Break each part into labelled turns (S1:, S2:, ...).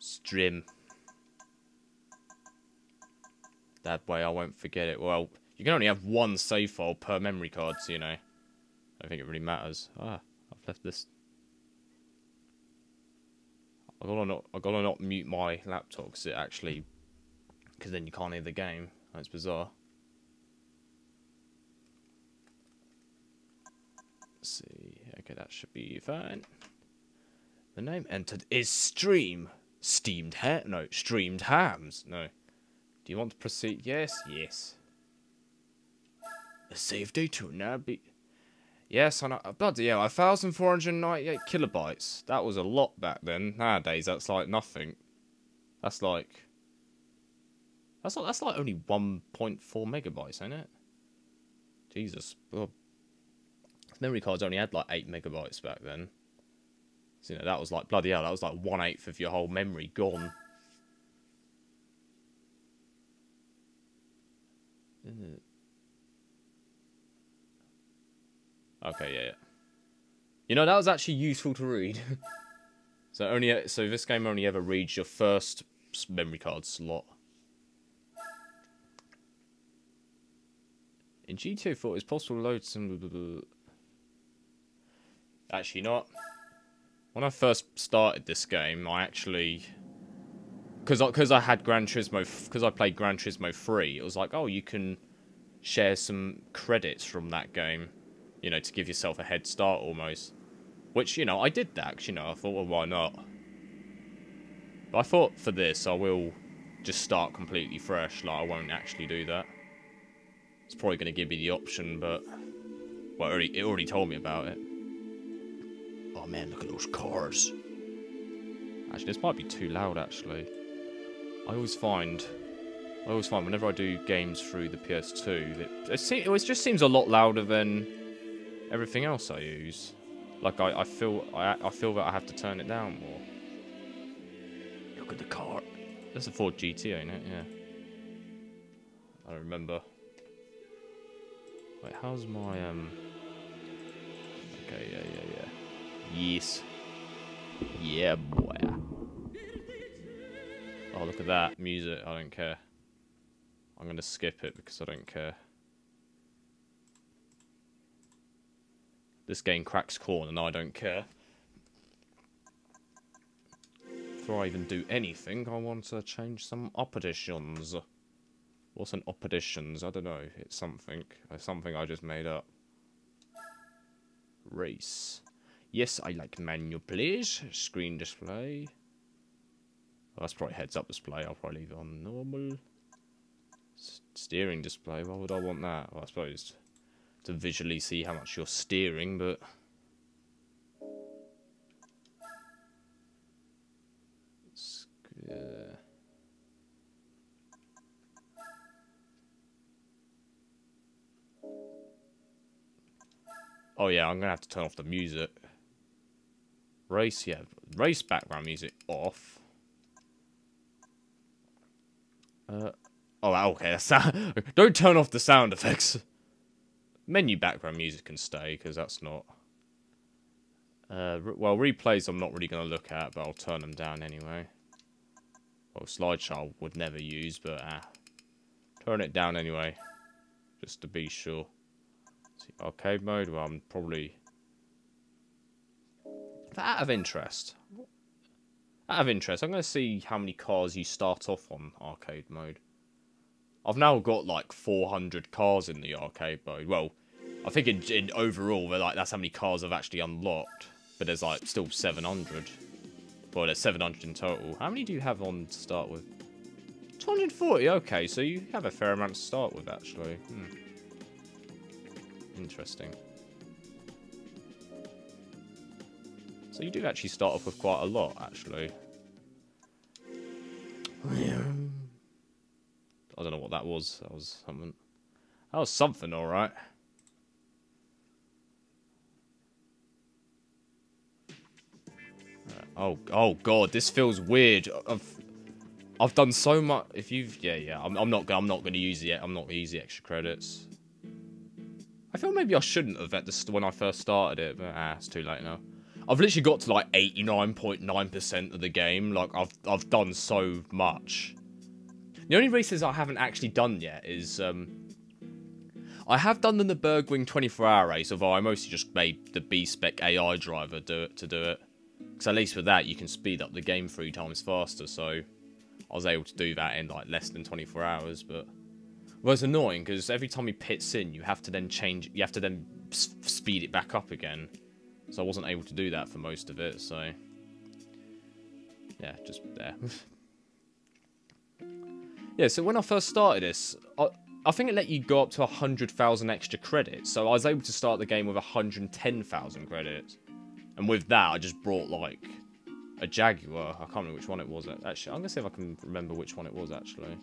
S1: Stream. That way I won't forget it. Well, you can only have one save file per memory card, so you know. I don't think it really matters. Ah, I've left this. I gotta not mute my laptop because it actually, because then you can't hear the game. That's bizarre. Let's see. Okay, that should be fine. The name entered is stream. Steamed ham? No, streamed hams. No. Do you want to proceed? Yes, yes. A save data will now be. Yes, I know. Bloody hell, 1,498 kilobytes. That was a lot back then. Nowadays, that's like nothing. That's like only 1.4 megabytes, ain't it? Jesus. Oh. Memory cards only had like 8 megabytes back then. So, you know, that was like, bloody hell, that was like 1/8 of your whole memory gone. Okay, yeah. You know, that was actually useful to read. So this game only ever reads your first memory card slot. In GTA 4, it's possible to load some. Actually, not. When I first started this game, I actually, because I had Gran Turismo, because I played Gran Turismo 3, it was like, oh, you can share some credits from that game, you know, to give yourself a head start almost. Which, you know, I did that, cause, you know, I thought, well, why not? But I thought for this, I will just start completely fresh, like, I won't actually do that. It's probably going to give me the option, but, well, it already told me about it. Oh man, look at those cars. Actually, this might be too loud, actually. I always find whenever I do games through the PS2, it just seems a lot louder than everything else I use. Like, I feel that I have to turn it down more. Look at the car. That's a Ford GT, ain't it? Yeah. I don't remember. Wait, how's my, Okay, yeah. Yes. Yeah, boy. Oh, look at that. Music. I don't care. I'm going to skip it because I don't care. This game cracks corn and I don't care. Before I even do anything, I want to change some oppositions. What's an oppositions? I don't know. It's something. It's something I just made up. Race. Yes, I like manual, please. Screen display. Oh, that's probably heads-up display. I'll probably leave it on normal. Steering display. Why would I want that? Well, I suppose to visually see how much you're steering, but... Oh yeah, I'm going to have to turn off the music. Race, yeah. Race background music off. Oh, okay. Don't turn off the sound effects. Menu background music can stay, because that's not... well, replays I'm not really going to look at, but I'll turn them down anyway. Well, slideshow I would never use, but turn it down anyway. Just to be sure. See, arcade mode, well, I'm probably... Out of interest, I'm going to see how many cars you start off on arcade mode. I've now got like 400 cars in the arcade mode. Well, I think in overall, that's how many cars I've actually unlocked. But there's like still 700. Well, there's 700 in total. How many do you have on to start with? 240. Okay, so you have a fair amount to start with actually. Interesting. So you do actually start off with quite a lot, actually. I don't know what that was. That was something. That was something, all right. Oh God, this feels weird. I've done so much. If you've, yeah. I'm not going to use it. I'm not going to use the extra credits. feel maybe I shouldn't have when I first started it, but it's too late now. I've literally got to like 89.9% of the game. Like I've done so much. The only races I haven't actually done yet is I have done the Nürburgring 24-hour race, although I mostly just made the B-Spec AI driver do it. Because at least with that, you can speed up the game 3 times faster, so I was able to do that in like less than 24 hours, but... Well, it's annoying, because every time he pits in, you have to then speed it back up again. So I wasn't able to do that for most of it, so... Yeah, just there. Yeah, so when I first started this, I think it let you go up to 100,000 extra credits, so I was able to start the game with 110,000 credits. And with that, I just brought, like, a Jaguar. I can't remember which one it was, actually. I'm going to see if I can remember which one it was, actually.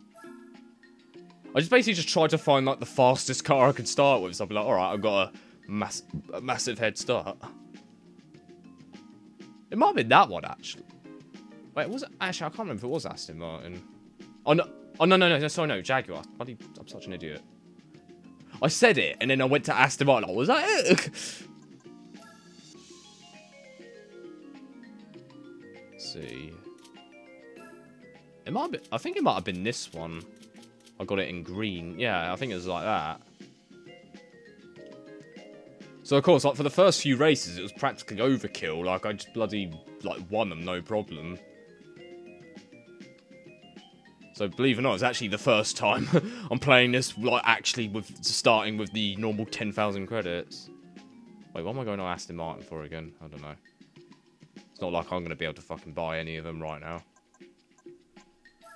S1: I just basically just tried to find, like, the fastest car I could start with. So I'd be like, alright, I've got a massive head start. It might have been that one, actually. Wait, was it? Actually, I can't remember if it was Aston Martin. Oh, no. Oh, no, sorry, no, Jaguar. Bloody, I'm such an idiot. I said it, and then I went to Aston Martin. Was that it? Let's see. It might have been, I think it might have been this one. I got it in green. Yeah, I think it was like that. So, of course, like, for the first few races, it was practically overkill. Like, I just bloody, like, won them, no problem. So, believe it or not, it's actually the first time I'm playing this, like, actually starting with the normal 10,000 credits. Wait, what am I going to Aston Martin for again? I don't know. It's not like I'm going to be able to fucking buy any of them right now. I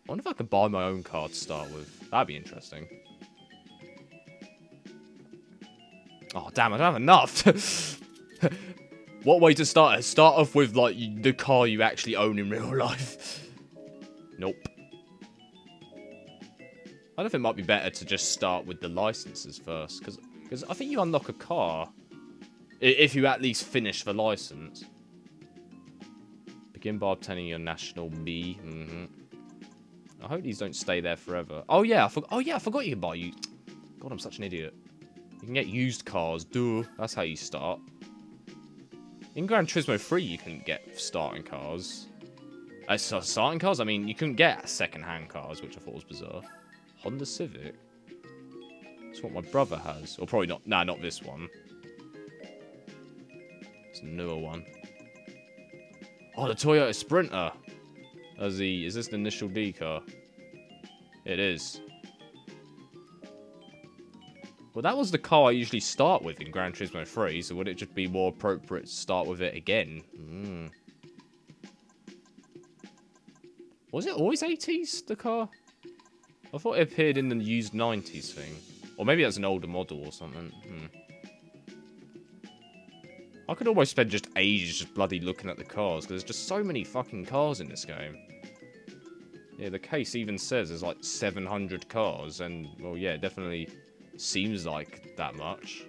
S1: wonder if I could buy my own car to start with. That'd be interesting. Oh, damn, I don't have enough. What way to start? Start off with, like, the car you actually own in real life. Nope. I don't think it might be better to just start with the licenses first, because I think you unlock a car if you at least finish the license. Begin by obtaining your national B. I hope these don't stay there forever. Oh yeah, I forgot you can buy you. God, I'm such an idiot. You can get used cars. Duh. That's how you start. In Gran Turismo 3, you couldn't get starting cars. Starting cars? I mean, you couldn't get second-hand cars, which I thought was bizarre. Honda Civic? That's what my brother has. Or probably not. Nah, not this one. It's a newer one. Oh, the Toyota Sprinter. Is this the initial D car? It is. Well, that was the car I usually start with in Gran Turismo 3, so would it just be more appropriate to start with it again? Was it always 80s, the car? I thought it appeared in the used 90s thing. Or maybe that's an older model or something. I could almost spend just ages just bloody looking at the cars, because there's just so many fucking cars in this game. Yeah, the case even says there's like 700 cars, and, well, yeah, it definitely seems like that much.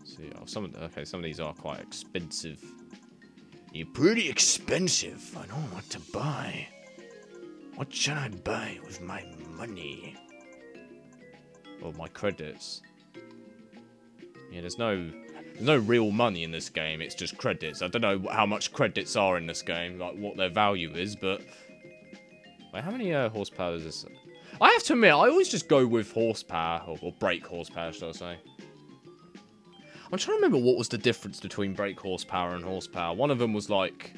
S1: See, oh, some of these are quite expensive. You're pretty expensive. I don't know what to buy. What should I buy with my money? Or my credits? Yeah, there's no real money in this game. It's just credits. I don't know how much credits are in this game, like what their value is, but... Wait, how many horsepower is this? I have to admit, I always just go with horsepower, or brake horsepower, should I say. I'm trying to remember what was the difference between brake horsepower and horsepower. One of them was like...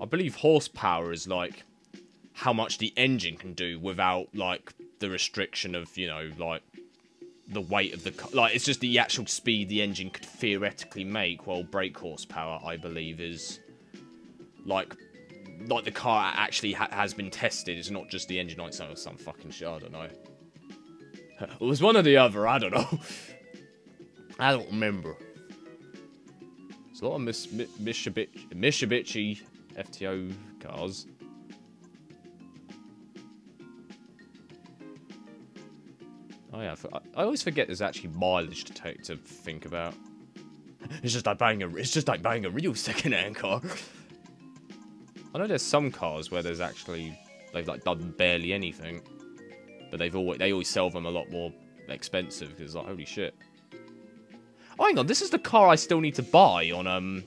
S1: I believe horsepower is like how much the engine can do without like the restriction of, you know, like the weight of the car. Like, it's just the actual speed the engine could theoretically make, while brake horsepower, I believe, is like the car actually has been tested. It's not just the engine on its own or some fucking shit, I don't know. It was one or the other, I don't know. I don't remember. There's a lot of Mitsubishi FTO cars. Oh yeah, I always forget there's actually mileage to think about. It's just like buying a real second-hand car. I know there's some cars where there's actually they've like done barely anything, but they always sell them a lot more expensive because like holy shit. Oh hang on, this is the car I still need to buy on I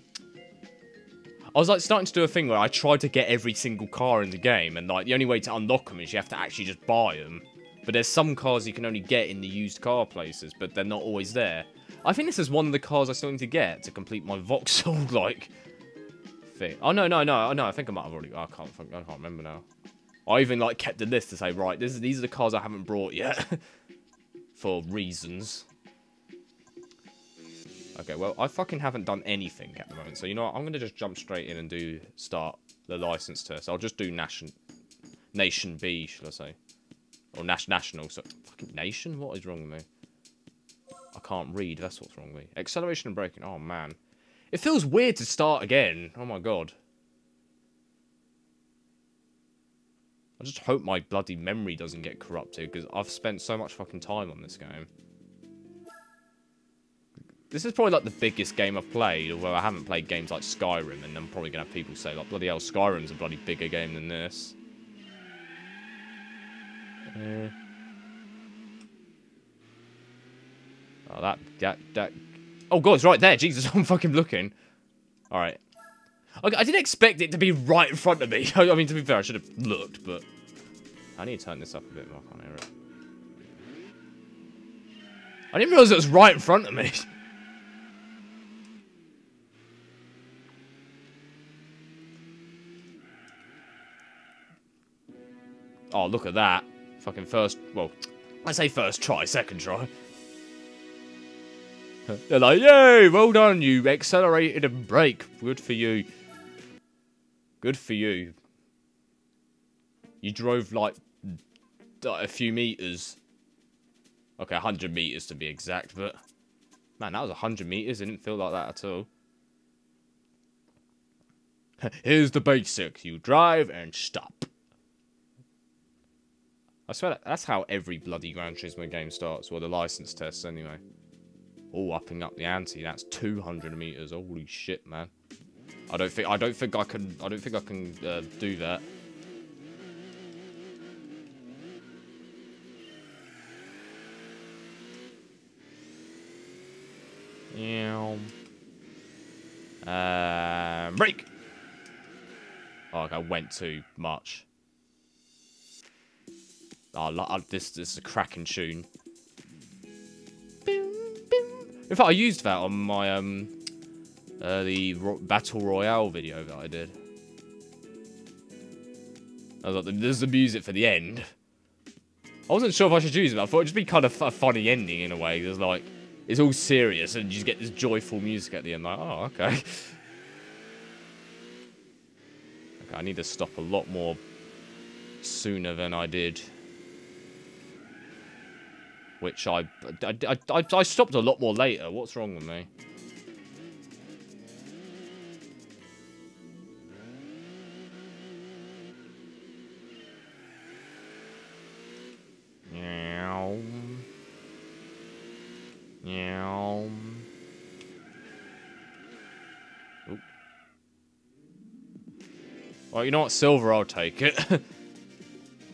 S1: was like starting to do a thing where I tried to get every single car in the game, and like the only way to unlock them is you have to actually just buy them. But there's some cars you can only get in the used car places, but they're not always there. I think this is one of the cars I still need to get to complete my Vauxhall like thing. Oh no, I think I might have already. I can't remember now. I even like kept a list to say right, these are the cars I haven't brought yet for reasons. Okay, well, I fucking haven't done anything at the moment, so you know what? I'm gonna just jump straight in and start the license test. I'll just do Nation B, should I say? Or National, so... Fucking Nation? What is wrong with me? I can't read, that's what's wrong with me. Acceleration and braking, oh man. It feels weird to start again, oh my god. I just hope my bloody memory doesn't get corrupted, because I've spent so much fucking time on this game. This is probably like the biggest game I've played, although I haven't played games like Skyrim, and I'm probably going to have people say, like, bloody hell, Skyrim's a bloody bigger game than this. Oh, that... Oh, God, it's right there. Jesus, I'm fucking looking. Alright. Okay, I didn't expect it to be right in front of me. I mean, to be fair, I should have looked, but... I need to turn this up a bit more. I can't hear it. I didn't realise it was right in front of me. Oh, look at that. Fucking first... Well, I say first try, second try. They're like, yay, well done, you accelerated and brake. Good for you. Good for you. You drove, like, a few meters. Okay, 100 meters to be exact, but... Man, that was 100 meters. It didn't feel like that at all. Here's the basics. You drive and stop. I swear that's how every bloody Gran Turismo game starts. Well, the license tests anyway. Oh, upping up the ante. That's 200 meters. Holy shit, man. I don't think I can do that. Brake. Oh, okay, I went too much. Oh, this is a cracking tune. In fact, I used that on my the Battle Royale video that I did. I was like, there's the music for the end. I wasn't sure if I should use it. I thought it'd just be kind of a funny ending in a way. There's like, it's all serious and you just get this joyful music at the end. Like, oh, okay. Okay, I need to stop a lot more sooner than I did. Which I stopped a lot more later. What's wrong with me? Meow. Meow. Oop. Well, you know what? Silver, I'll take it. I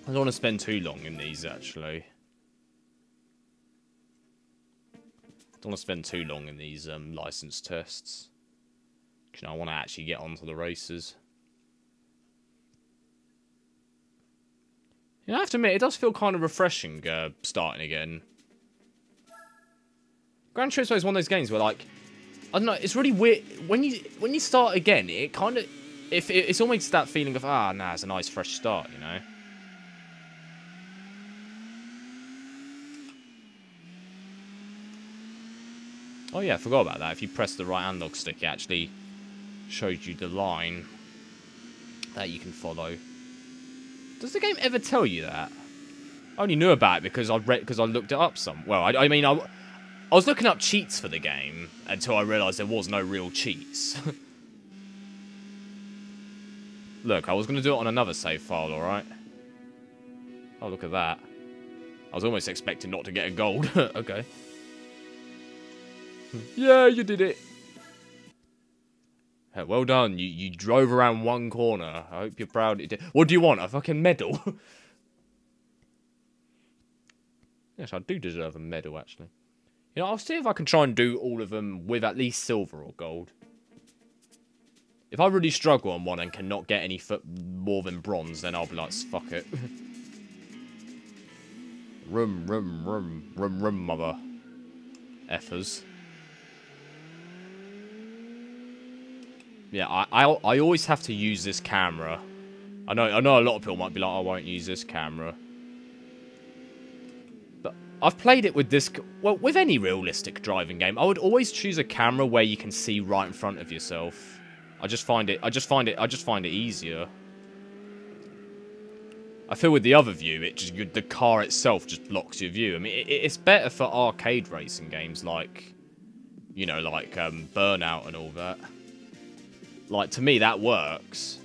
S1: don't want to spend too long in these, actually. Don't want to spend too long in these license tests. Because I want to actually get onto the races. You know, I have to admit, it does feel kind of refreshing starting again. Gran Turismo is one of those games where, like, I don't know, it's really weird. When you start again, it kind of... It's almost that feeling of, nah, it's a nice fresh start, you know? Oh yeah, I forgot about that. If you press the right analog stick, it actually shows you the line that you can follow. Does the game ever tell you that? I only knew about it because I looked it up some. Well, I mean, I was looking up cheats for the game until I realised there was no real cheats. Look, I was going to do it on another save file, alright? Oh, look at that. I was almost expecting not to get a gold. Okay. Yeah, you did it. Well done. You drove around one corner. I hope you're proud you did. What do you want? A fucking medal? Yes, I do deserve a medal, actually. You know, I'll see if I can try and do all of them with at least silver or gold. If I really struggle on one and cannot get any more than bronze, then I'll be like, fuck it. Rum, mother effers. Yeah, I always have to use this camera. I know a lot of people might be like, I won't use this camera. But I've played it with this, well, with any realistic driving game. I would always choose a camera where you can see right in front of yourself. I just find it easier. I feel with the other view, the car itself just blocks your view. I mean, it's better for arcade racing games like, you know, like Burnout and all that. Like, to me, that works.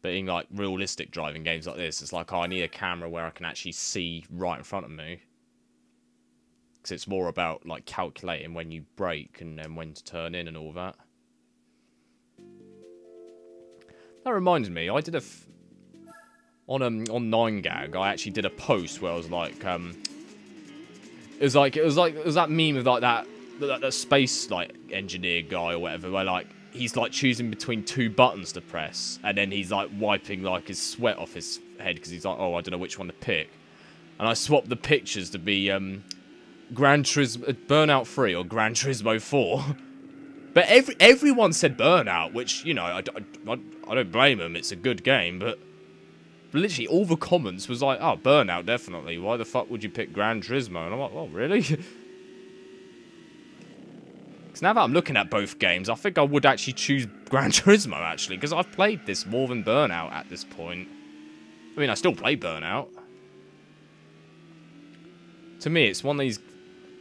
S1: But in, like, realistic driving games like this, it's like, oh, I need a camera where I can actually see right in front of me. Because it's more about, like, calculating when you brake and then when to turn in and all that. That reminded me, I did on 9gag, I actually did a post where I was like, it was that meme of, like, that space, like, engineer guy or whatever, where, like, he's, like, choosing between two buttons to press, and then he's, like, wiping, like, his sweat off his head, because he's like, oh, I don't know which one to pick. And I swapped the pictures to be, Gran Turismo, Burnout 3 or Gran Turismo 4. But everyone said Burnout, which, you know, I don't blame them, it's a good game, but literally all the comments was like, oh, Burnout, definitely, why the fuck would you pick Gran Turismo? And I'm like, oh, really? Because now that I'm looking at both games, I think I would actually choose Gran Turismo, actually, because I've played this more than Burnout at this point. I mean, I still play Burnout. To me, it's one of these...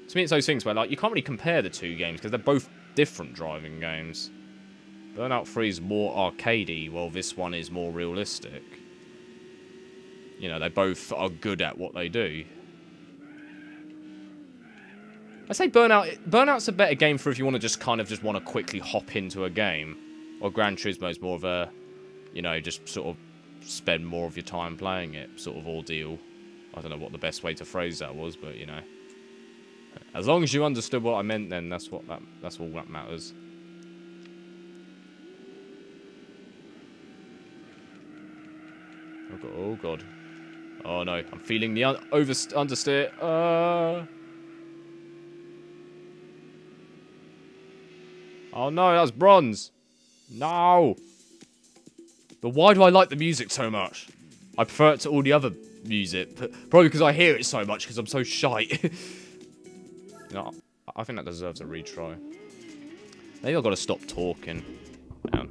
S1: To me, it's those things where, like, you can't really compare the two games, because they're both different driving games. Burnout 3 is more arcadey, while this one is more realistic. You know, they both are good at what they do. I say Burnout's a better game for if you want to just want to quickly hop into a game. Or Gran Turismo is more of a, you know, just sort of spend more of your time playing it sort of ordeal. I don't know what the best way to phrase that was, but, you know. As long as you understood what I meant, then that's all that matters. Oh god. Oh no, I'm feeling the understeer. Oh no, that's bronze. No. But why do I like the music so much? I prefer it to all the other music. Probably because I hear it so much because I'm so shite. No, I think that deserves a retry. Maybe I've got to stop talking. I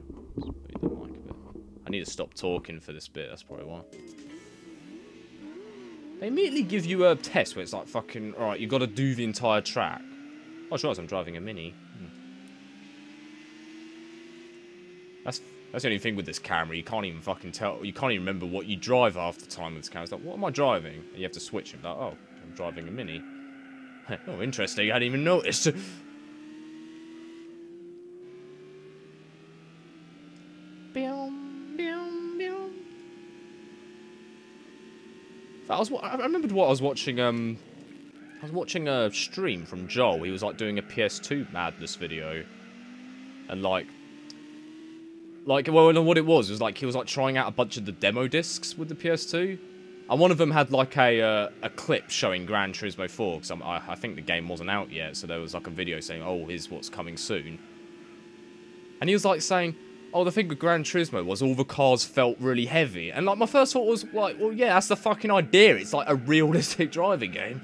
S1: need to stop talking for this bit, that's probably why. They immediately give you a test where it's like fucking, alright, you've got to do the entire track. Oh, sure, I'm driving a Mini. That's the only thing with this camera, you can't even fucking tell, you can't even remember what you drive half the time with this camera. It's like, what am I driving? And you have to switch it, like, oh, I'm driving a Mini. Oh, interesting, I hadn't even noticed. I remembered what I was watching, I was watching a stream from Joel. He was, like, doing a PS2 Madness video. And, well, what it was like, he was, like, trying out a bunch of the demo discs with the PS2. And one of them had, like, a clip showing Gran Turismo 4, because I think the game wasn't out yet, so there was, like, a video saying, oh, here's what's coming soon. And he was, like, saying, oh, the thing with Gran Turismo was all the cars felt really heavy. And, like, my first thought was, like, well, yeah, that's the fucking idea. It's, like, a realistic driving game.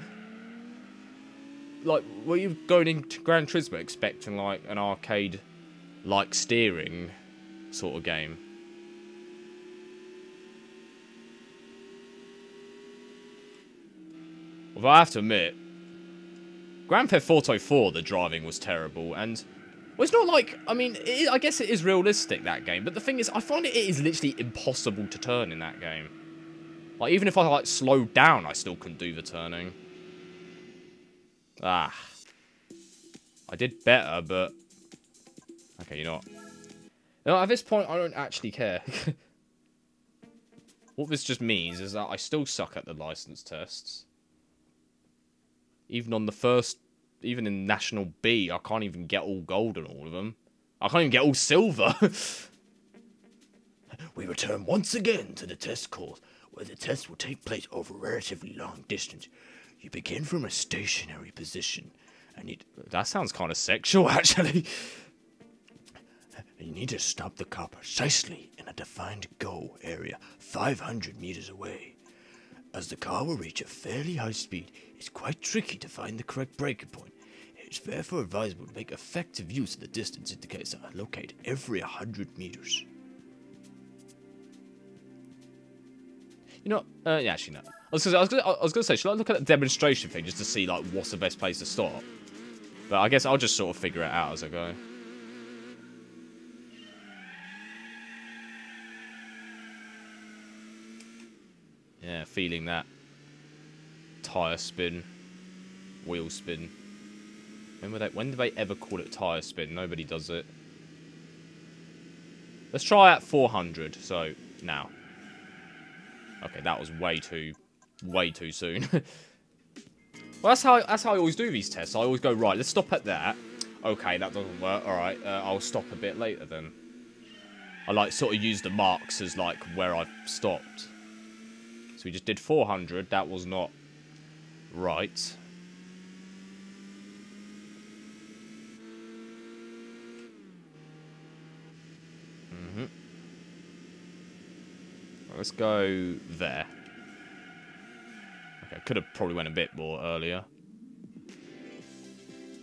S1: Like, were you going into Gran Turismo expecting, like, an arcade-like steering sort of game? Although I have to admit, Grand Theft Auto 4, the driving was terrible, and... Well, it's not like... I mean, I guess it is realistic, that game, but the thing is, I find it is literally impossible to turn in that game. Like, even if I, like, slowed down, I still couldn't do the turning. Ah. I did better, but... Okay, you know what? You know, at this point, I don't actually care. What this just means is that I still suck at the license tests. Even on the first... Even in National B, I can't even get all gold on all of them. I can't even get all silver. We return once again to the test course, where the test will take place over a relatively long distance. You begin from a stationary position, and that sounds kind of sexual, actually. And you need to stop the car precisely in a defined go area 500 meters away. As the car will reach a fairly high speed, it's quite tricky to find the correct braking point. It's therefore advisable to make effective use of the distance indicators that are located every 100 meters. You know, yeah, actually no. I was gonna say, should I look at the demonstration thing just to see like what's the best place to stop? But I guess I'll just sort of figure it out as I go. Yeah, feeling that tire spin, wheel spin. When did they ever call it tire spin? Nobody does it. Let's try at 400. So now. Okay, that was way too soon. Well, that's how I always do these tests. I always go, right, let's stop at that. Okay, that doesn't work. All right, I'll stop a bit later then. I like sort of use the marks as like where I've stopped. So we just did 400. That was not right. Let's go there. Okay, could have probably went a bit more earlier.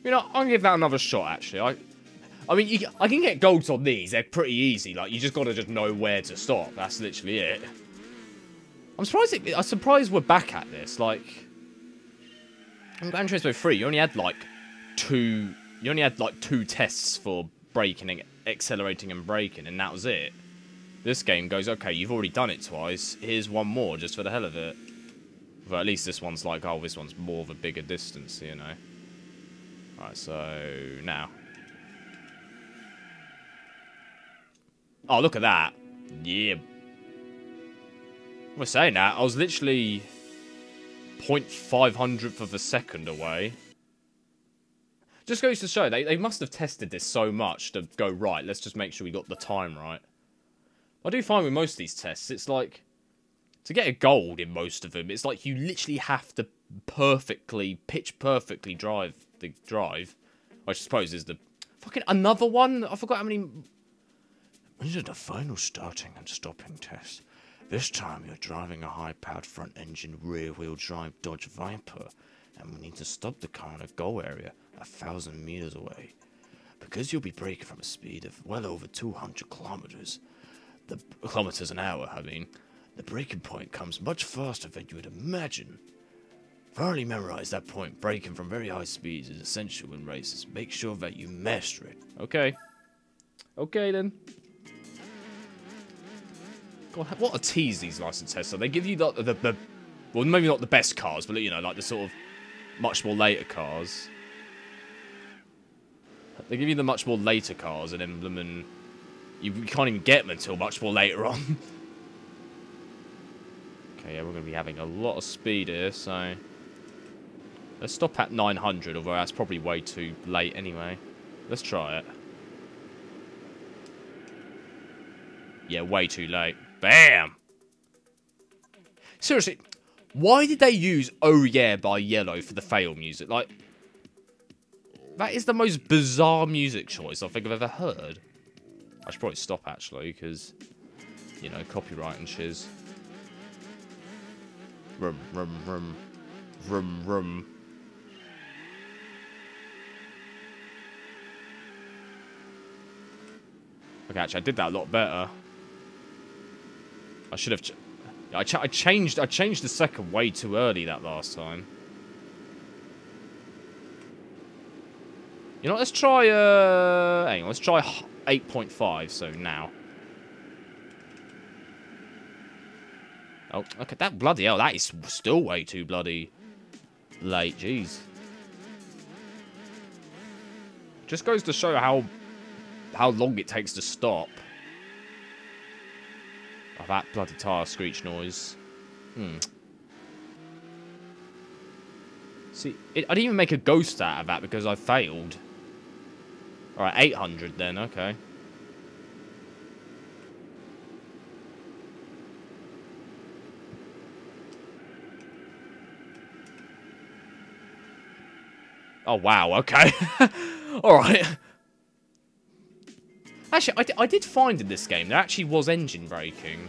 S1: You know, I'll give that another shot, actually. I mean, I can get golds on these. They're pretty easy. Like, you just got to just know where to stop. That's literally it. I'm surprised we're back at this. Like, in Gran Turismo 3, you only had, like, two tests for braking and accelerating and braking, and that was it. This game goes, okay, you've already done it twice. Here's one more just for the hell of it. But at least this one's like, oh, this one's more of a bigger distance, you know. Alright, so now. Oh, look at that. Yeah. I was saying that. I was literally 0.500th of a second away. Just goes to show, they must have tested this so much to go, right, let's just make sure we got the time right. I do find with most of these tests, it's like, to get a gold in most of them, it's like you literally have to pitch perfectly drive the drive. I suppose is the fucking another one. I forgot how many. These are the final starting and stopping tests. This time you're driving a high-powered front-engine rear-wheel drive Dodge Viper, and we need to stop the car in a go area 1,000 meters away. Because you'll be braking from a speed of well over 200 kilometers. Kilometers an hour, I mean. The braking point comes much faster than you would imagine. Thoroughly memorize that point. Braking from very high speeds is essential in races. Make sure that you master it. Okay. Okay, then. God, what a tease these license tests are. They give you the well, maybe not the best cars, but, you know, like the sort of much more later cars. They give you the much more later cars and emblem, and you can't even get them until much more later on. Okay, yeah, we're going to be having a lot of speed here, so... Let's stop at 900, although that's probably way too late anyway. Let's try it. Yeah, way too late. Bam! Seriously, why did they use Oh Yeah by Yellow for the fail music? Like, that is the most bizarre music choice I think I've ever heard. I should probably stop, actually, because, you know, copyright and shiz. Rum, rum, rum. Rum, rum. Okay, actually, I did that a lot better. I should have... I changed the second way too early that last time. You know what, let's try... hang on, let's try 8.5, so now. Oh, look at that. Bloody hell, that is still way too bloody late. Jeez. Just goes to show how long it takes to stop. Oh, that bloody tyre screech noise. See, I didn't even make a ghost out of that because I failed. Alright, 800 then, okay. Oh, wow, okay. Alright. Actually, I did find in this game there actually was engine braking.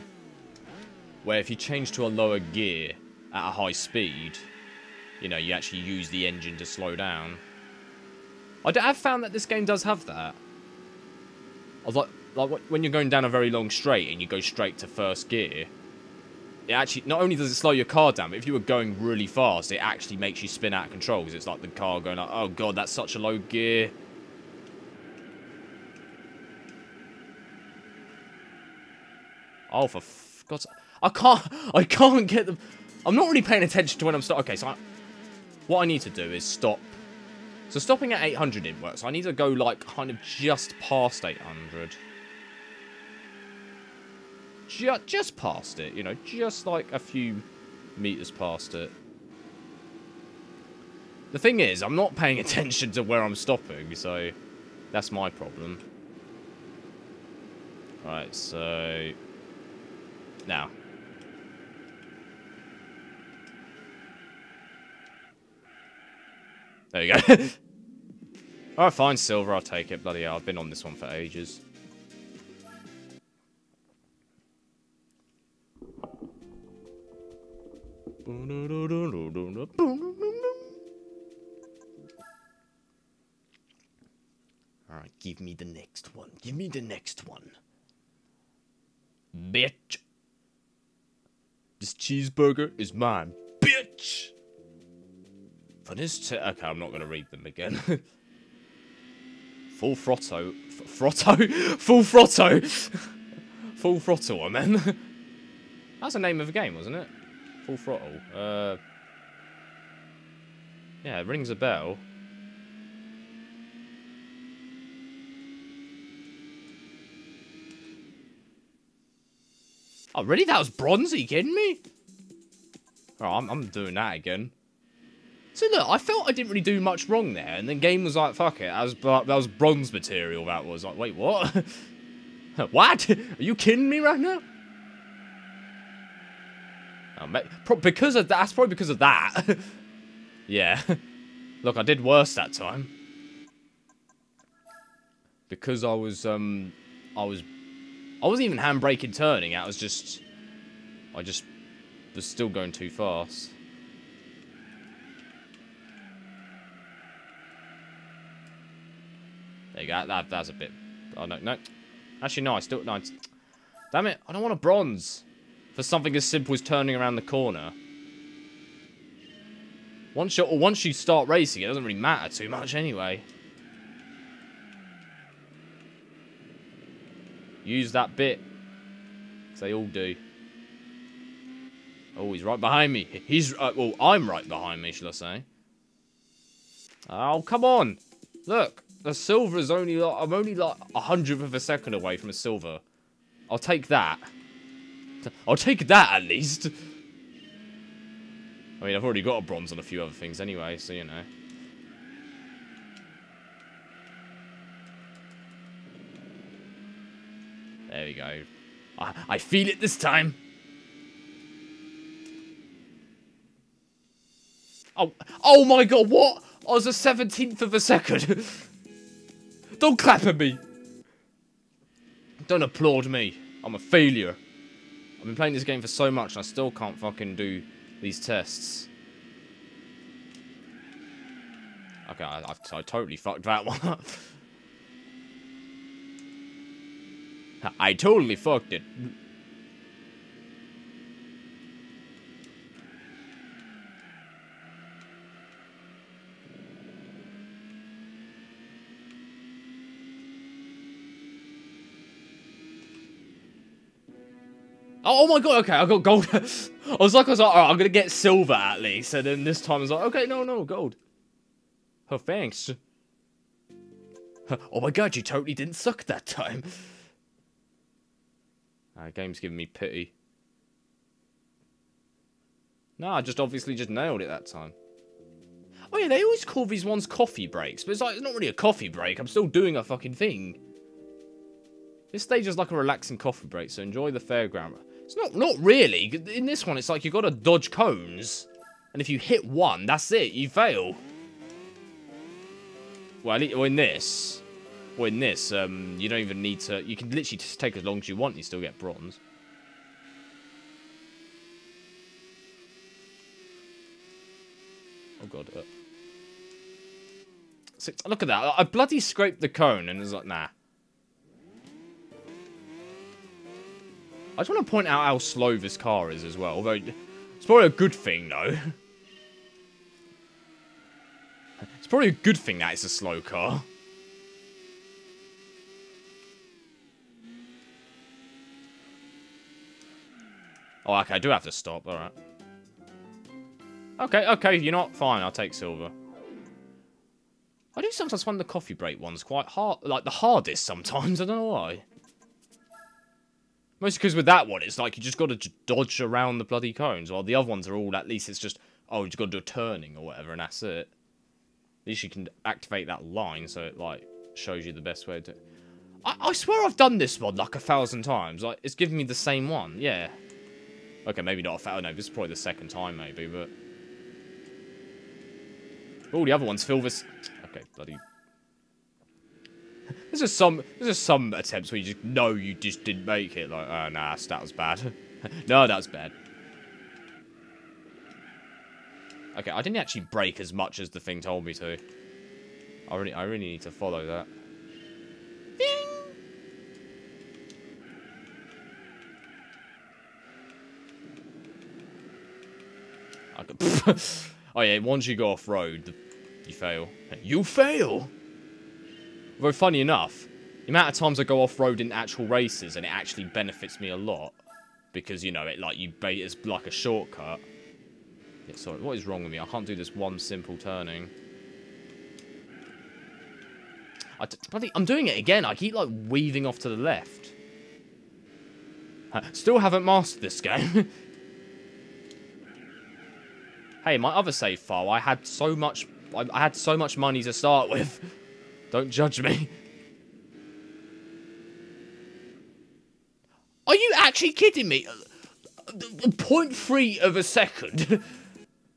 S1: Where if you change to a lower gear at a high speed, you know, you actually use the engine to slow down. I've found that this game does have that. I was like when you're going down a very long straight and you go straight to first gear, it actually, not only does it slow your car down, but if you were going really fast, it actually makes you spin out of control, because it's like the car going like, oh god, that's such a low gear. Oh, for God's sake. I can't get them. I'm not really paying attention to when I'm stopping. Okay, so what I need to do is stop. So stopping at 800 didn't work, so I need to go like kind of just past 800. Just past it, you know, just like a few meters past it. The thing is, I'm not paying attention to where I'm stopping, so that's my problem. Right, so now. There you go. Alright, fine, silver, I'll take it. Bloody hell, I've been on this one for ages. Alright, give me the next one. Give me the next one. Bitch. This cheeseburger is mine. Bitch. For this okay, I'm not going to read them again. Full throttle. Full throttle. Full throttle, I meant. That's the name of the game, wasn't it? Full throttle. Yeah, it rings a bell. Oh, really? That was bronze? Are you kidding me? Oh, I'm doing that again. So look, I felt I didn't really do much wrong there, and the game was like, fuck it, that was bronze material, that was. Like, wait, what? What? Are you kidding me right now? Oh, because of that, that's probably because of that. Yeah. Look, I did worse that time. Because I wasn't even handbraking turning, I just was still going too fast. There you go, that's a bit, oh no, actually no, no, damn it, I don't want a bronze for something as simple as turning around the corner. Once you start racing, it doesn't really matter too much anyway. Use that bit, because they all do. Oh, he's right behind me. Well, I'm right behind me, shall I say. Oh, come on. Look, the silver is only like, I'm only like 100th of a second away from a silver. I'll take that. I'll take that at least. I mean, I've already got a bronze on a few other things anyway, so you know. There we go. I feel it this time. Oh my god, what? I was a 17th of a second. Don't clap at me. Don't applaud me. I'm a failure. I've been playing this game for so much and I still can't fucking do these tests. Okay, I totally fucked that one up. I totally fucked it. Oh my god, okay, I got gold. I was like, alright, I'm gonna get silver at least. And then this time I was like, okay, no, gold. Oh, thanks. Oh my god, you totally didn't suck that time. Game's giving me pity. No, I just obviously just nailed it that time. Oh yeah, they always call these ones coffee breaks, but it's like, it's not really a coffee break. I'm still doing a fucking thing. This stage is like a relaxing coffee break, so enjoy the fairground. It's not really. In this one, it's like you've got to dodge cones. And if you hit one, that's it. You fail. Well, in this, you don't even need to... You can literally just take as long as you want and you still get bronze. Oh, God. So, look at that. I bloody scraped the cone and it's like, nah. I just want to point out how slow this car is as well. Although, it's probably a good thing, though. It's probably a good thing that it's a slow car. Oh, okay, I do have to stop. Alright. Okay, you're not fine. I'll take silver. I do sometimes find the coffee break ones quite hard. Like, the hardest sometimes. I don't know why. Mostly because with that one, it's like you just got to dodge around the bloody cones. While the other ones are all, at least it's just, oh, you just got to do a turning or whatever, and that's it. At least you can activate that line so it, like, shows you the best way to... I swear I've done this mod, like, 1,000 times. Like, it's giving me the same one, yeah. Okay, maybe not 1,000, no, this is probably the second time, maybe, but... All the other ones fill this... Okay, bloody... There's just some attempts where you just know you just didn't make it. Like, oh, nah, that was bad. No, that was bad. Okay, I didn't actually break as much as the thing told me to. I really need to follow that. Bing! Oh yeah, once you go off-road, you fail. You fail! Although, funny enough, the amount of times I go off-road in actual races, and it actually benefits me a lot. Because, you know, it's like a shortcut. Yeah, sorry, what is wrong with me? I can't do this one simple turning. I'm doing it again. I keep, like, weaving off to the left. Still haven't mastered this game. Hey, my other save file, I had so much money to start with. Don't judge me. Are you actually kidding me? 0.3 of a second.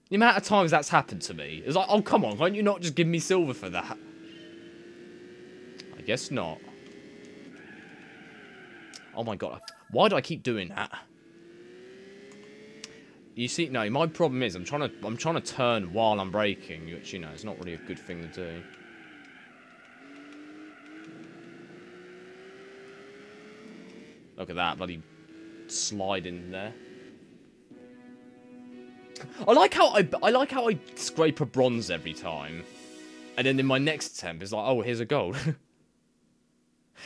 S1: The amount of times that's happened to me. It's like, oh, come on. Can't you not just give me silver for that? I guess not. Oh my god. Why do I keep doing that? You see, no, my problem is I'm trying to turn while I'm braking, which, you know, is not really a good thing to do. Look at that, bloody slide in there. I like how I scrape a bronze every time, and then in my next attempt it's like, oh, here's a gold.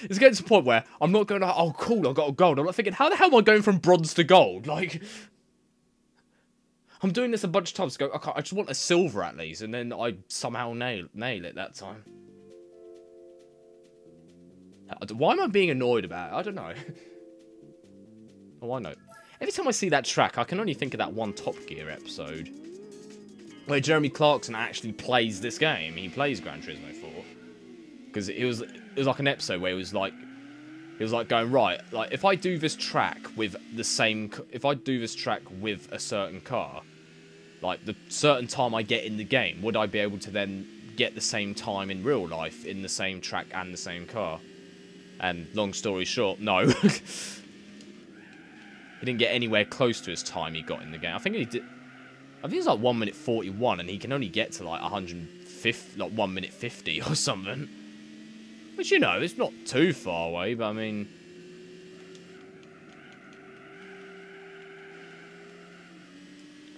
S1: It's getting to the point where I'm not going to, oh cool, I got a gold. I'm not thinking, how the hell am I going from bronze to gold? Like, I'm doing this a bunch of times to go, okay, I just want a silver at least, and then I somehow nail it that time. Why am I being annoyed about it? I don't know. Oh, I know. Every time I see that track, I can only think of that one Top Gear episode where Jeremy Clarkson actually plays this game. He plays Gran Turismo 4 because it was like an episode where it was like going, right, like if I do this track with a certain car, like the certain time I get in the game, would I be able to then get the same time in real life in the same track and the same car? And long story short, no. He didn't get anywhere close to his time he got in the game. I think he did. I think it's like 1 minute 41, and he can only get to like 150, like 1 minute 50 or something. Which, you know, it's not too far away, but I mean,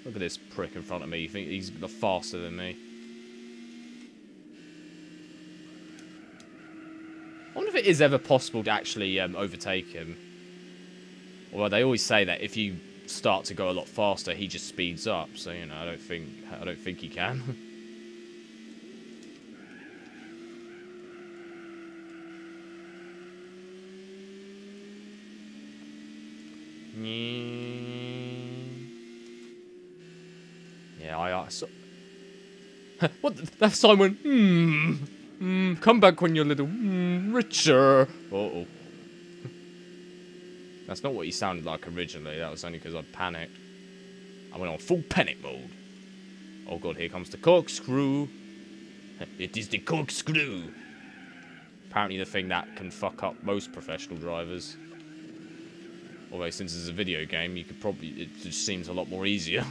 S1: look at this prick in front of me. You think he's faster than me? I wonder if it is ever possible to actually overtake him. Well, they always say that if you start to go a lot faster, he just speeds up. So you know, I don't think he can. Yeah, I saw. What? That sign went. Come back when you're a little richer. Uh-oh. That's not what he sounded like originally. That was only because I panicked. I went on full panic mode. Oh god, here comes the corkscrew. It is the corkscrew. Apparently the thing that can fuck up most professional drivers. Although since it's a video game, you could probably... It just seems a lot more easier.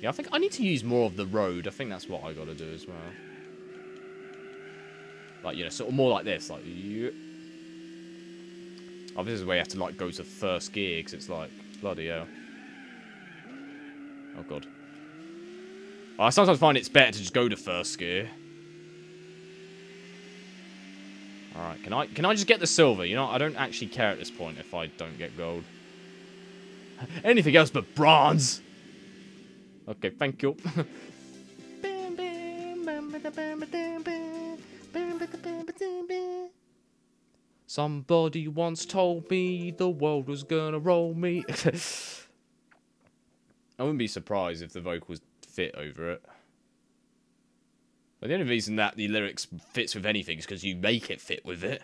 S1: Yeah, I think I need to use more of the road. I think that's what I gotta do as well. Like, you know, sort of more like this. Like, oh, this is where you have to, like, go to first gear, because it's like, bloody hell. Oh, God. I sometimes find it's better to just go to first gear. Alright, can I just get the silver? You know, I don't actually care at this point if I don't get gold. Anything else but bronze! Okay, thank you. Somebody once told me the world was gonna roll me. I wouldn't be surprised if the vocals fit over it. But the only reason that the lyrics fits with anything is because you make it fit with it.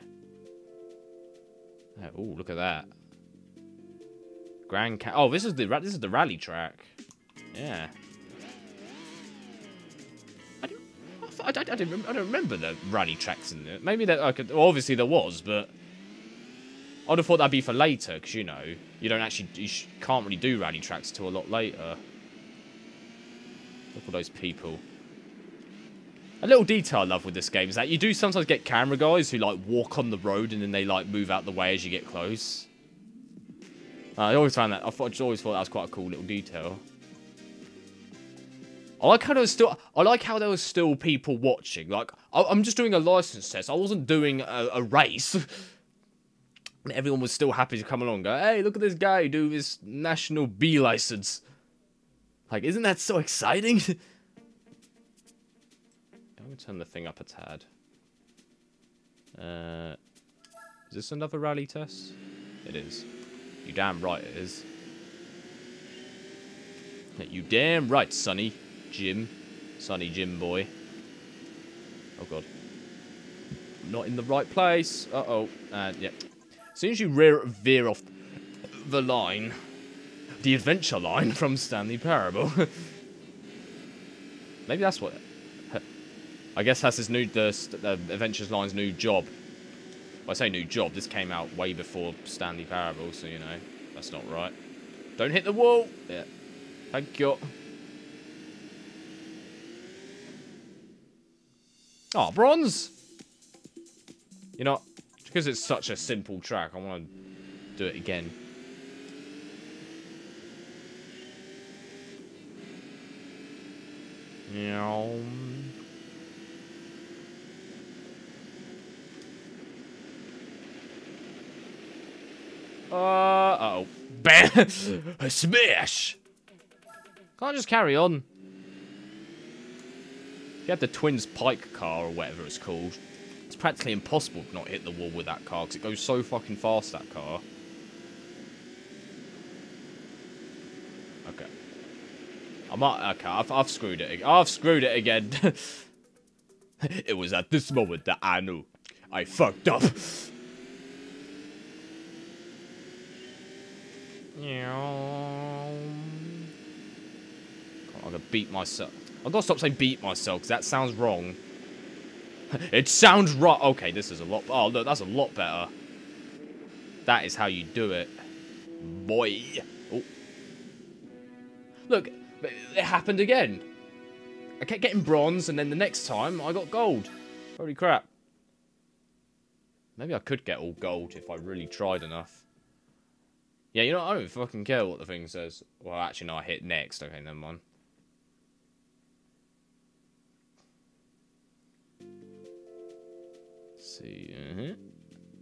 S1: Oh, look at that. Gran. Oh, this is the rally track. Yeah. I don't remember the rally tracks in it. Maybe that well, obviously there was, but I'd have thought that'd be for later, because you know you can't really do rally tracks till a lot later. Look at those people. A little detail I love with this game is that you do sometimes get camera guys who like walk on the road and then they like move out the way as you get close. I always found that. I always thought that was quite a cool little detail. I like how there was still people watching. Like I'm just doing a license test. I wasn't doing a race. And everyone was still happy to come along and go, hey, look at this guy do this national B license. Like, isn't that so exciting? I'm going to turn the thing up a tad. Is this another rally test? It is. You damn right it is. You damn right, Sonny Jim. Sonny Jim boy. Oh, God. Not in the right place. Uh-oh. Yeah. As soon as you veer off the line, the adventure line from Stanley Parable. Maybe that's what... I guess that's his new... The Adventures line's new job. Well, I say new job. This came out way before Stanley Parable, so, you know, that's not right. Don't hit the wall! Yeah. Thank you. Oh, bronze! You know, because it's such a simple track, I want to do it again. Uh-oh. Bam! Smash! Can't I just carry on? If you had the Twins Pike car, or whatever it's called, it's practically impossible to not hit the wall with that car, because it goes so fucking fast, that car. Okay. I've screwed it again. I've screwed it again. It was at this moment that I knew I fucked up. I'm gonna beat myself. I've got to stop saying beat myself, because that sounds wrong. It sounds right. Okay, this is a lot... Oh, look, that's a lot better. That is how you do it. Boy. Oh. Look, it happened again. I kept getting bronze, and then the next time, I got gold. Holy crap. Maybe I could get all gold if I really tried enough. Yeah, you know, I don't fucking care what the thing says. Well, actually, no, I hit next. Okay, never mind. see.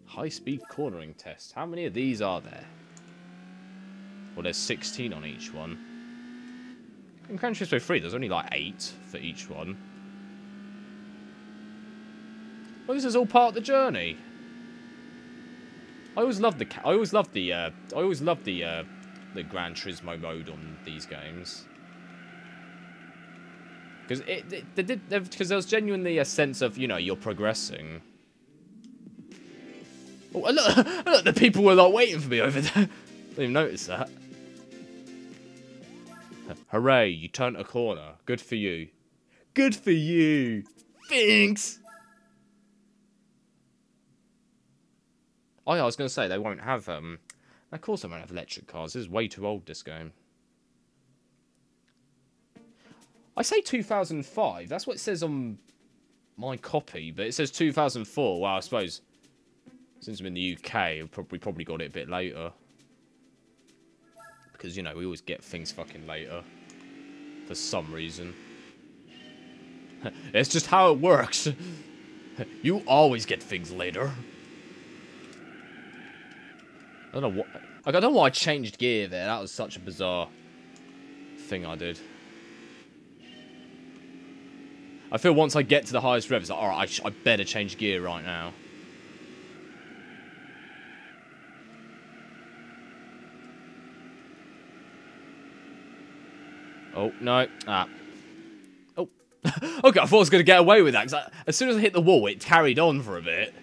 S1: High-speed cornering test. How many of these are there? Well, there's 16 on each one. In Gran Turismo 3, there's only like 8 for each one. Well, this is all part of the journey. I always loved the Gran Turismo mode on these games. Because there was genuinely a sense of, you know, you're progressing. Oh, look, the people were like waiting for me over there. Didn't even notice that. Hooray, you turned a corner. Good for you. Good for you. Thanks. Oh yeah, I was going to say, they won't have, of course they won't have electric cars. This is way too old, this game. I say 2005. That's what it says on my copy, but it says 2004. Well, I suppose since I'm in the UK, we probably got it a bit later. Because, you know, we always get things fucking later. For some reason. It's just how it works. You always get things later. I don't know why I changed gear there. That was such a bizarre thing I did. I feel once I get to the highest rev, it's like, alright, I better change gear right now. Oh, no. Ah. Oh. Okay, I thought I was going to get away with that, because as soon as I hit the wall, it carried on for a bit.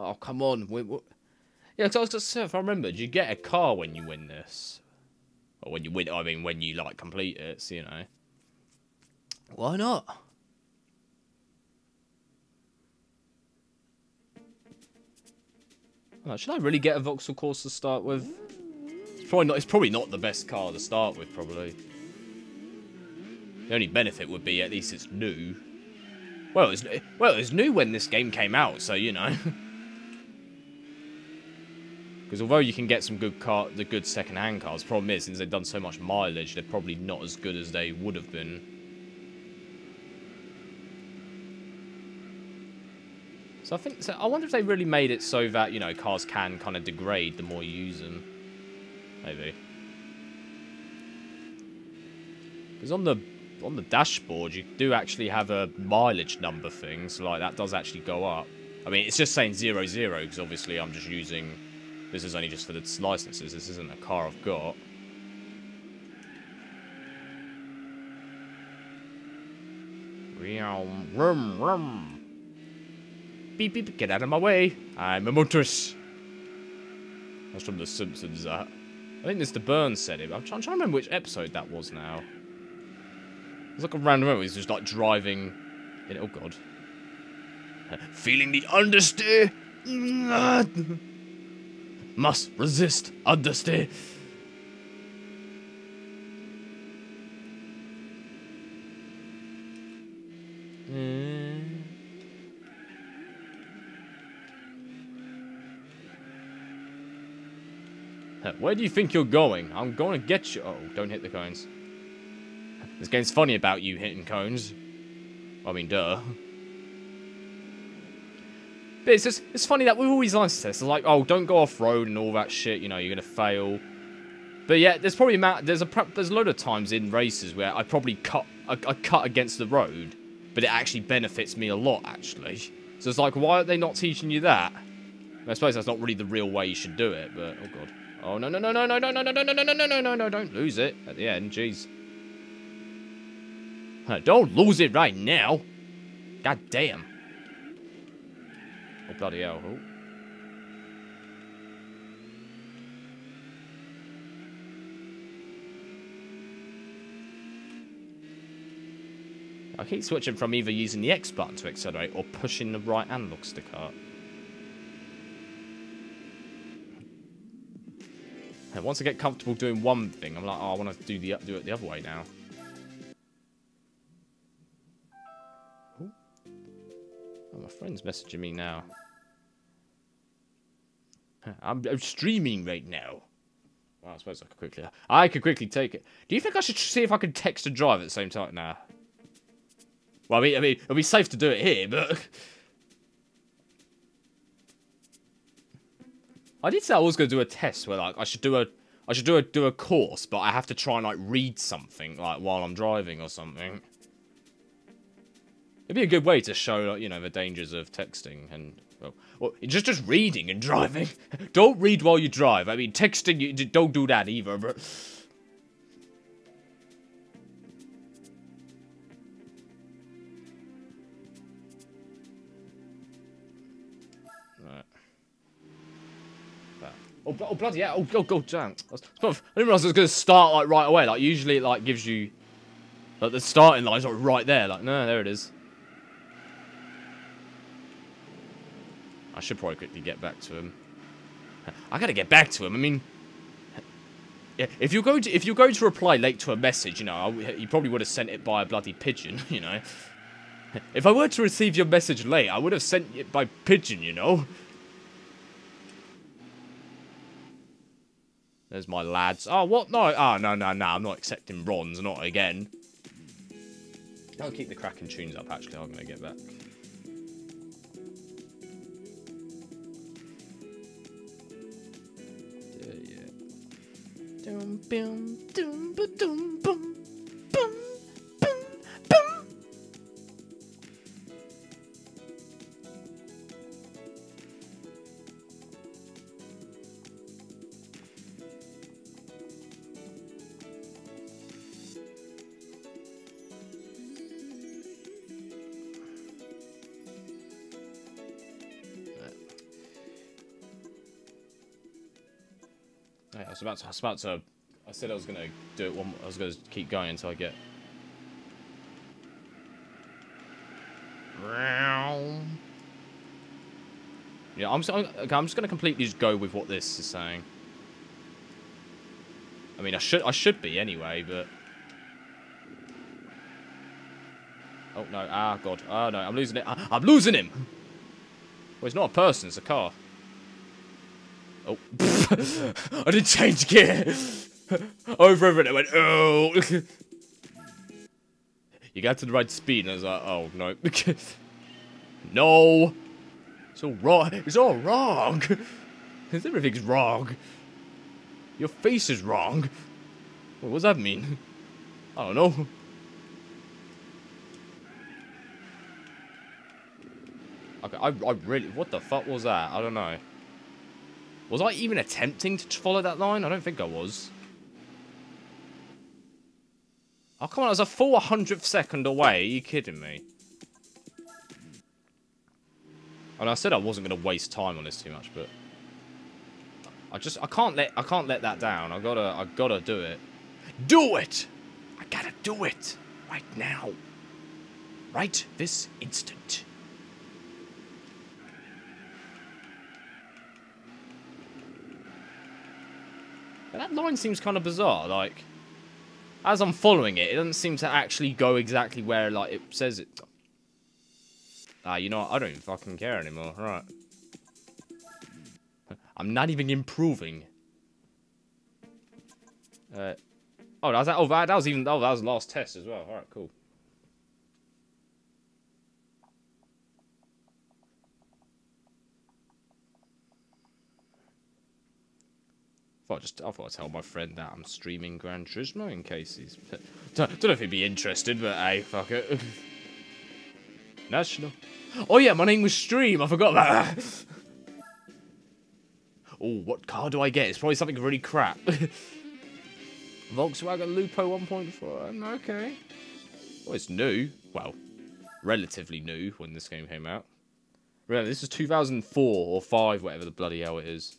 S1: Oh, come on. Yeah, because I was just saying, if I remember, do you get a car when you win this? Or when you win, I mean, when you, like, complete it, so, you know. Why not? Oh, should I really get a Vauxhall Corsa to start with? It's probably not the best car to start with, probably. The only benefit would be at least it's new. Well, it's new when this game came out, so you know. Because although you can get some the good second-hand cars, the problem is since they've done so much mileage, they're probably not as good as they would have been. So I wonder if they really made it so that, you know, cars can kind of degrade the more you use them. Maybe. Because on the dashboard, you do actually have a mileage number thing, so like that does actually go up. I mean, it's just saying 00, because obviously I'm just using... This is only just for the licenses, this isn't a car I've got. Rum, rum. Beep, beep, get out of my way. I'm a motorist. That's from The Simpsons, that. I think Mr. Burns said it. I'm trying to remember which episode that was now. It's like a random moment. He's just like driving in. Oh god. Feeling the understeer. Must resist understeer. Where do you think you're going? I'm going to get you. Oh, don't hit the cones. This game's funny about you hitting cones. I mean, duh. But it's funny that we've always liked this. It's like, oh, don't go off-road and all that shit, you know, you're going to fail. But yeah, there's probably there's a load of times in races where I probably cut against the road, but it actually benefits me a lot, actually. So it's like, why are they not teaching you that? I suppose that's not really the real way you should do it, but oh god. Oh no, don't lose it at the end, jeez. Don't lose it right now. God damn. Oh bloody hell. Oh. I keep switching from either using the X button to accelerate or pushing the right analog stick up. And once I get comfortable doing one thing, I'm like, oh, I want to do it the other way now. Ooh. Oh, my friend's messaging me now. I'm streaming right now. Well, I suppose I could quickly take it. Do you think I should see if I can text and drive at the same time? Nah. Well, I mean, it'll be safe to do it here, but I did say I was going to do a test where, like, I should do a course, but I have to try and like read something like while I'm driving or something. It'd be a good way to show, like, you know, the dangers of texting and well, just reading and driving. Don't read while you drive. I mean, texting, you don't do that either. But oh bloody yeah! Oh god damn! I didn't realize it was gonna start like right away. Like usually it like gives you like the starting line's like right there. Like no, there it is. I should probably quickly get back to him. I gotta get back to him. I mean, yeah, if you're going to reply late to a message, you know, you probably would have sent it by a bloody pigeon. You know, if I were to receive your message late, I would have sent it by pigeon. You know. There's my lads. Oh, what? No. Oh, no. I'm not accepting bronze. Not again. I'll keep the cracking tunes up, actually. I'm going to get back. Yeah. Dum, bum, dum, ba, dum, bum, bum, bum, bum. I said I was gonna do it I was gonna keep going until I get. Yeah, I'm just gonna completely just go with what this is saying. I mean, I should be anyway, but. Oh no! Ah god! Oh no! I'm losing it! I'm losing him! Well, it's not a person; it's a car. Oh, I didn't change gear. Over and I went, oh. You got to the right speed, and I was like, oh no, no, it's all wrong. It's all wrong. Everything's wrong. Your face is wrong. What does that mean? I don't know. Okay, I really, what the fuck was that? I don't know. Was I even attempting to follow that line? I don't think I was. Oh, come on, I was a full 100th second away. Are you kidding me? And I said I wasn't going to waste time on this too much, but I can't let that down. I gotta do it. Do it! I gotta do it right now. Right this instant. But that line seems kind of bizarre, like, as I'm following it, it doesn't seem to actually go exactly where, like, it says it. Ah, you know what, I don't even fucking care anymore, right. I'm not even improving. Oh, that was the last test as well, alright, cool. I thought I'd tell my friend that I'm streaming Gran Turismo in case he's. Don't know if he'd be interested, but hey, fuck it. National. Oh yeah, my name was Stream. I forgot about that. Oh, what car do I get? It's probably something really crap. Volkswagen Lupo 1.4. Okay. Well, it's new. Well, relatively new when this game came out. Remember, this is 2004 or 5, whatever the bloody hell it is.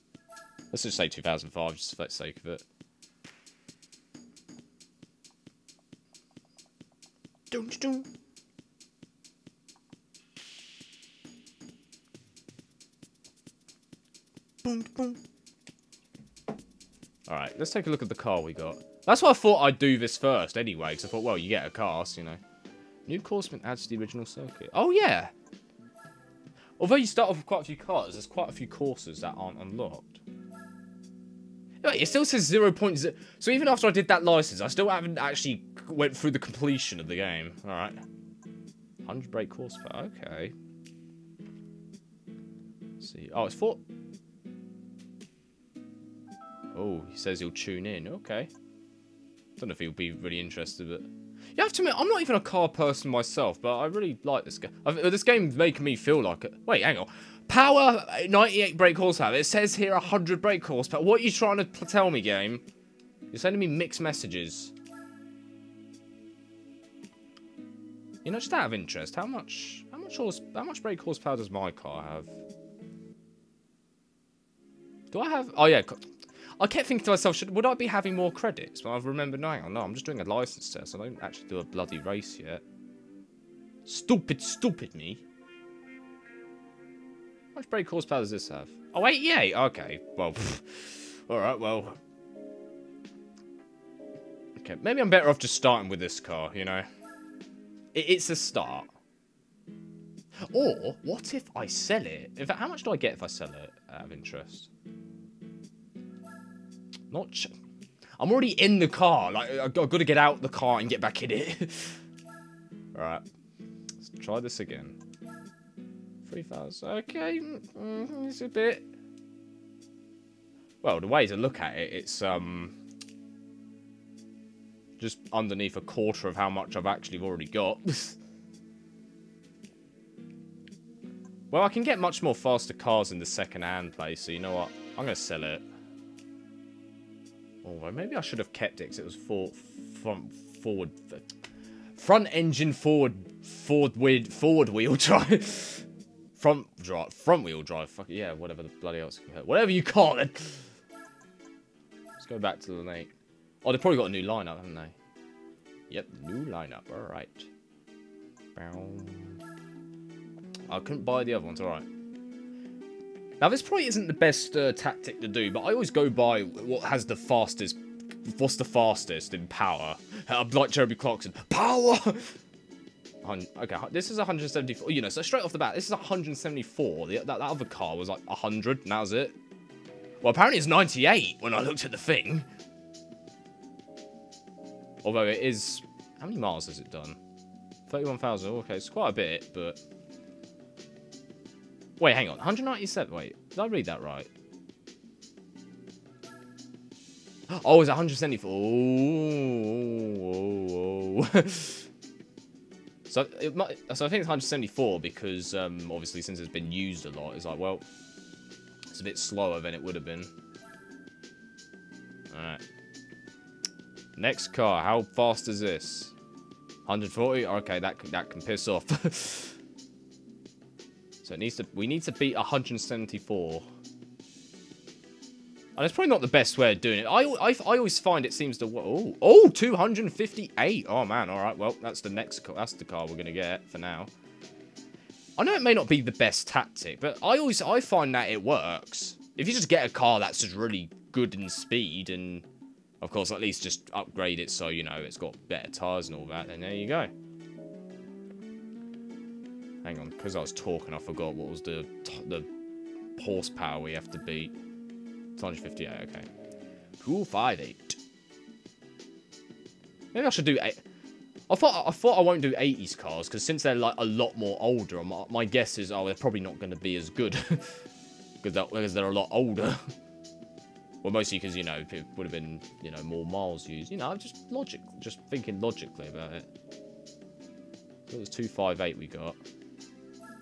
S1: Let's just say 2005, just for the sake of it. Dun. Boom. Alright, let's take a look at the car we got. That's why I thought I'd do this first anyway, because I thought, well, you get a car, so, you know. New course been added to the original circuit. Oh, yeah! Although you start off with quite a few cars, there's quite a few courses that aren't unlocked. It still says 0.0. So even after I did that license, I still haven't actually went through the completion of the game. Alright. 100 brake horsepower. Okay. Let's see. Oh, it's 4. Oh, he says he'll tune in. Okay. Don't know if he'll be really interested, but... You have to admit, I'm not even a car person myself, but I really like this game. This game's making me feel like it. Wait, hang on. Power, 98 brake horsepower. It says here 100 brake horsepower. What are you trying to tell me, game? You're sending me mixed messages. You know, just out of interest, how much brake horsepower does my car have? Do I have? Oh yeah. I kept thinking to myself, would I be having more credits? But I've remembered, no, hang on, no, I'm just doing a license test. I don't actually do a bloody race yet. Stupid me. How much brake horsepower does this have? Oh, 88. Okay, well, alright, well. Okay, maybe I'm better off just starting with this car, you know. It's a start. Or, what if I sell it? In fact, how much do I get if I sell it out of interest? I'm already in the car. Like, I've got to get out the car and get back in it. Alright. Let's try this again. 3,000. Okay. It's a bit... Well, the way to look at it, it's, just underneath a quarter of how much I've actually already got. Well, I can get much more faster cars in the second-hand place, so you know what? I'm going to sell it. Oh, maybe I should have kept it because it was front engine forward wheel drive. front wheel drive. Fuck it, yeah, whatever the bloody else. Whatever you call it. Let's go back to the lane. Oh, they've probably got a new lineup, haven't they? Yep, new lineup. All right. I couldn't buy the other ones. All right. Now, this probably isn't the best tactic to do, but I always go by what has the fastest... What's the fastest in power? Like Jeremy Clarkson. Power! Okay, this is 174. You know, so straight off the bat, this is 174. That other car was like 100, and that was it. Well, apparently it's 98 when I looked at the thing. Although it is... How many miles has it done? 31,000. Okay, it's quite a bit, but... Wait, hang on. 197. Wait, did I read that right? Oh, it's 174. Oh. So I think it's 174 because obviously since it's been used a lot, it's like, well, it's a bit slower than it would have been. All right. Next car. How fast is this? 140. Okay, that can piss off. So we need to beat 174. And it's probably not the best way of doing it. I always find it seems to... Oh, 258. Oh, man. All right, well, that's the car we're going to get for now. I know it may not be the best tactic, but I find that it works. If you just get a car that's just really good in speed and, of course, at least just upgrade it so, you know, it's got better tyres and all that, then there you go. Hang on, because I was talking, I forgot what was the horsepower we have to beat. 258, okay. 258. Maybe I should do 8. I thought I won't do 80s cars, because since they're like a lot more older, my guess is, oh, they're probably not going to be as good. Because they're a lot older. Well, mostly because, you know, it would have been, you know, more miles used. You know, just thinking logically about it. So it was 258 we got.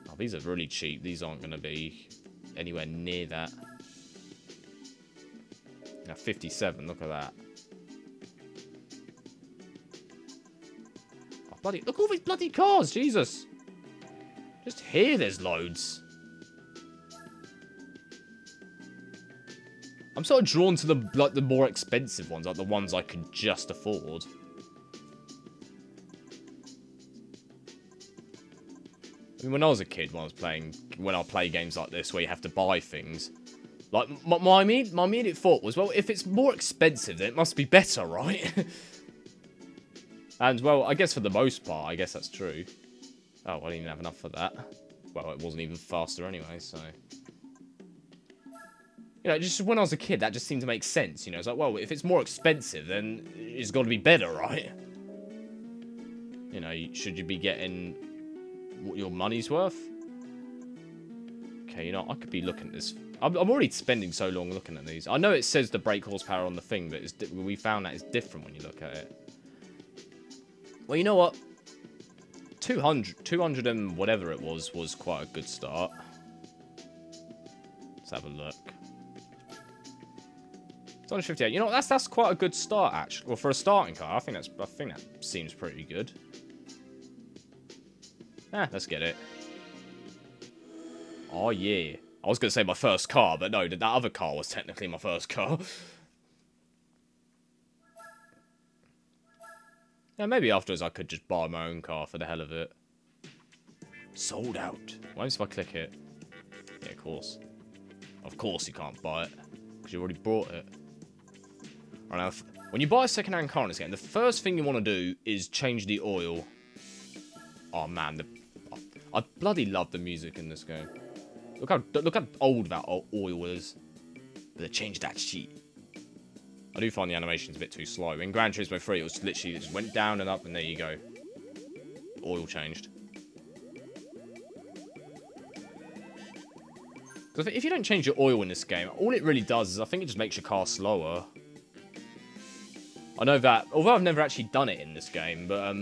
S1: Oh, these are really cheap. These aren't going to be anywhere near that. Now, 57, look at that. Oh, bloody, look at all these bloody cars, Jesus. Just here there's loads. I'm sort of drawn to the more expensive ones, like the ones I could just afford. I mean, when I was a kid, when I play games like this where you have to buy things, Like, my immediate thought was, well, if it's more expensive, then it must be better, right? And, well, I guess for the most part, I guess that's true. Oh, I didn't even have enough for that. Well, it wasn't even faster anyway, so... You know, just when I was a kid, that just seemed to make sense, you know? It's like, well, if it's more expensive, then it's got to be better, right? You know, should you be getting what your money's worth? Okay, you know, I could be looking at this... I'm already spending so long looking at these. I know it says the brake horsepower on the thing, but we found that it's different when you look at it. Well, you know what? 200 and whatever it was quite a good start. Let's have a look. 258. You know what? That's quite a good start, actually. Well, for a starting car, I think that seems pretty good. Let's get it. Oh yeah. I was gonna say my first car, but no, that other car was technically my first car. Yeah, maybe afterwards I could just buy my own car for the hell of it. Sold out. What if I click it? Yeah, of course. Of course you can't buy it, because you already bought it. Right, now, when you buy a second-hand car in this game, the first thing you want to do is change the oil. Oh man, I bloody love the music in this game. Look how old that oil is. They changed that shit. I do find the animations a bit too slow. In Gran Turismo 3, it was literally, it just went down and up, and there you go. The oil changed. Because if you don't change your oil in this game, all it really does is I think it just makes your car slower. I know that, although I've never actually done it in this game, but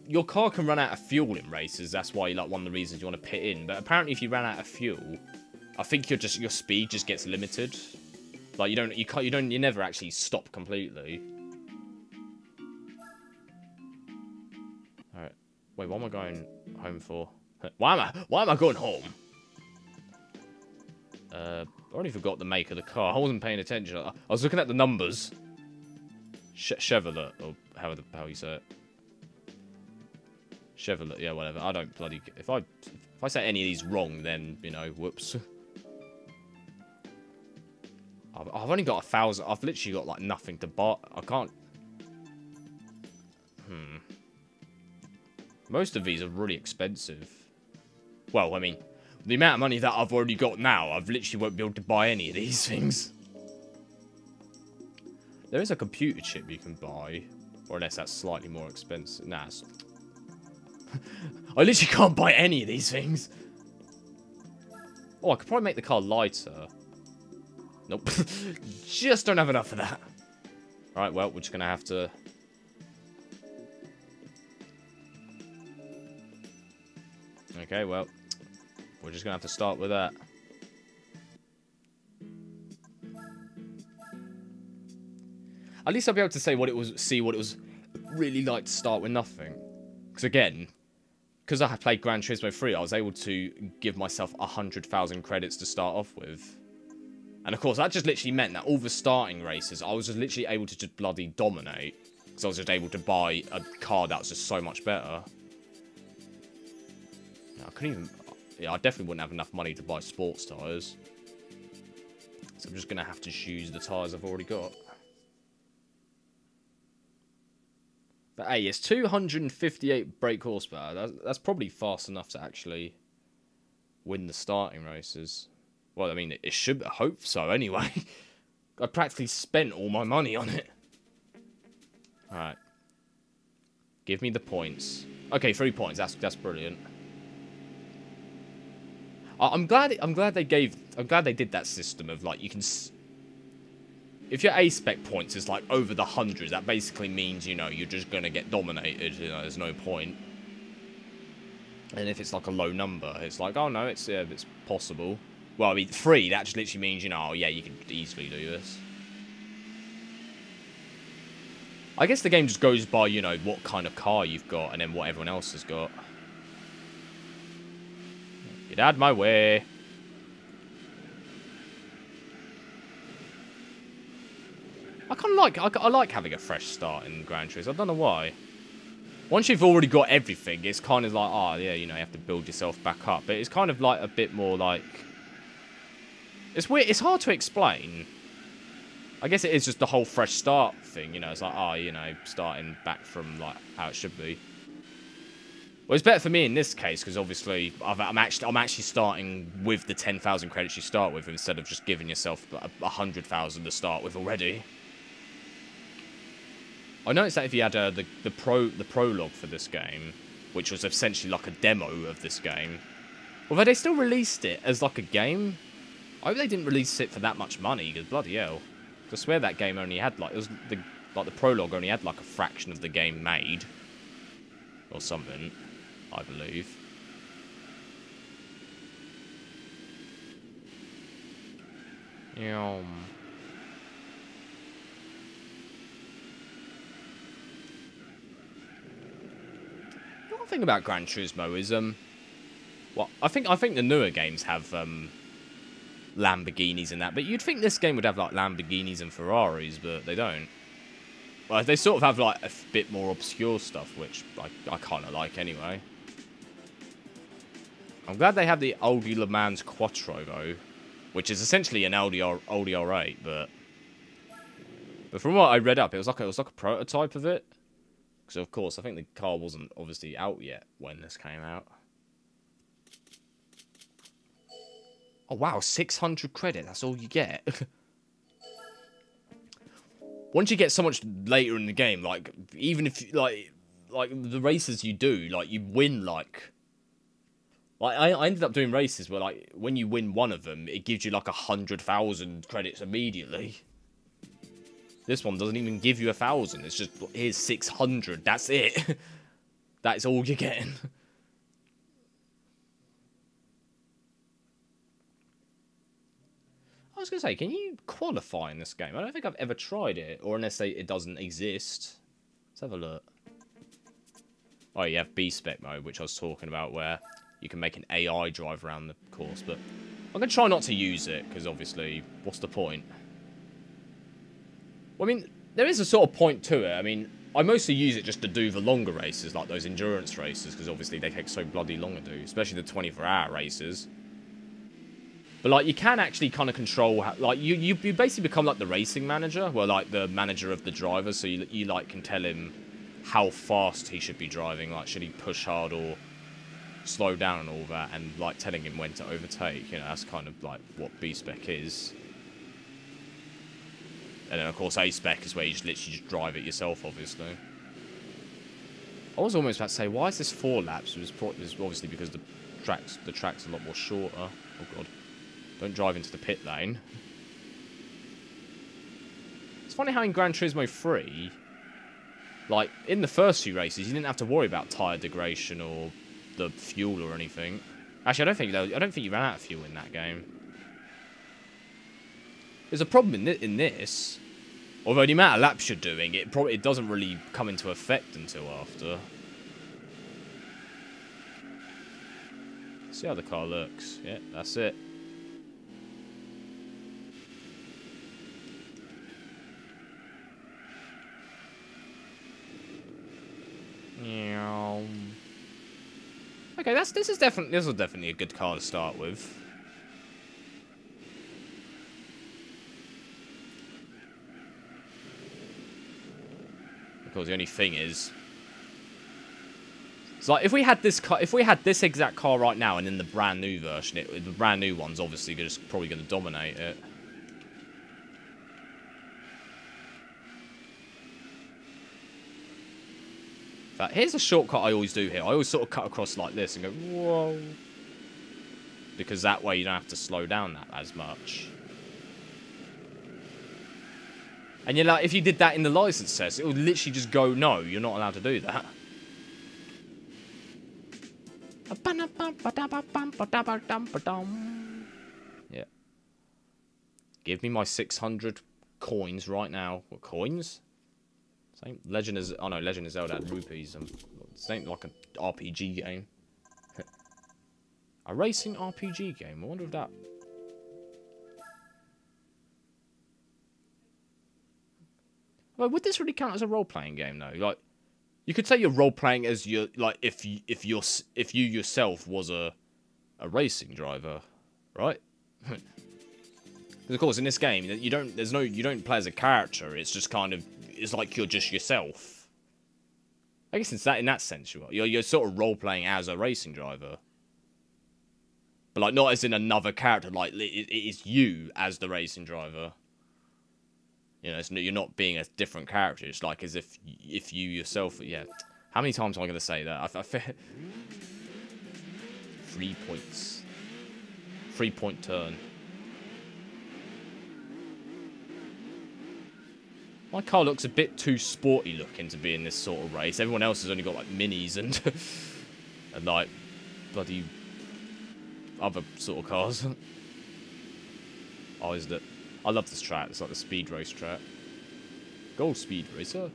S1: your car can run out of fuel in races. That's why, like, one of the reasons you want to pit in. But apparently, if you ran out of fuel, I think your speed just gets limited. Like, you never actually stop completely. All right. Wait, what am I going home for? Why am I going home? I already forgot the make of the car. I wasn't paying attention. I was looking at the numbers. Chevrolet, or how you say it. Chevrolet, yeah, whatever. I don't bloody... If I say any of these wrong, then, you know, whoops. I've only got 1,000. I've literally got, like, nothing to buy. I can't... Most of these are really expensive. Well, I mean, the amount of money that I've already got now, I've literally won't be able to buy any of these things. There is a computer chip you can buy. Or unless that's slightly more expensive. Nah, I literally can't buy any of these things. Oh, I could probably make the car lighter. Nope. Just don't have enough of that. Alright, well, we're just going to have to... Okay, well, we're just going to have to start with that. At least I'll be able to say see what it was really like to start with nothing. Because again, because I played Gran Turismo 3, I was able to give myself 100,000 credits to start off with. And of course, that just literally meant that all the starting races, I was just literally able to just bloody dominate. Because I was just able to buy a car that was just so much better. I couldn't even... Yeah, I definitely wouldn't have enough money to buy sports tyres. So I'm just going to have to choose the tyres I've already got. But hey, it's 258 brake horsepower. That's probably fast enough to actually win the starting races. Well, I mean, it should... I hope so, anyway. I practically spent all my money on it. Alright. Give me the points. Okay, 3 points. That's brilliant. I'm glad they did that system of, like, you can... If your A-spec points is, like, over the hundreds, that basically means, you know, you're just going to get dominated. You know, there's no point. And if it's, like, a low number, it's like, oh, no, it's possible. Well, I mean, 3, that just literally means, you know, oh, yeah, you can easily do this. I guess the game just goes by, you know, what kind of car you've got and then what everyone else has got. Get out of my way. I like having a fresh start in Gran Turismo. I don't know why. Once you've already got everything, it's kind of like, oh, yeah, you know, you have to build yourself back up. But it's kind of like a bit more like... It's weird. It's hard to explain. I guess it is just the whole fresh start thing, you know. It's like, oh, you know, starting back from like how it should be. Well, it's better for me in this case because obviously I'm actually starting with the 10,000 credits you start with instead of just giving yourself 100,000 to start with already. I noticed that if you had the prologue for this game, which was essentially like a demo of this game, although they still released it as like a game, I hope they didn't release it for that much money because bloody hell. I swear that game only had like the prologue only had like a fraction of the game made or something, I believe. Yeah. One thing about Gran Turismo is well, I think the newer games have Lamborghinis and that, but you'd think this game would have like Lamborghinis and Ferraris, but they don't. Well, they sort of have like a bit more obscure stuff, which I kind of like anyway. I'm glad they have the Audi Le Mans Quattro though, which is essentially an Audi R8, but from what I read up, it was like a prototype of it. Because of course, I think the car wasn't obviously out yet when this came out. Oh wow, 600 credit, that's all you get. Once you get so much later in the game, like, even if, like the races you do, like, you win, like I ended up doing races where, like, when you win one of them, it gives you, like, 100,000 credits immediately. This one doesn't even give you 1,000, it's just, here's 600, that's it. That's all you're getting. I was going to say, can you qualify in this game? I don't think I've ever tried it, or unless it doesn't exist. Let's have a look. Oh, you have B-Spec mode, which I was talking about, where you can make an AI drive around the course, but I'm going to try not to use it, because obviously, what's the point? Well, I mean, there is a sort of point to it. I mean, I mostly use it just to do the longer races, like those endurance races, because obviously they take so bloody long to do, especially the 24-hour races. But, like, you can actually kind of control, how, like, you basically become, like, the racing manager, well, like, the manager of the driver, so you like, can tell him how fast he should be driving, like, should he push hard or slow down and all that, and, like, telling him when to overtake, you know, that's kind of, like, what B-Spec is. And then, of course, A-Spec is where you just literally just drive it yourself, obviously. I was almost about to say, why is this 4 laps? It was obviously because the track's a lot more shorter. Oh, God. Don't drive into the pit lane. It's funny how in Gran Turismo 3, like, in the first few races, you didn't have to worry about tyre degradation or the fuel or anything. Actually, I don't think you ran out of fuel in that game. There's a problem in this. Although the amount of laps you're doing, it doesn't really come into effect until after. See how the car looks. Yeah, that's it. Okay, this is definitely a good car to start with. Because the only thing is, it's like if we had this exact car right now, and in the brand new version, the brand new one's obviously probably going to dominate it. But here's a shortcut I always do here. I always sort of cut across like this and go, whoa. Because that way you don't have to slow down that as much. And you're like, if you did that in the license test, it would literally just go, no, you're not allowed to do that. Yeah. Give me my 600 coins right now. What, coins? Same Legend is, oh no, Legend of Zelda had rupees. It's ain't like an RPG game. A racing RPG game. I wonder if that. Well, would this really count as a role-playing game though? Like, you could say you're role-playing as your, like, if you yourself was a racing driver, right? Because of course, in this game, you don't play as a character. It's just kind of, it's like you're just yourself. I guess in that sense, you're sort of role playing as a racing driver, but like not as in another character. Like it is you as the racing driver. You know, you're not being a different character. It's like as if you yourself. Yeah. How many times am I going to say that? 3 points. 3-point turn. My car looks a bit too sporty looking to be in this sort of race. Everyone else has only got like minis and and like bloody other sort of cars. Oh, is that? I love this track. It's like the speed race track. Gold Speed Racer.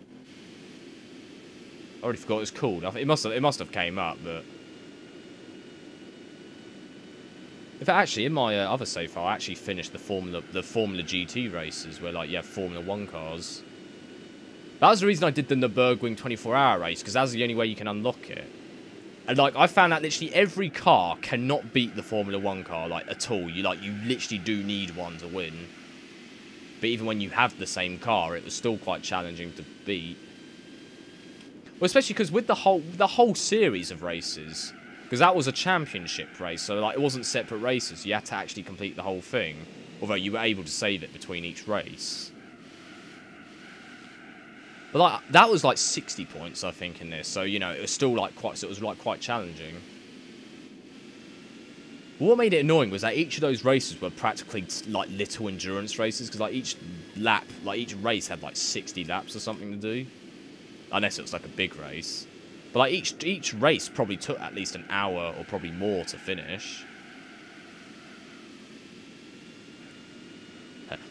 S1: I already forgot what it's called. It must have came up, but in fact, actually, in my other save file, I actually finished the Formula GT races, where like you have Formula 1 cars. That was the reason I did the Nürburgring 24-hour race, because that's the only way you can unlock it. And like I found out literally every car cannot beat the Formula 1 car like at all. You literally do need one to win. But even when you have the same car, it was still quite challenging to beat. Well, especially because with the whole series of races, because that was a championship race, so like it wasn't separate races. You had to actually complete the whole thing, although you were able to save it between each race. But like that was like 60 points, I think, in this. So you know, it was still like quite challenging. But what made it annoying was that each of those races were practically like little endurance races, because like each lap, like each race had like 60 laps or something to do, unless it was like a big race. But like each race probably took at least an hour or probably more to finish.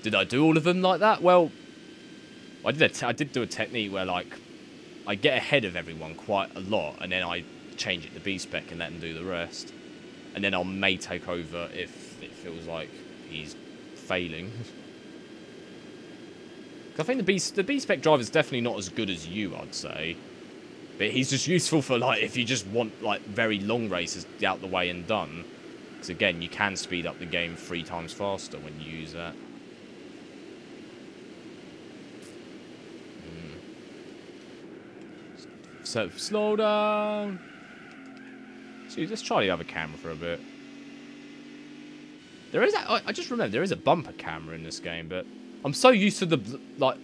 S1: Did I do all of them like that? Well, I did do a technique where like I get ahead of everyone quite a lot, and then I change it to B-spec and let them do the rest. And then I may take over if it feels like he's failing. Because I think the B-spec driver's definitely not as good as you, I'd say. But he's just useful for like if you just want like very long races out the way and done. Because again, you can speed up the game 3 times faster when you use that. So slow down. So let's try the other camera for a bit. There is I just remember there is a bumper camera in this game, but I'm so used to the like.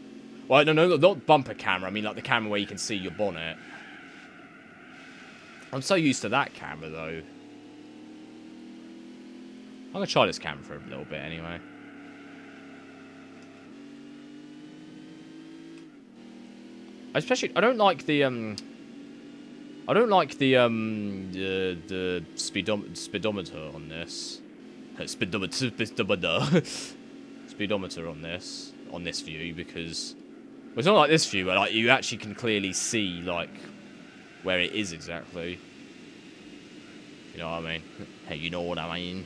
S1: Well, no, not bumper camera. I mean like the camera where you can see your bonnet. I'm so used to that camera though. I'm gonna try this camera for a little bit anyway. Especially, I don't like the speedometer on this. Speedometer on this view, because well, it's not like this view where like you actually can clearly see like where it is exactly. You know what I mean? Hey, you know what I mean?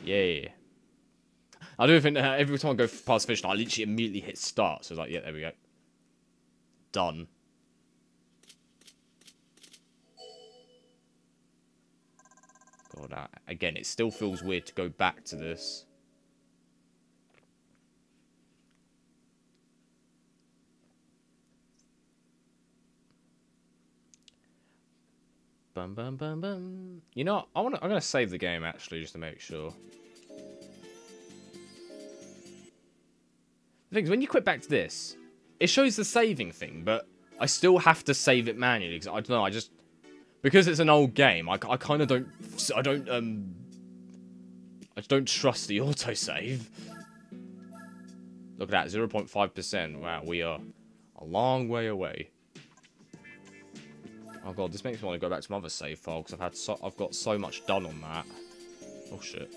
S1: Yeah. I do think every time I go past finish line, I literally immediately hit start. So it's like, yeah, there we go. Done. God, again, it still feels weird to go back to this. Bum bum bum bum. You know, I'm gonna save the game actually just to make sure. The thing is, when you quit back to this, it shows the saving thing, but I still have to save it manually because I don't know. Because it's an old game. I kind of don't. I just don't trust the autosave. Look at that, 0.5%. Wow, we are a long way away. Oh god, this makes me want to go back to my other save file because I've got so much done on that. Oh shit.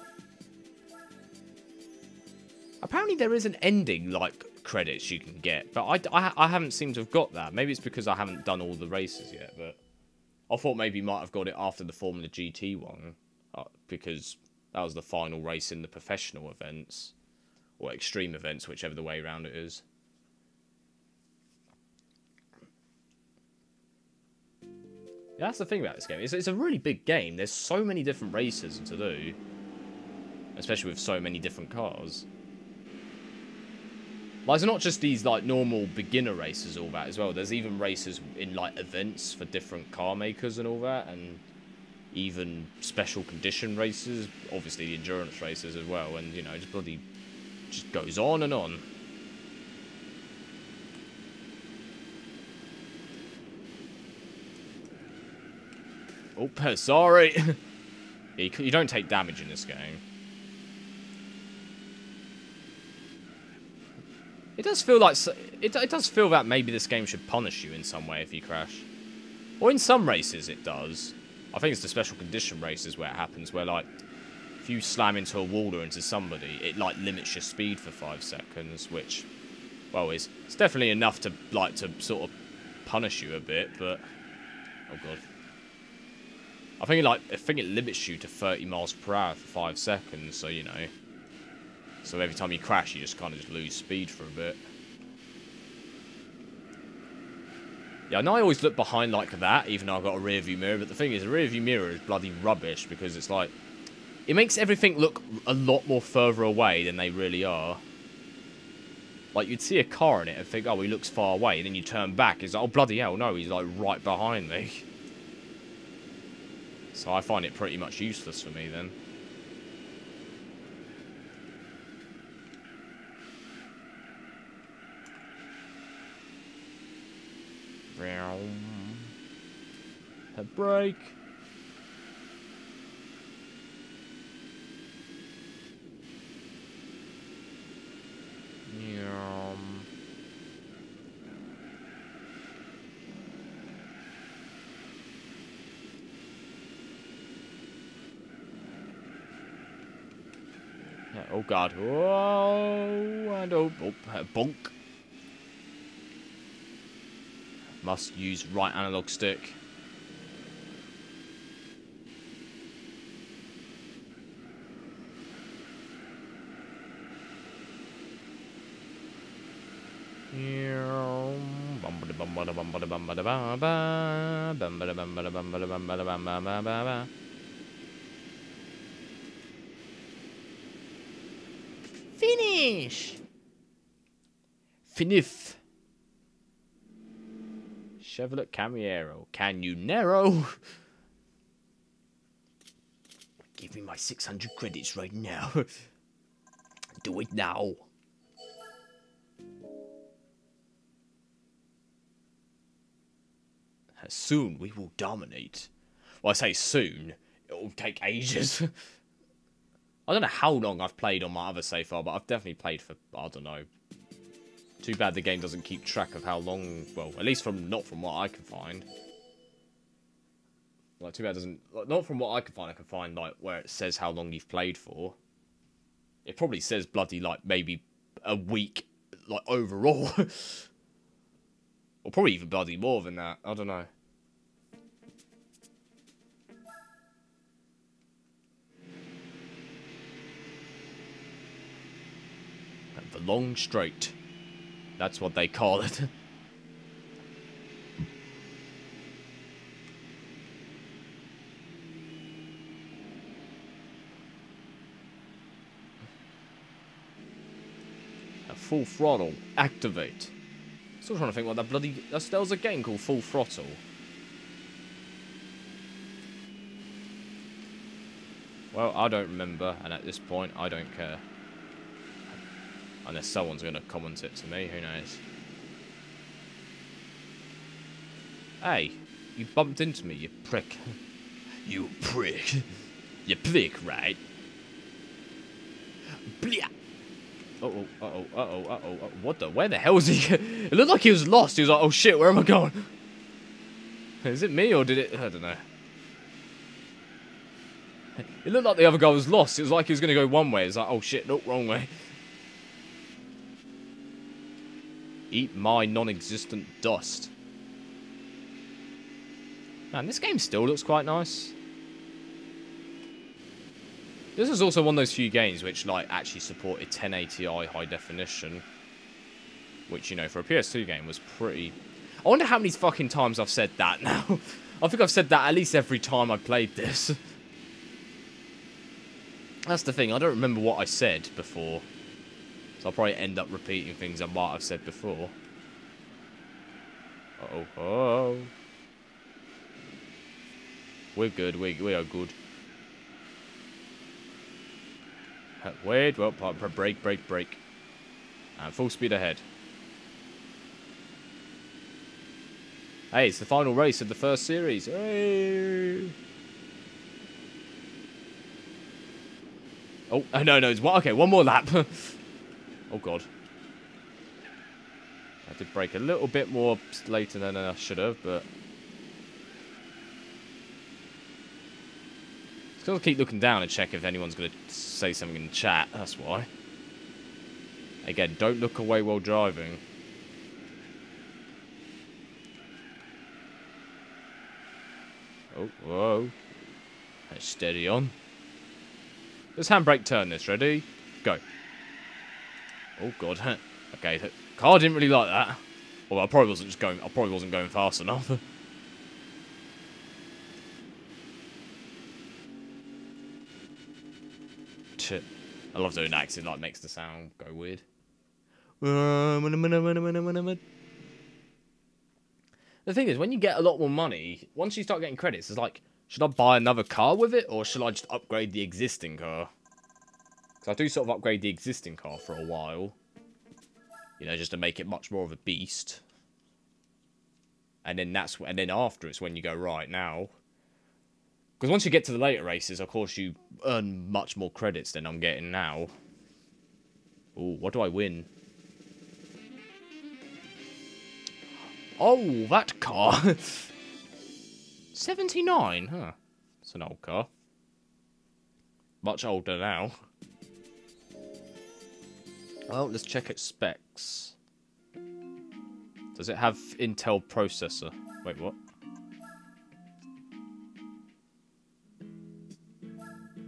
S1: Apparently there is an ending like credits you can get, but I haven't seemed to have got that. Maybe it's because I haven't done all the races yet, but I thought maybe you might have got it after the Formula GT one, because that was the final race in the professional events or extreme events, whichever the way around it is. That's the thing about this game. It's a really big game. There's so many different races to do. Especially with so many different cars. Like, it's not just these, like, normal beginner races, all that, as well. There's even races in, like, events for different car makers and all that. And even special condition races. Obviously, the endurance races as well. And, you know, just bloody... just goes on and on. Oh, sorry. You don't take damage in this game. It does feel like... It does feel that maybe this game should punish you in some way if you crash. Or in some races it does. I think it's the special condition races where it happens, where, like, if you slam into a wall or into somebody, it, like, limits your speed for 5 seconds, which, well, it's definitely enough to, like, to sort of punish you a bit, but... Oh, God. I think it limits you to 30 miles per hour for 5 seconds, so, you know. So every time you crash, you just kind of just lose speed for a bit. Yeah, I know I always look behind like that, even though I've got a rear view mirror, but the thing is, a rear view mirror is bloody rubbish, because it's like... It makes everything look a lot more further away than they really are. Like, you'd see a car in it and think, oh, he looks far away, and then you turn back, it's like, oh, bloody hell, no, he's like right behind me. So I find it pretty much useless for me then. A break. Oh god. Oh, and oh, bonk. Must use right analog stick. Finish. Finif. Chevrolet Camaro. Can you narrow? Give me my 600 credits right now. Do it now. Soon we will dominate. Well, I say soon. It will take ages. I don't know how long I've played on my other save file, but I've definitely played for, I don't know. Too bad the game doesn't keep track of how long, well, at least not from what I can find. Like, too bad it doesn't, not from what I can find, like, where it says how long you've played for. It probably says bloody, like, maybe a week, like, overall. Or probably even bloody more than that, I don't know. The long straight. That's what they call it. A full throttle. Activate. Still trying to think what that bloody... There was a game called Full Throttle. Well, I don't remember, and at this point, I don't care. Unless someone's going to comment it to me, who knows. Hey, you bumped into me, you prick. You prick. You prick, right? Blia. Uh-oh, uh-oh, uh-oh, uh-oh. What the? Where the hell is he? It looked like he was lost. He was like, oh shit, where am I going? Is it me, or did it... I don't know. It looked like the other guy was lost. It was like he was going to go one way. It's like, oh shit, no, wrong way. Eat my non-existent dust. Man, this game still looks quite nice. This is also one of those few games which, like, actually supported 1080i high definition. Which, you know, for a PS2 game was pretty... I wonder how many fucking times I've said that now. I think I've said that at least every time I played this. That's the thing, I don't remember what I said before. So I'll probably end up repeating things I might have said before. Uh-oh. Oh. We're good, we are good. Wait, well, brake. And full speed ahead. Hey, it's the final race of the first series. Hey! Oh, no, it's one. Okay, one more lap. Oh, God. I did brake a little bit more later than I should have, but... Just gotta keep looking down and check if anyone's gonna say something in the chat, that's why. Again, don't look away while driving. Oh, whoa. Let's steady on. Let's handbrake turn this, ready? Go. Oh, God. Okay, the car didn't really like that. Well, I probably wasn't going fast enough. I love doing that because it like makes the sound go weird. The thing is, when you get a lot more money, once you start getting credits, it's like, should I buy another car with it, or should I just upgrade the existing car? Because I do sort of upgrade the existing car for a while. You know, just to make it much more of a beast. And then after it's when you go, right, now. Because once you get to the later races, of course, you earn much more credits than I'm getting now. Ooh, what do I win? Oh, that car. 79, huh? It's an old car. Much older now. Well, let's check its specs. Does it have Intel processor? Wait, what?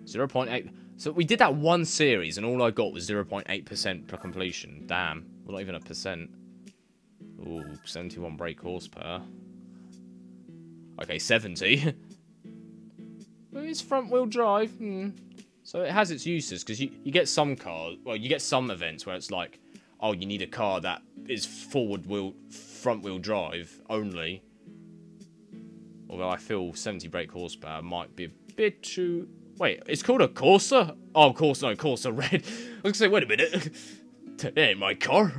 S1: 0.8. So we did that one series, and all I got was 0.8% per completion. Damn. Well, not even a percent. Ooh, 71 brake horsepower. Okay, 70. Well, it's front-wheel drive. So it has its uses, because you get some cars... Well, you get some events where it's like, oh, you need a car that is front-wheel drive only. Although I feel 70 brake horsepower might be a bit too... Wait, it's called a Corsa? Oh, Corsa, no, Corsa Red. I was going to say, wait a minute. That ain't my car.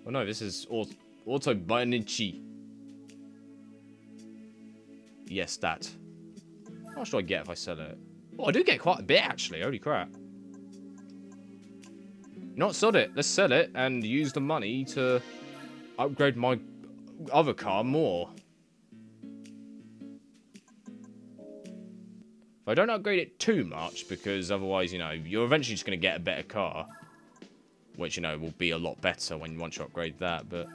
S1: Oh no, this is Auto Banichi. Yes, that. How much do I get if I sell it? Oh, I do get quite a bit, actually. Holy crap. Not sod it. Let's sell it and use the money to upgrade my other car more. If I don't upgrade it too much, because otherwise, you know, you're eventually just going to get a better car. Which, you know, will be a lot better once you upgrade that, but...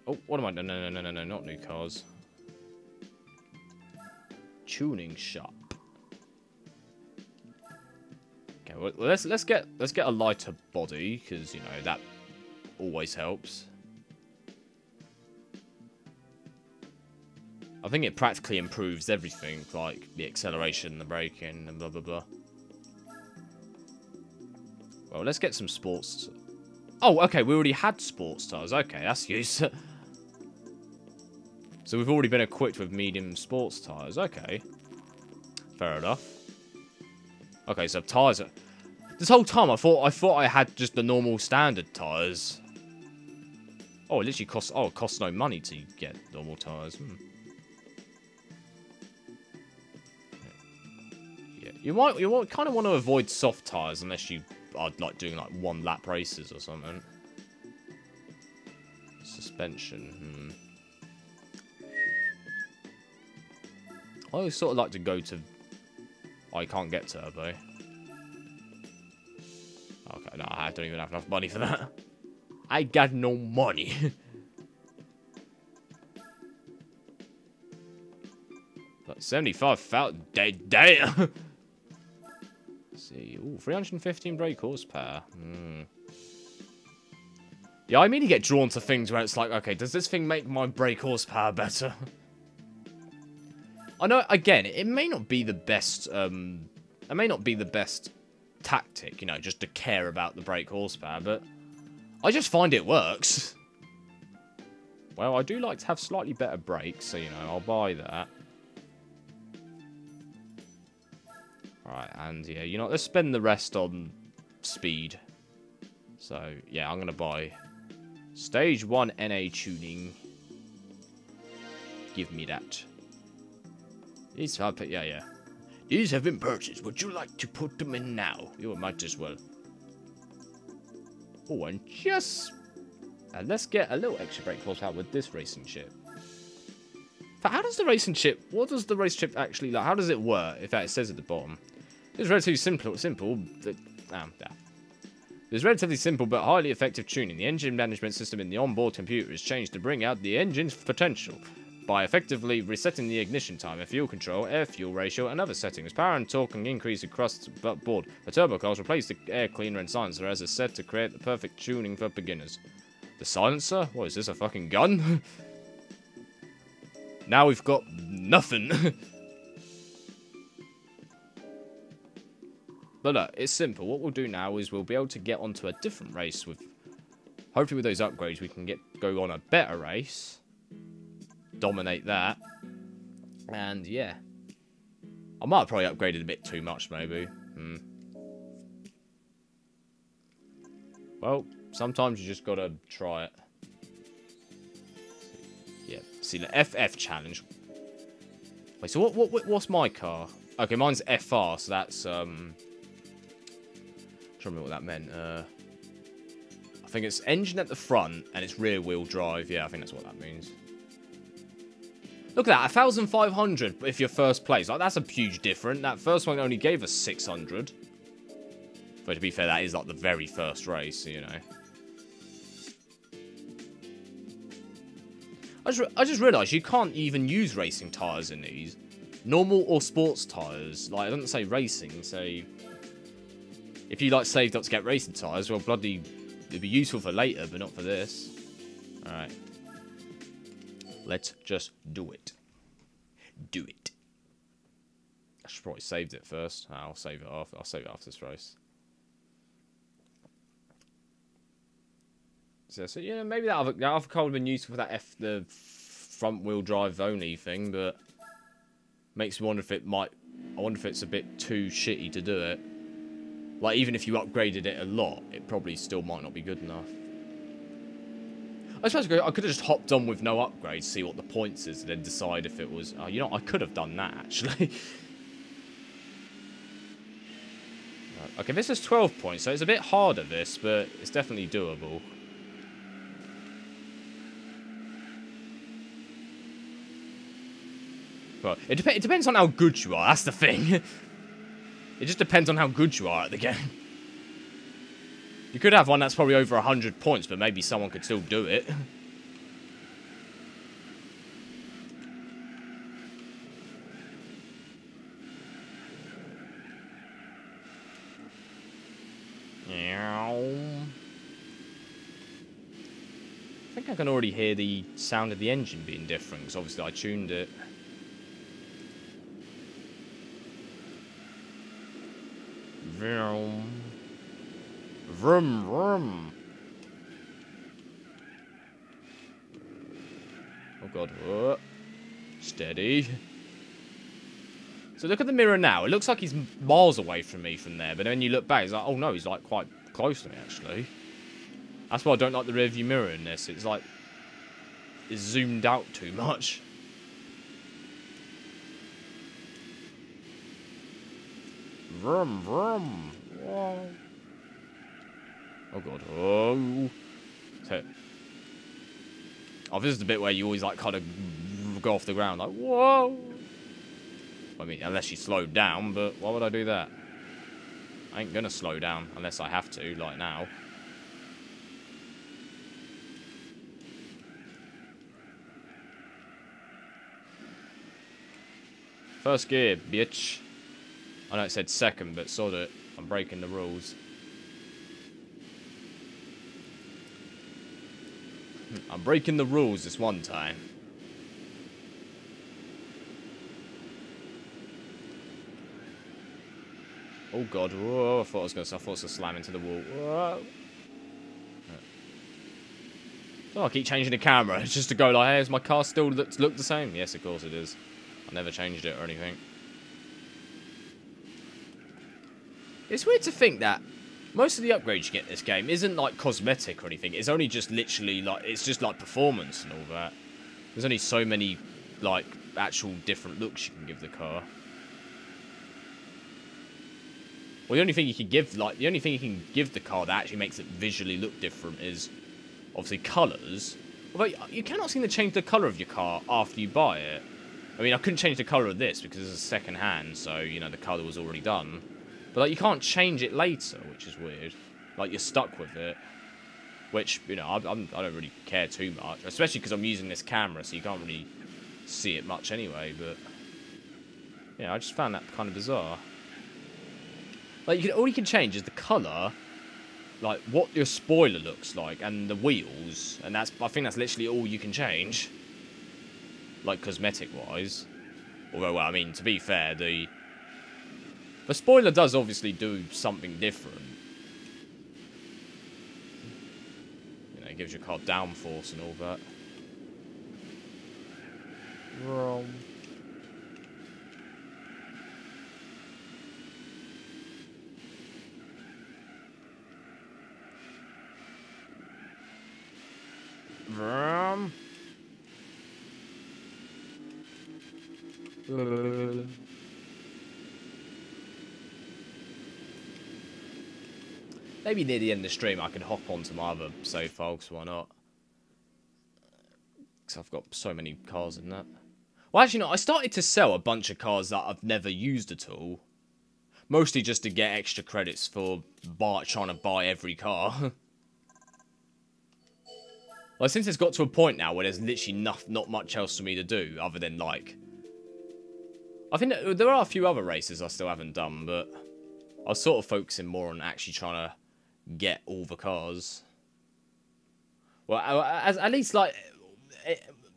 S1: oh, what am I... No, not new cars. Tuning shop. Okay, well, let's get a lighter body, because, you know, that always helps. I think it practically improves everything, like the acceleration, the braking, and blah, blah, blah. Well, let's get some sports... Oh, okay, we already had sports tires. Okay, that's useful. So we've already been equipped with medium sports tires. Okay. Fair enough. Okay, so tires are... This whole time, I thought I had just the normal standard tires. Oh, it literally costs... Oh, it costs no money to get normal tires. You kind of want to avoid soft tyres unless you are like doing like one lap races or something. Suspension. I always sort of like to go to... Oh, you can't get turbo. Okay, no, I don't even have enough money for that. I got no money. But 75,000. Damn. See, ooh, 315 brake horsepower. Yeah, I immediately get drawn to things where it's like, okay, does this thing make my brake horsepower better? I know, again, it may not be the best, it may not be the best tactic, you know, just to care about the brake horsepower, but I just find it works. Well, I do like to have slightly better brakes, so, you know, I'll buy that. Alright, and yeah, you know, let's spend the rest on speed. So, yeah, I'm going to buy Stage 1 NA tuning. Give me that. These have, yeah. These have been purchased. Would you like to put them in now? You might as well. Oh, and just... let's get a little extra brake horsepower with this racing ship. But how does the racing ship... What does the racing ship actually like? How does it work? In fact, it says at the bottom. It's relatively simple. There's relatively simple but highly effective tuning. The engine management system in the onboard computer is changed to bring out the engine's potential by effectively resetting the ignition time, fuel control, air fuel ratio, and other settings. Power and torque can increase across the board. The turbo cars replace the air cleaner and silencer as a set to create the perfect tuning for beginners. The silencer? What is this, a fucking gun? Now we've got nothing. But look, it's simple. What we'll do now is we'll be able to get onto a different race with... Hopefully with those upgrades we can go on a better race. Dominate that. And yeah. I might have probably upgraded a bit too much, maybe. Well, sometimes you just gotta try it. Yeah, see the FF challenge. Wait, so what's my car? Okay, mine's FR, so that's trying to remember what that meant. I think it's engine at the front and it's rear wheel drive. Yeah, I think that's what that means. Look at that, 1,500 if you're first place. Like, that's a huge difference. That first one only gave us 600. But to be fair, that is like the very first race, you know. I just realised you can't even use racing tyres in these. Normal or sports tyres. Like, it doesn't say racing, so... If you, like, saved up to get racing tyres, well, bloody... It'd be useful for later, but not for this. Alright. Let's just do it. Do it. I should probably saved it first. I'll save it off. I'll save it after this race. So yeah, maybe that other car would have been useful for that the front wheel drive only thing, but makes me wonder if it might. I wonder if it's a bit too shitty to do it. Like, even if you upgraded it a lot, it probably still might not be good enough. I suppose I could have just hopped on with no upgrades, see what the points is, and then decide if it was... you know, I could have done that, actually. Okay, this is 12 points, so it's a bit harder, this, but it's definitely doable. Well, it depends on how good you are, that's the thing. It just depends on how good you are at the game. You could have one that's probably over 100 points, but maybe someone could still do it. I think I can already hear the sound of the engine being different, because obviously I tuned it. Vroom. Vroom, vroom. Oh god. Whoa. Steady. So look at the mirror now. It looks like he's miles away from me from there, but then you look back, it's like, oh no, he's like quite close to me actually. That's why I don't like the rear view mirror in this. It's like, it's zoomed out too much. Vroom, vroom. Whoa. Oh god. Oh. So, this is the bit where you always like kind of go off the ground like, whoa. I mean, unless you slowed down, but why would I do that? I ain't gonna slow down unless I have to, like now. First gear, bitch. I know it said second, but sod it. I'm breaking the rules. I'm breaking the rules this one time. Oh god, whoa, I thought I was gonna slam into the wall. Whoa. Oh, I keep changing the camera. It's just to go like, hey, is my car still look the same? Yes, of course it is. I never changed it or anything. It's weird to think that most of the upgrades you get in this game isn't like cosmetic or anything. It's only just literally like, it's just like performance and all that. There's only so many like actual different looks you can give the car. Well, the only thing you can give the car that actually makes it visually look different is obviously colours. Although you cannot seem to change the colour of your car after you buy it. I mean, I couldn't change the colour of this because it's second hand, so you know the colour was already done. But like, you can't change it later, which is weird. Like, you're stuck with it. Which, you know, I don't really care too much. Especially because I'm using this camera, so you can't really see it much anyway. But, yeah, I just found that kind of bizarre. Like, all you can change is the colour, like, what your spoiler looks like, and the wheels. And I think that's literally all you can change. Like, cosmetic-wise. Although, well, I mean, to be fair, the spoiler does obviously do something different. You know, it gives your car downforce and all that. Wrong. Vroom. Maybe near the end of the stream I can hop onto my other save files, why not? Because I've got so many cars in that. Well, actually, no, I started to sell a bunch of cars that I've never used at all. Mostly just to get extra credits for trying to buy every car. Well, since it's got to a point now where there's literally not much else for me to do other than, like... I think there are a few other races I still haven't done, but I was sort of focusing more on actually trying to get all the cars. Well, at least, like,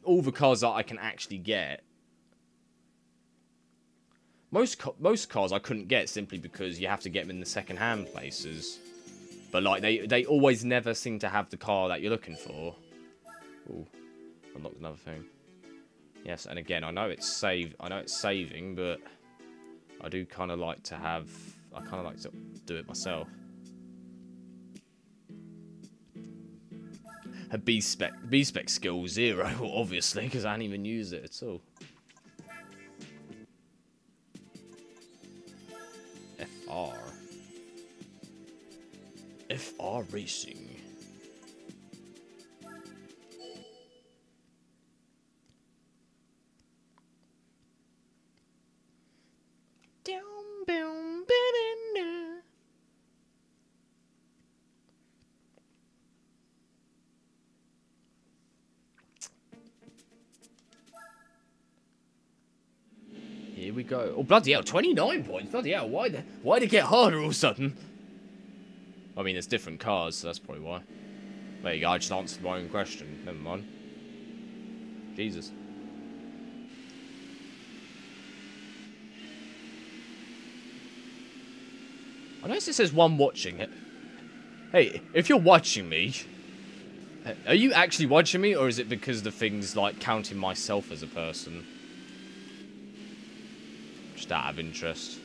S1: all the cars that I can actually get. Most cars I couldn't get simply because you have to get them in the second-hand places. But, like, they always never seem to have the car that you're looking for. Ooh, unlocked another thing. Yes, and again, I know it's saving, but I do kind of like to have... I kind of like to do it myself. A B-spec skill 0, obviously, because I hadn't even used it at all. FR Racing. Here we go. Oh, bloody hell, 29 points. Bloody hell, why'd it get harder all of a sudden? I mean, there's different cars, so that's probably why. There you go, I just answered my own question. Never mind. Jesus. I notice it says one watching. Hey, if you're watching me, are you actually watching me, or is it because the thing's, like, counting myself as a person? Just out of interest.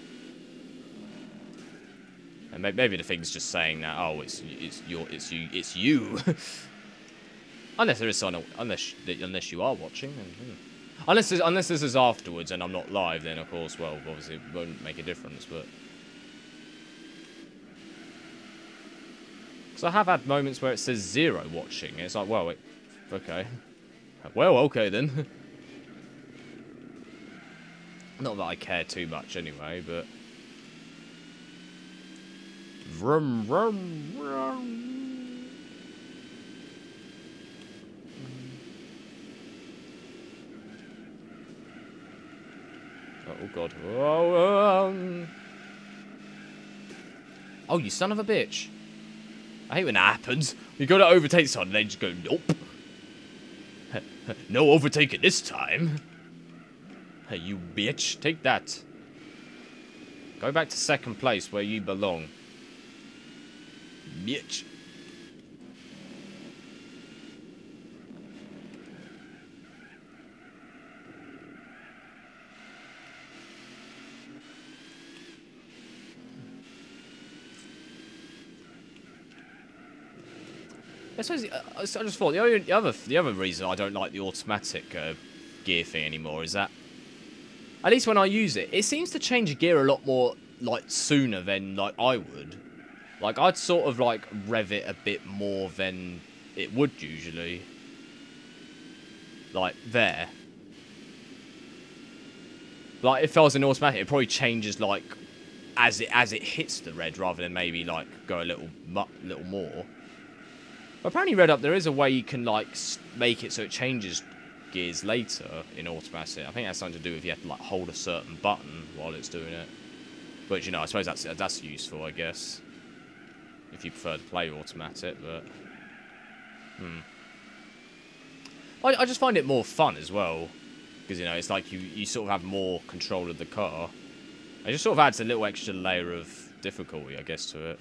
S1: And maybe the thing's just saying that, oh, it's you. Unless there is someone, unless you are watching, then, unless this is afterwards and I'm not live, then of course, well, obviously it won't make a difference, but because I have had moments where it says 0 watching. It's like, well, okay, well, okay then. Not that I care too much anyway, but. Vroom, vroom, vroom. Oh god. Oh, you son of a bitch. I hate when that happens. You go to overtake someone and they just go, nope. No overtaking this time. Hey, you bitch. Take that. Go back to second place where you belong. Bitch. I suppose I just thought the other reason I don't like the automatic gear thing anymore is that at least when I use it, it seems to change gear a lot more like sooner than like I would. Like I'd sort of like rev it a bit more than it would usually. Like there. Like if I was in automatic, it probably changes like as it hits the red rather than maybe like go a little more. Apparently, Red Up, there is a way you can, like, make it so it changes gears later in automatic. I think that's something to do with you have to, like, hold a certain button while it's doing it. But, you know, I suppose that's useful, I guess. If you prefer to play automatic, but... I just find it more fun as well. Because, you know, it's like you sort of have more control of the car. It just sort of adds a little extra layer of difficulty, I guess, to it.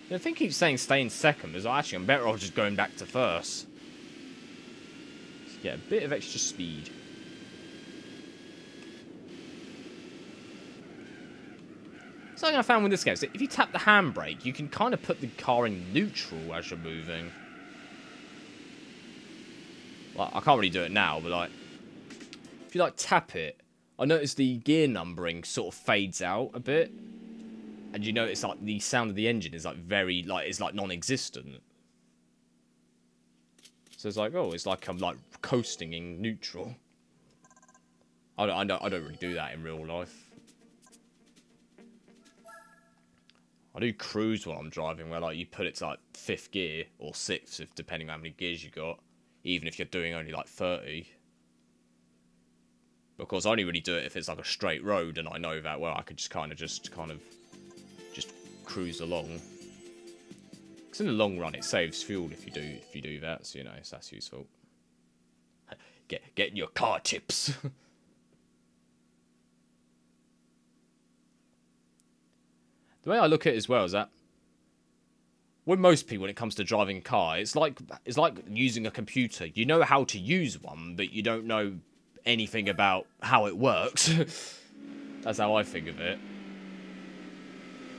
S1: The thing keeps saying stay in second, is actually I'm better off just going back to first. Just get a bit of extra speed. Something I found with this game is that if you tap the handbrake, you can kind of put the car in neutral as you're moving. Like, I can't really do it now, but like, if you like tap it, I notice the gear numbering sort of fades out a bit. And you notice like the sound of the engine is like very like it's like non-existent. So it's like, oh, it's like I'm like coasting in neutral. I don't really do that in real life. I do cruise while I'm driving, where like you put it to like 5th gear or 6th, if depending on how many gears you got, even if you're doing only like 30. Of course, I only really do it if it's like a straight road, and I know that well I could just kind of cruise along. Because in the long run, it saves fuel if you do that, so you know so that's useful. Get your car tips. The way I look at it as well is that with most people, when it comes to driving a car, it's like using a computer. You know how to use one, but you don't know anything about how it works. That's how I think of it.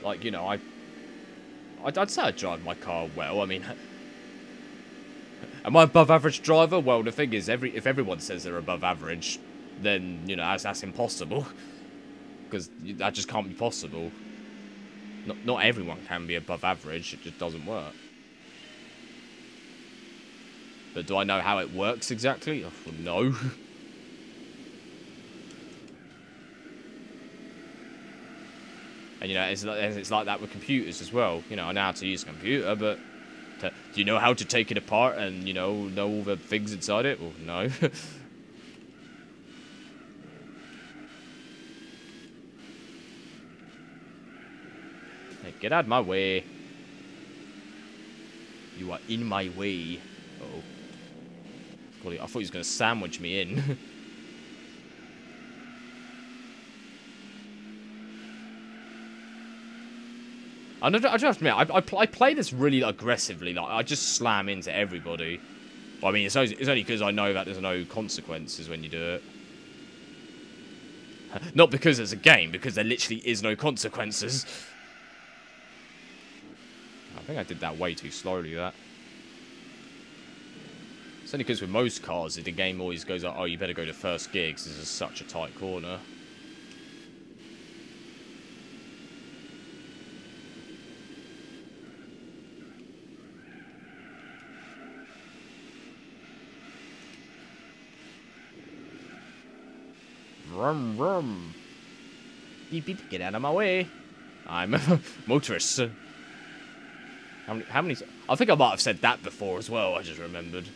S1: Like, you know, I'd say I drive my car well. I mean, am I above average driver? Well, the thing is, if everyone says they're above average, then, you know, that's impossible. Because that just can't be possible. Not everyone can be above average, it just doesn't work. But do I know how it works exactly? Oh, no. And, you know, it's like that with computers as well. You know, I know how to use a computer, but do you know how to take it apart and, you know all the things inside it? Well, no. Hey, get out of my way. You are in my way. Uh-oh. I thought he was going to sandwich me in. I just have to admit, I play this really aggressively. Like, I just slam into everybody. Well, I mean, it's only because I know that there's no consequences when you do it. Not because it's a game, because there literally is no consequences. I think I did that way too slowly, that. It's only because with most cars, the game always goes like, oh, you better go to first gear because this is such a tight corner. Vroom, vroom. Beep, beep, get out of my way. I'm a motorist. How many... I think I might have said that before as well, I just remembered.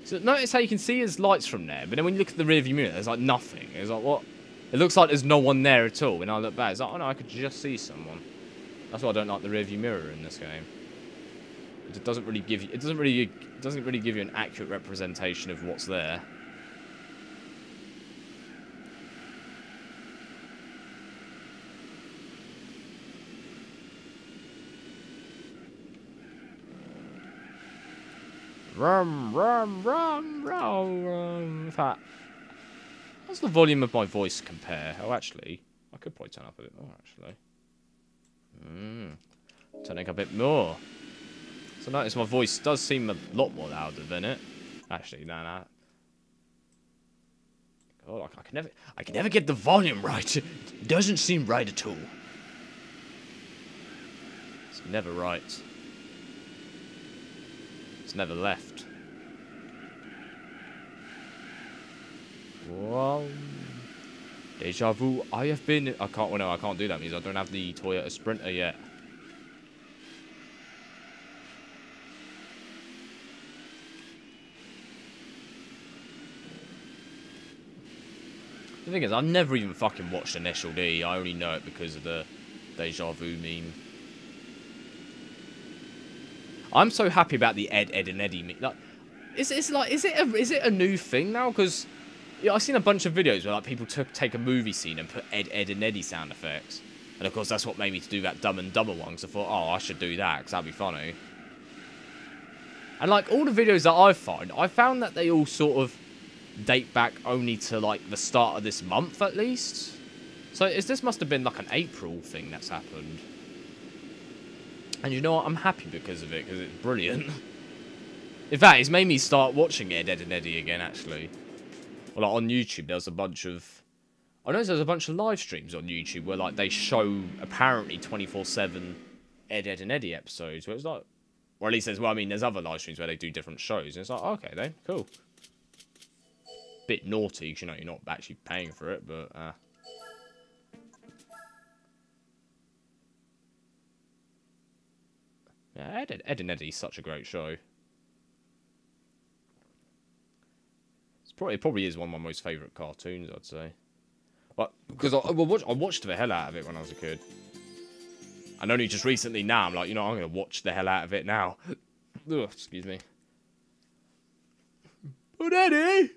S1: So notice how you can see his lights from there, but then when you look at the rearview mirror, there's like nothing. It's like, what? It looks like there's no one there at all. When I look back, it's like, oh no, I could just see someone. That's why I don't like the rearview mirror in this game. It doesn't really give you... It doesn't really give you an accurate representation of what's there. Rum, rum, rum, rum, rum. How's the volume of my voice compare? Oh, actually, I could probably turn up a bit more, actually. Turning up a bit more. So notice my voice does seem a lot more louder than it. Actually, nah. Oh, I can never get the volume right. It doesn't seem right at all. It's never right. It's never left. Whoa. Deja vu. I have been... I can't... Well, no, I can't do that because I don't have the Toyota Sprinter yet. The thing is, I've never even fucking watched Initial D. I only know it because of the Deja Vu meme. I'm so happy about the Ed, and Eddie meme. Like, is it a new thing now? Because I've seen a bunch of videos where like people take a movie scene and put Ed, and Eddie sound effects. And of course, that's what made me to do that Dumb and Dumber one. Because I thought, oh, I should do that because that'd be funny. And like all the videos that I found that they all sort of date back only to like the start of this month at least. So this must have been like an April thing that's happened. And you know what? I'm happy because of it, because it's brilliant. In fact, it's made me start watching Ed, and Eddie again, actually. Well, like, on YouTube, there's a bunch of... I know there's a bunch of live streams on YouTube where like they show apparently 24/7 Ed, and Eddie episodes. Where it's like... Or at least there's... Well, I mean, there's other live streams where they do different shows. And it's like, okay then, cool. Bit naughty, because, you know, you're not actually paying for it, but... Yeah, Ed and Eddie's such a great show. It probably is one of my most favourite cartoons, I'd say. But because I watched the hell out of it when I was a kid. And only just recently now, I'm like, you know, I'm going to watch the hell out of it now. Ugh, excuse me. Oh, Eddie!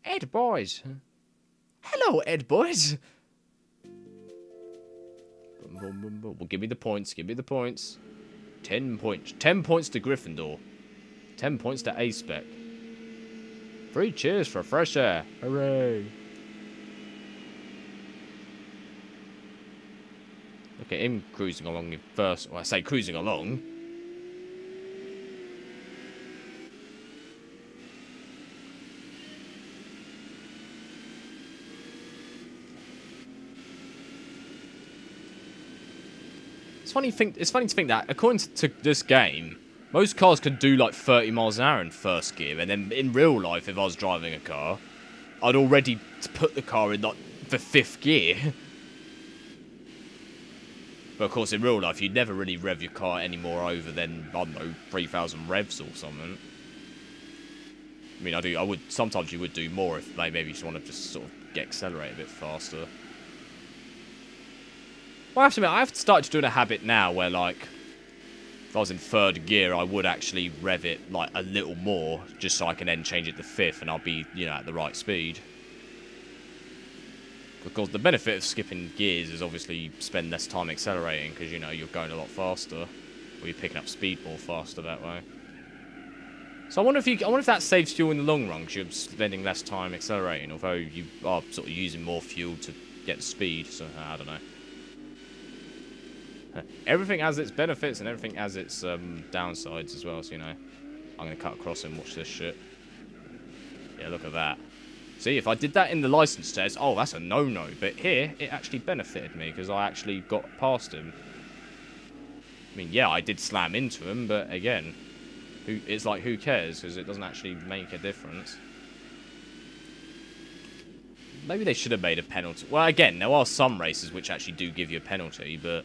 S1: Ed boys. Hello, Ed boys. Well, give me the points. Give me the points. 10 points. 10 points to Gryffindor. 10 points to A-Spec. 3 cheers for fresh air. Hooray. Look at him cruising along first. Well, I say cruising along. It's funny to think that, according to this game, most cars could do like 30 miles an hour in first gear, and then in real life, if I was driving a car, I'd already put the car in like the 5th gear. But of course, in real life, you'd never really rev your car any more over than, I don't know, 3,000 revs or something. I mean, I would, sometimes you would do more if maybe you just want to just sort of get accelerated a bit faster. Well, I have to admit, I've started doing a habit now where, like, if I was in 3rd gear, I would actually rev it, like, a little more, just so I can then change it to 5th, and I'll be, you know, at the right speed. Of course, the benefit of skipping gears is obviously you spend less time accelerating, because, you know, you're going a lot faster, or you're picking up speed more faster that way. So I wonder if that saves fuel in the long run, because you're spending less time accelerating, although you are sort of using more fuel to get the speed, so I don't know. Everything has its benefits and everything has its downsides as well, so, you know. I'm going to cut across and watch this shit. Yeah, look at that. See, if I did that in the license test, oh, that's a no-no. But here, it actually benefited me, because I actually got past him. I mean, yeah, I did slam into him, but again, it's like, who cares? Because it doesn't actually make a difference. Maybe they should have made a penalty. Well, again, there are some races which actually do give you a penalty, but...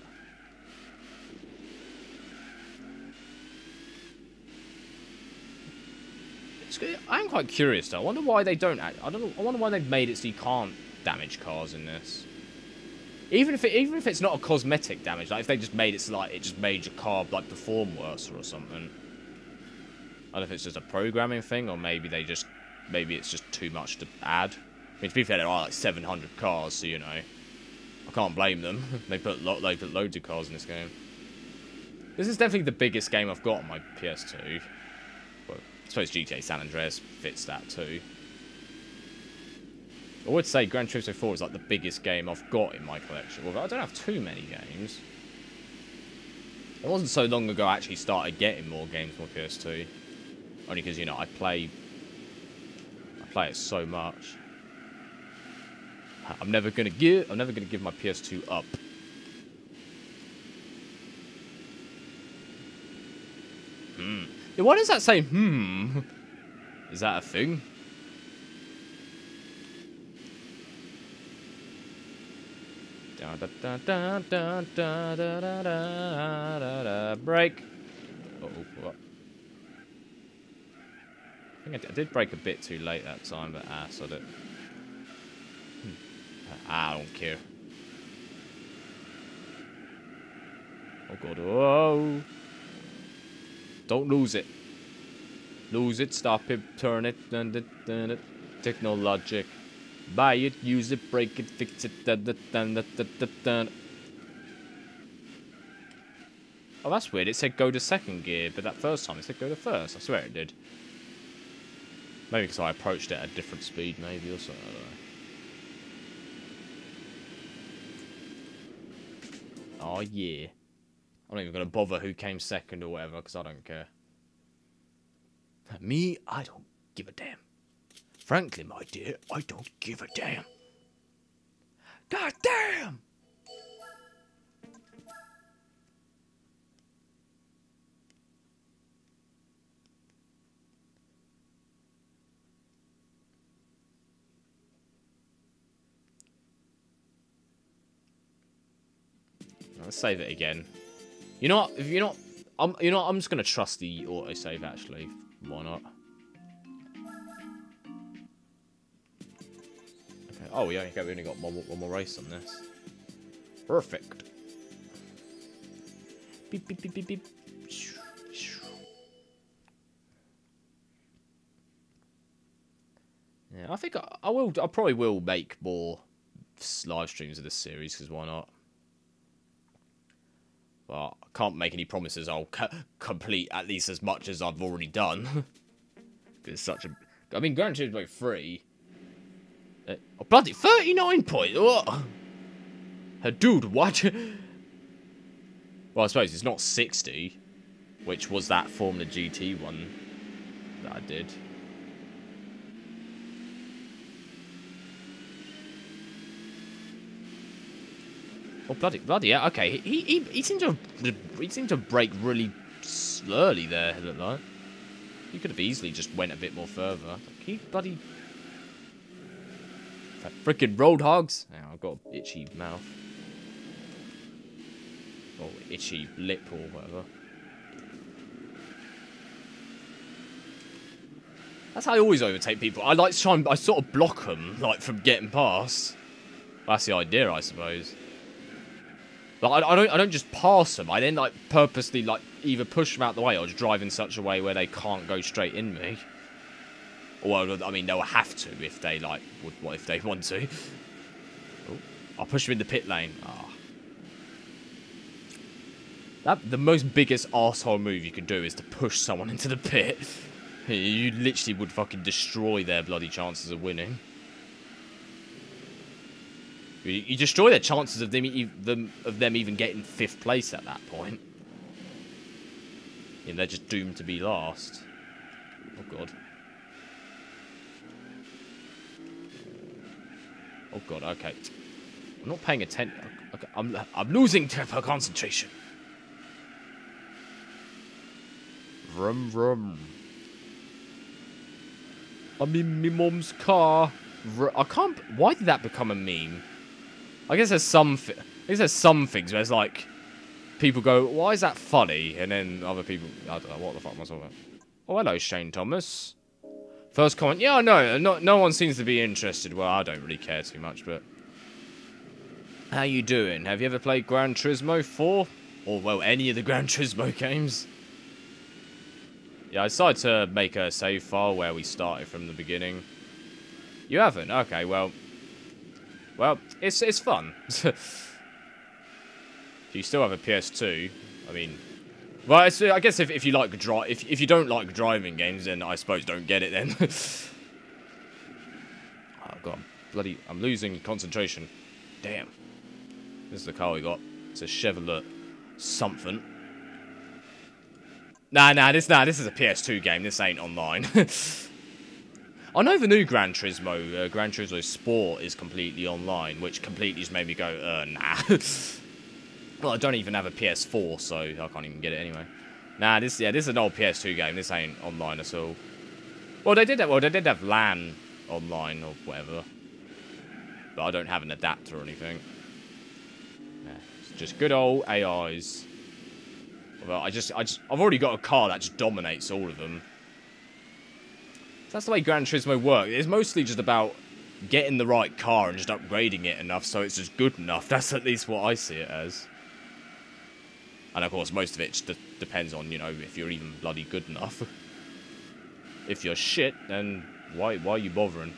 S1: I'm quite curious, though. I wonder why they don't... I wonder why they've made it so you can't damage cars in this. Even if it's not a cosmetic damage, like if they just made it so like it just made your car like perform worse or something. I don't know if it's just a programming thing or maybe it's just too much to add. I mean, to be fair, there are like 700 cars, so you know, I can't blame them. They put loads of cars in this game. This is definitely the biggest game I've got on my PS2. Well, I suppose GTA San Andreas fits that too. I would say Gran Turismo 4 is like the biggest game I've got in my collection. Well, I don't have too many games. It wasn't so long ago I actually started getting more games on my PS2. Only because, you know, I play it so much. I'm never gonna give my PS2 up. Yeah, why does that say Is that a thing? Break. Oh, what? I think I did break a bit too late that time, but sod it. I don't care. Oh god, whoa! Don't lose it. Lose it, stop it, turn it, dun it. Technologic. Buy it, use it, break it, fix it, dun. Oh, that's weird. It said go to second gear, but that first time it said go to first. I swear it did. Maybe because I approached it at a different speed, maybe, or something. I don't know. Oh, yeah. I'm not even going to bother who came second or whatever, because I don't care. Me, I don't give a damn. Frankly, my dear, I don't give a damn. God damn! Let's save it again. You know what? If you're not, you know what? I'm just gonna trust the autosave. Actually, why not? Okay. Oh yeah. Okay. We only got one more race on this. Perfect. Beep beep beep beep beep. Yeah, I think I will. I probably will make more live streams of this series because why not? Well, I can't make any promises I'll complete at least as much as I've already done. It's such a... I mean, Gran Turismo 3... oh, bloody 39 points! What? Dude, what? Well, I suppose it's not 60, which was that Formula GT one that I did. Oh, bloody, yeah, okay. He seemed to break really slowly there, it looked like. He could have easily just went a bit more further. He bloody... Freaking road hogs. Oh, I've got an itchy mouth. Or itchy lip or whatever. That's how I always overtake people. I like to try and... I sort of block them, like, from getting past. That's the idea, I suppose. Like, I don't just pass them. I then, like, purposely, like, either push them out the way or just drive in such a way where they can't go straight in me. Or, I mean, they'll have to if they, like, if they want to. Oh, I'll push them in the pit lane. The most biggest arsehole move you can do is to push someone into the pit. You literally would fucking destroy their bloody chances of winning. You destroy their chances of them even getting 5th place at that point. Yeah, they're just doomed to be last. Oh god. Oh god. Okay. I'm not paying attention. Okay, I'm losing temper concentration. Vroom vroom. I'm in my mum's car. I can't. Why did that become a meme? I guess there's some. I guess there's some things where it's like people go, "Why is that funny?" And then other people, I don't know what the fuck am I talking about. Oh, hello, Shane Thomas. First comment. Yeah, I know. No one seems to be interested. Well, I don't really care too much, but how you doing? Have you ever played Gran Turismo 4? Or well, any of the Gran Turismo games? Yeah, I decided to make a save file where we started from the beginning. You haven't? Okay, well, it's fun. If you still have a PS2, I mean, well, I guess if you like if you don't like driving games, then I suppose don't get it then. Oh god, I'm losing concentration. Damn. This is the car we got. It's a Chevrolet something. Nah, this is a PS2 game. This ain't online. I know the new Gran Turismo Sport is completely online, which completely just made me go, nah. Well, I don't even have a PS4, so I can't even get it anyway. Nah, this is an old PS2 game. This ain't online at all. Well, they did have LAN online or whatever, but I don't have an adapter or anything. Yeah, it's just good old AIs. Well, I've already got a car that just dominates all of them. That's the way Gran Turismo works. It's mostly just about getting the right car and just upgrading it enough so it's just good enough. That's at least what I see it as. And of course, most of it just depends on, you know, if you're even bloody good enough. If you're shit, then why are you bothering?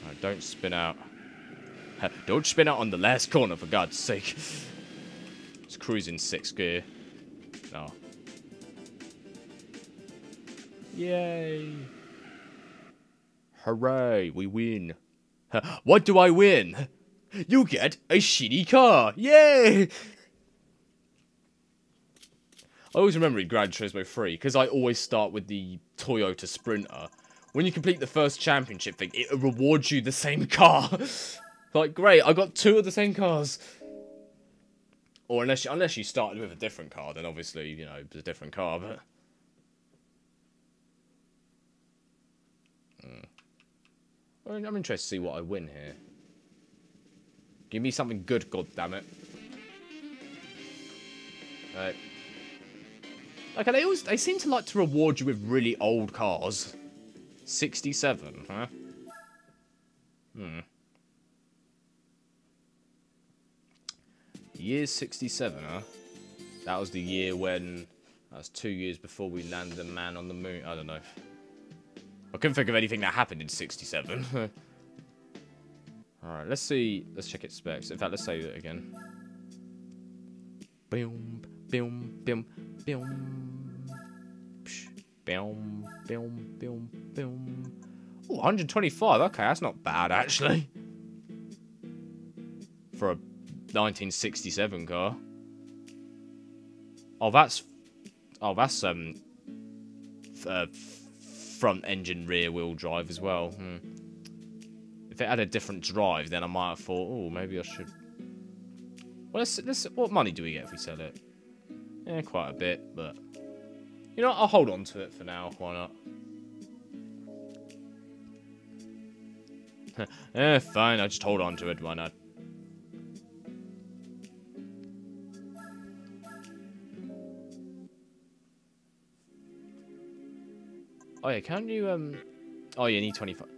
S1: Right, don't spin out. Don't spin out on the last corner, for God's sake. It's cruising 6th gear. No. Yay. Hooray, we win. What do I win? You get a shitty car. Yay! I always remember in Gran Turismo 3, because I always start with the Toyota Sprinter. When you complete the first championship thing, it rewards you the same car. Like, great, I got 2 of the same cars. Or unless you started with a different car, then obviously, you know, it's a different car, but... I'm interested to see what I win here. Give me something good, goddammit. Right. Okay, they seem to like to reward you with really old cars. 67, huh? Year 67, huh? That was the year when... That was 2 years before we landed a man on the moon. I don't know. I couldn't think of anything that happened in 67. Alright, let's see. Let's check its specs. In fact, let's say that again. Boom, boom, boom, boom. Boom, boom, boom, boom. Oh, 125. Okay, that's not bad, actually. For a 1967 car. Oh, that's front engine rear wheel drive as well. If it had a different drive, then I might have thought, oh, maybe I should. Well, let's what money do we get if we sell it? Yeah, quite a bit, but you know, I'll hold on to it for now. Why not? Fine. I'll just hold on to it. Why not? Oh yeah, can you Oh, you need 25.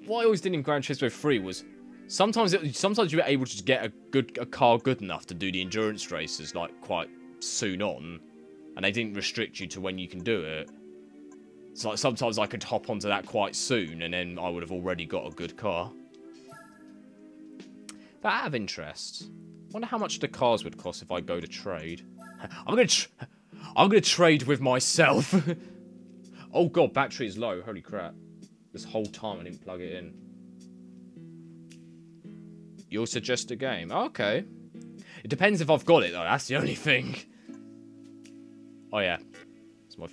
S1: What I always did in Gran Turismo 3 was sometimes you were able to get a car good enough to do the endurance races like quite soon on, and they didn't restrict you to when you can do it. So like sometimes I could hop onto that quite soon, and then I would have already got a good car. But out of interest, I wonder how much the cars would cost if I go to trade. I'm gonna trade with myself. Oh god, battery is low. Holy crap. This whole time I didn't plug it in. You'll suggest a game. Okay. It depends if I've got it though, that's the only thing. Oh yeah. It's my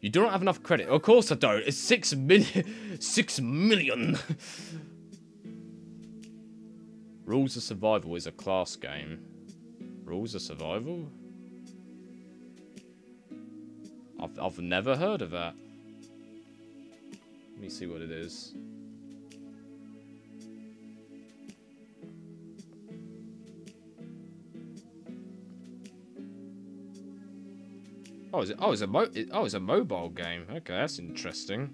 S1: you don't have enough credit. Of course I don't. It's 6 million. 6 million. Rules of Survival is a class game. Rules of Survival? I've never heard of that. Let me see what it is. Oh, is it? Oh, it's a mobile game. Okay, that's interesting.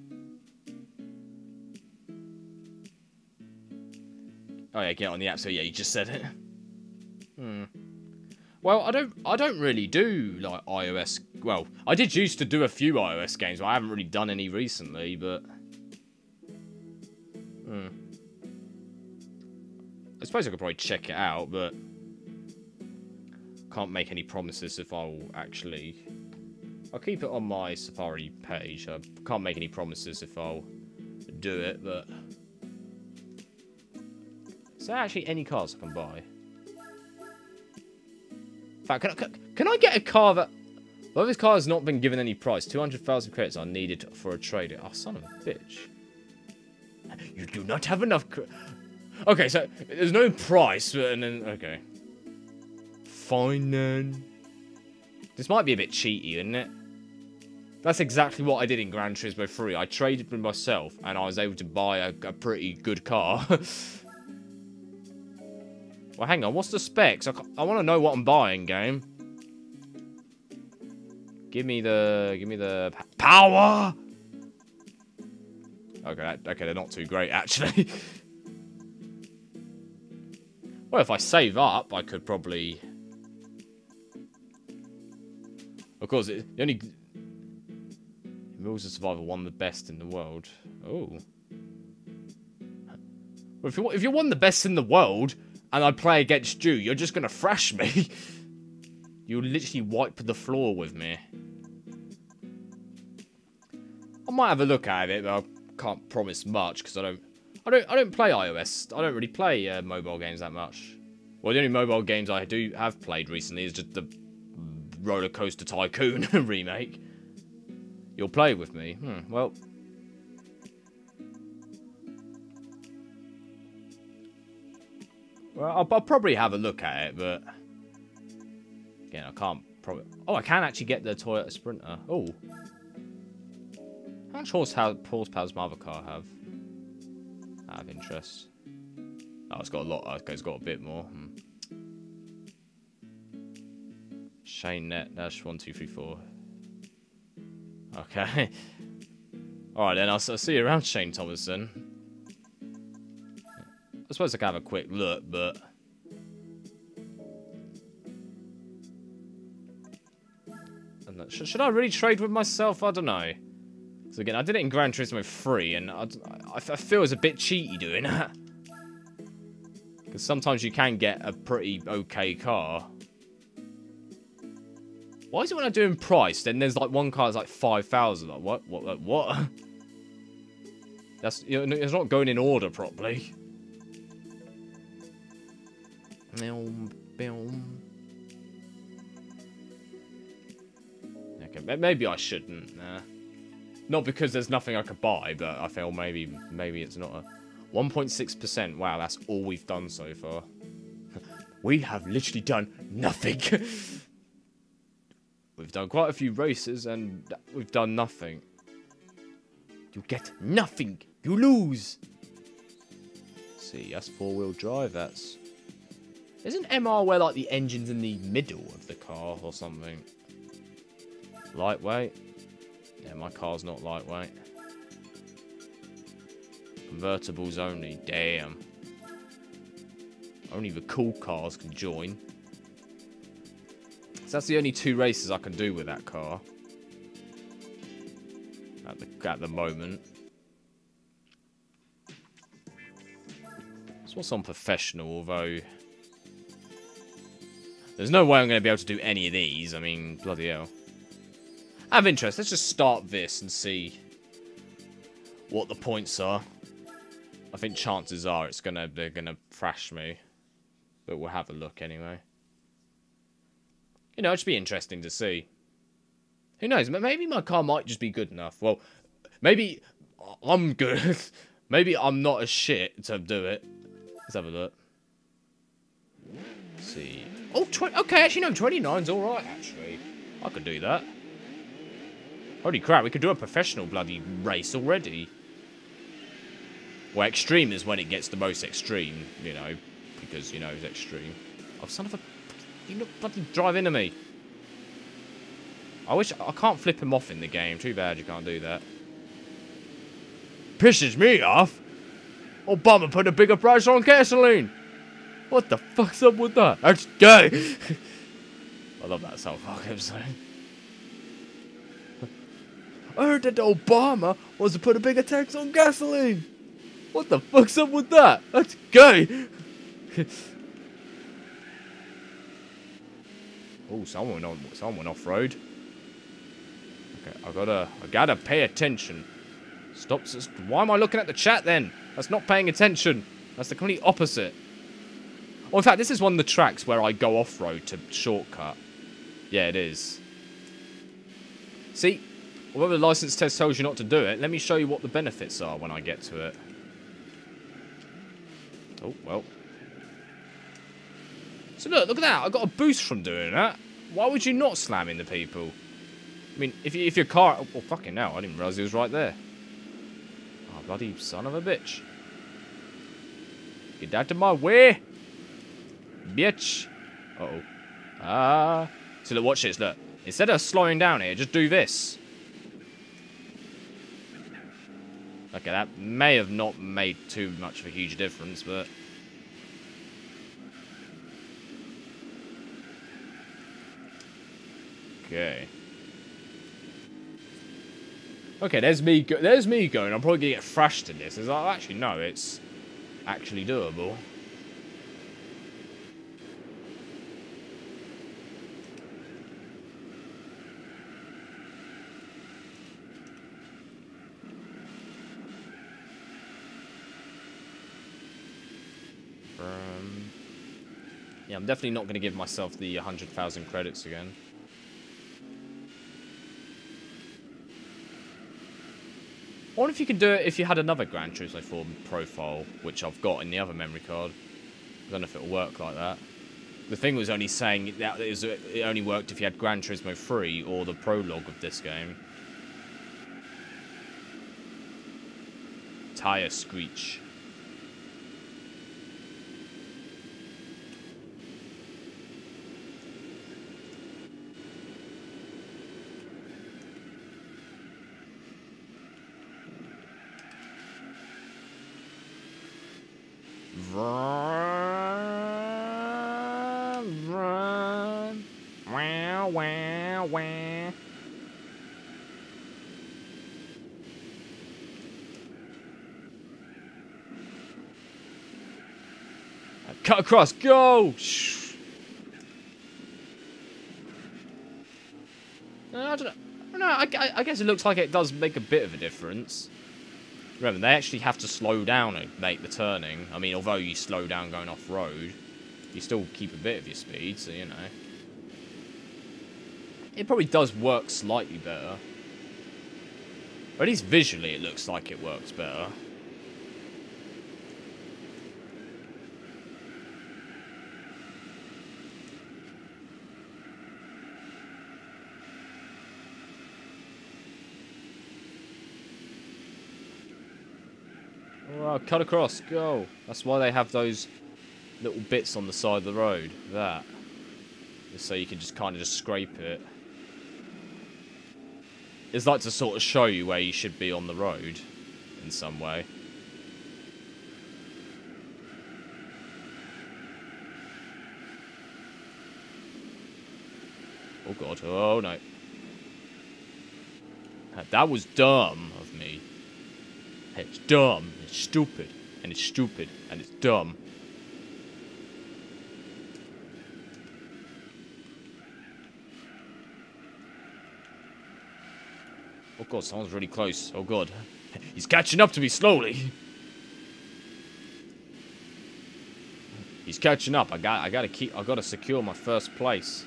S1: Oh yeah, get on the app. So yeah, you just said it. Well, I don't really do like iOS. Well, I did used to do a few iOS games, but I haven't really done any recently. But I suppose I could probably check it out, but can't make any promises if I'll actually. I'll keep it on my Safari page. I can't make any promises if I'll do it, but is there actually any cars I can buy? In fact, can I get a car that... Well, this car has not been given any price. 200,000 credits are needed for a trade. Oh, son of a bitch. You do not have enough... Okay, so there's no price, but... And then, okay. Fine, then. This might be a bit cheaty, isn't it? That's exactly what I did in Gran Turismo 3. I traded with myself, and I was able to buy a pretty good car. Well, hang on. What's the specs? I want to know what I'm buying, game. Give me the power. Okay, they're not too great actually. Well, if I save up, I could probably. Of course, the only rules of survival, one of the best in the world. Oh. Well, if you're one of the best in the world. And I play against you, you're just gonna thrash me. You'll literally wipe the floor with me. I might have a look at it, but I can't promise much because I don't play iOS. I don't really play mobile games that much. Well, the only mobile games I have played recently is just the Roller Coaster Tycoon remake. You'll play with me? Well. Well, I'll probably have a look at it, but again, I can't probably. Oh, I can actually get the Toyota Sprinter. Oh, how much horsepower does my other car have? Out of interest. Oh, it's got a lot. It's got a bit more. Shane Net dash 1 2 3 4. Okay. All right then. I'll see you around, Shane Thomason. I suppose I can have a quick look, but... Should I really trade with myself? I don't know. Because again, I did it in Gran Turismo 3, and I feel it's a bit cheaty doing that. Because sometimes you can get a pretty okay car. Why is it when I'm doing price, then there's like one car that's like 5,000? Like, what? That's, you know, it's not going in order properly. Okay, maybe I shouldn't. Not because there's nothing I could buy, but I feel maybe it's not a 1.6%. Wow, that's all we've done so far. We have literally done nothing. We've done quite a few races and we've done nothing. You get nothing. You lose. See, that's four-wheel drive. That's. Isn't MR where like the engine's in the middle of the car or something? Lightweight? Yeah, my car's not lightweight. Convertibles only. Damn. Only the cool cars can join. So that's the only 2 races I can do with that car. At the moment. This was on professional, although... There's no way I'm going to be able to do any of these. I mean, bloody hell. I have interest. Let's just start this and see what the points are. I think chances are they're gonna thrash me. But we'll have a look anyway. You know, it should be interesting to see. Who knows? Maybe my car might just be good enough. Well, maybe I'm good. Maybe I'm not as shit to do it. Let's have a look. Let's see. Oh, okay, actually, no, 29's alright, actually. I could do that. Holy crap, we could do a professional bloody race already. Well, extreme is when it gets the most extreme, you know, because, you know, it's extreme. Oh, son of a... You not bloody drive into me. I can't flip him off in the game. Too bad you can't do that. Pisses me off. Obama put a bigger price on gasoline. What the fuck's up with that? That's gay. I love that South Park episode. I heard that Obama wants to put a bigger tax on gasoline. What the fuck's up with that? That's gay. Oh, someone off-road. Okay, I gotta pay attention. Stop. Why am I looking at the chat then? That's not paying attention. That's the complete opposite. Oh, in fact, this is one of the tracks where I go off-road to shortcut. Yeah, it is. See, although the license test tells you not to do it, let me show you what the benefits are when I get to it. Oh, well. So look at that. I got a boost from doing that. Why would you not slam into people? I mean, if your car... Oh, fucking hell. I didn't realise he was right there. Oh, bloody son of a bitch. Get out of my way. Bitch. Uh-oh. So look, watch this, look. Instead of slowing down here, just do this. Okay, that may have not made too much of a huge difference, but... Okay. Okay, there's me going. I'm probably going to get thrashed in this. Actually, no, it's actually doable. Yeah, I'm definitely not going to give myself the 100,000 credits again. I wonder if you could do it if you had another Gran Turismo 4 profile, which I've got in the other memory card. I don't know if it'll work like that. The thing was only saying that it only worked if you had Gran Turismo 3 or the prologue of this game. Tire screech. Cut across, go! I don't know. I guess it looks like it does make a bit of a difference. Remember, they actually have to slow down and make the turning. I mean, although you slow down going off-road, you still keep a bit of your speed, so, you know. It probably does work slightly better. Or at least visually it looks like it works better. Oh, cut across, go. That's why they have those little bits on the side of the road. That. Just so you can just kind of just scrape it. It's like to sort of show you where you should be on the road in some way. Oh god, oh no. That was dumb of me. It's dumb, it's stupid, and it's stupid, and it's dumb. Oh god, someone's really close. Oh god. He's catching up to me slowly. He's catching up. I gotta secure my first place.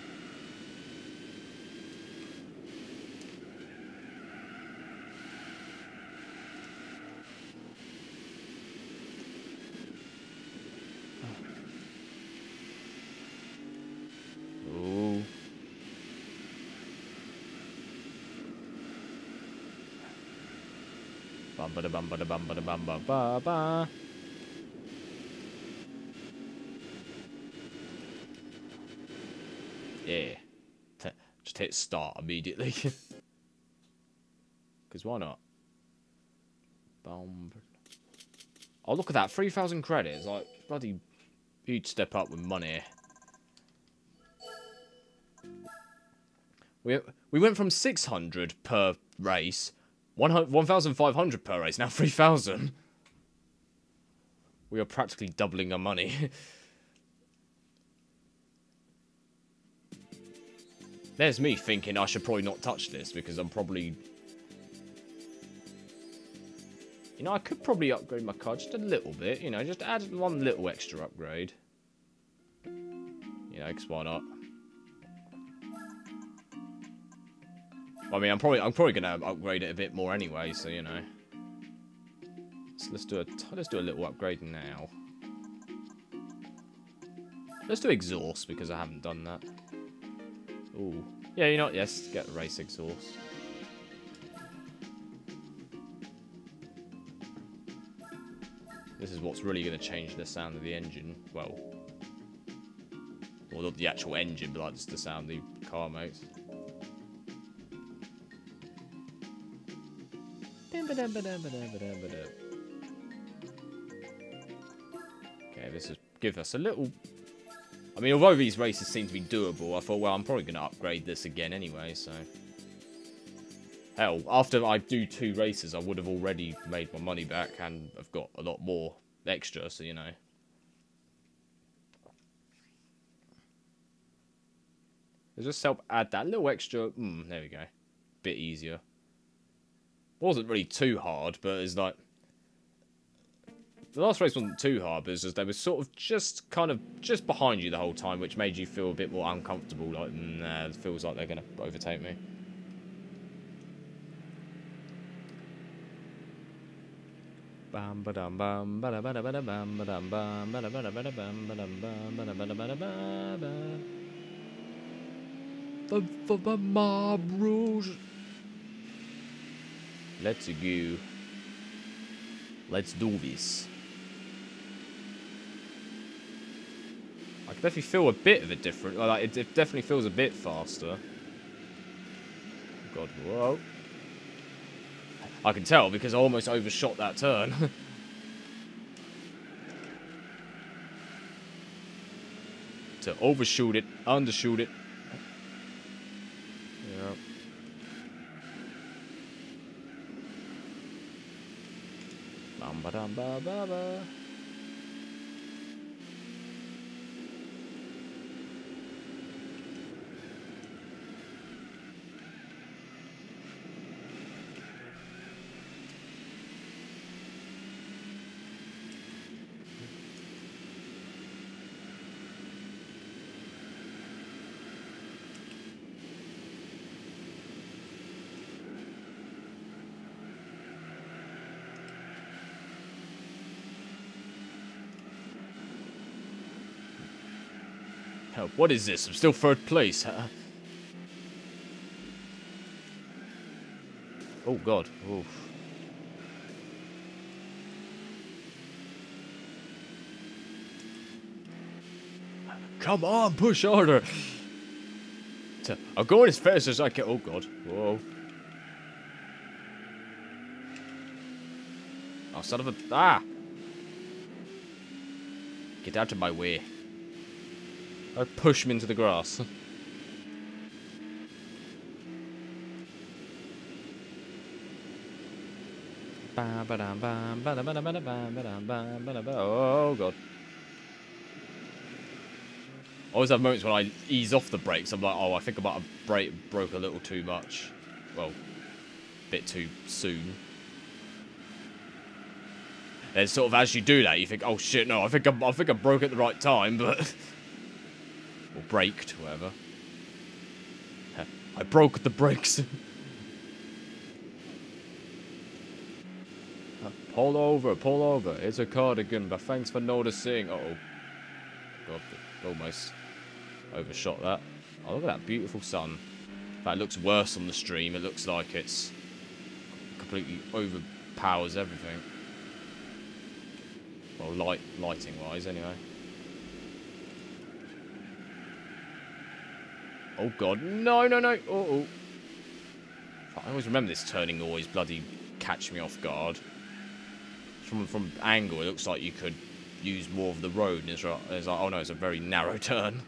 S1: Bum ba da bum ba da bum ba da bum ba ba ba. Yeah. Just hit start immediately. Because why not? Bum. Oh, look at that. 3,000 credits. Like, bloody huge step up with money. We went from 600 per race, 1,500 per race, now 3,000. We are practically doubling our money. There's me thinking I should probably not touch this because I'm probably... You know, I could probably upgrade my car just a little bit, you know, just add one little extra upgrade. You know, because why not? I mean, I'm probably gonna upgrade it a bit more anyway, so you know. So let's do a little upgrade now. Let's do exhaust because I haven't done that. Ooh, yeah, you know what? Yes, get the race exhaust. This is what's really gonna change the sound of the engine. Well, or not the actual engine, but like just the sound the car makes. Okay, this is give us a little... I mean, although these races seem to be doable, I thought, well, I'm probably going to upgrade this again anyway, so... Hell, after I do 2 races, I would have already made my money back, and I've got a lot more extra, so, you know. Let's just help add that little extra... there we go. Bit easier. Wasn't really too hard, but it's like... The last race wasn't too hard, but it's just they were sort of just kind of just behind you the whole time, which made you feel a bit more uncomfortable. Like, nah, it feels like they're going to overtake me. Bam ba dum bam ba da ba da ba da bam ba dum bam ba da ba da ba da bam ba dum bam ba da ba da ba da ba ba. The mob rouge. Let's go. Let's do this. I can definitely feel a bit of a difference. Like it definitely feels a bit faster. God, whoa. I can tell because I almost overshot that turn. To overshoot it, undershoot it. Yeah. Bum ba dum ba ba ba. Help, what is this? I'm still 3rd place. Oh god. Oof. Come on, push harder. I'm going as fast as I can. Oh god. Whoa. Oh, son of a... Ah! Get out of my way. I push him into the grass. Oh god. I always have moments when I ease off the brakes. I'm like, oh, I think I might have broke a little too much. Well, a bit too soon. And sort of as you do that, you think, oh shit, no, I think I broke at the right time, but... Or braked, whatever. I broke the brakes. Pull over. It's a cardigan, but thanks for noticing. Uh-oh. God, almost overshot that. Oh, look at that beautiful sun. That looks worse on the stream. It looks like it's completely powers everything. Well, lighting-wise, anyway. Oh, God. No, no, no. Uh-oh. I always remember this turning always bloody catch me off guard. From angle, it looks like you could use more of the road, and it's like, oh no, it's a very narrow turn.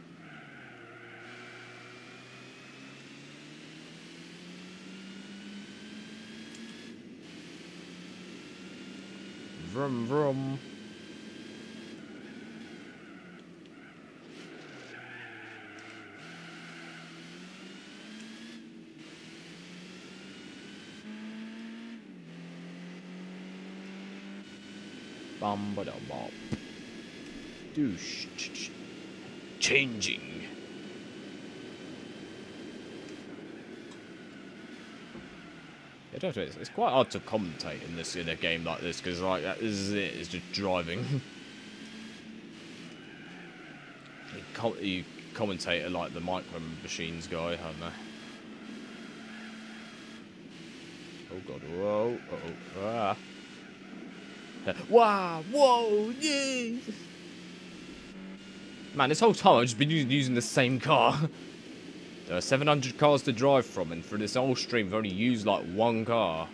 S1: Vroom, vroom. Bum ba dum bop. Douche. Changing. It's quite hard to commentate in a game like this because like this is it. It's just driving. You commentate like the Micro Machines guy, haven't I? Oh God! Whoa! Uh-oh. Ah! Wow! Whoa! Yeah! Man, this whole time I've just been using the same car. There are 700 cars to drive from, and for this whole stream, I've only used like one car,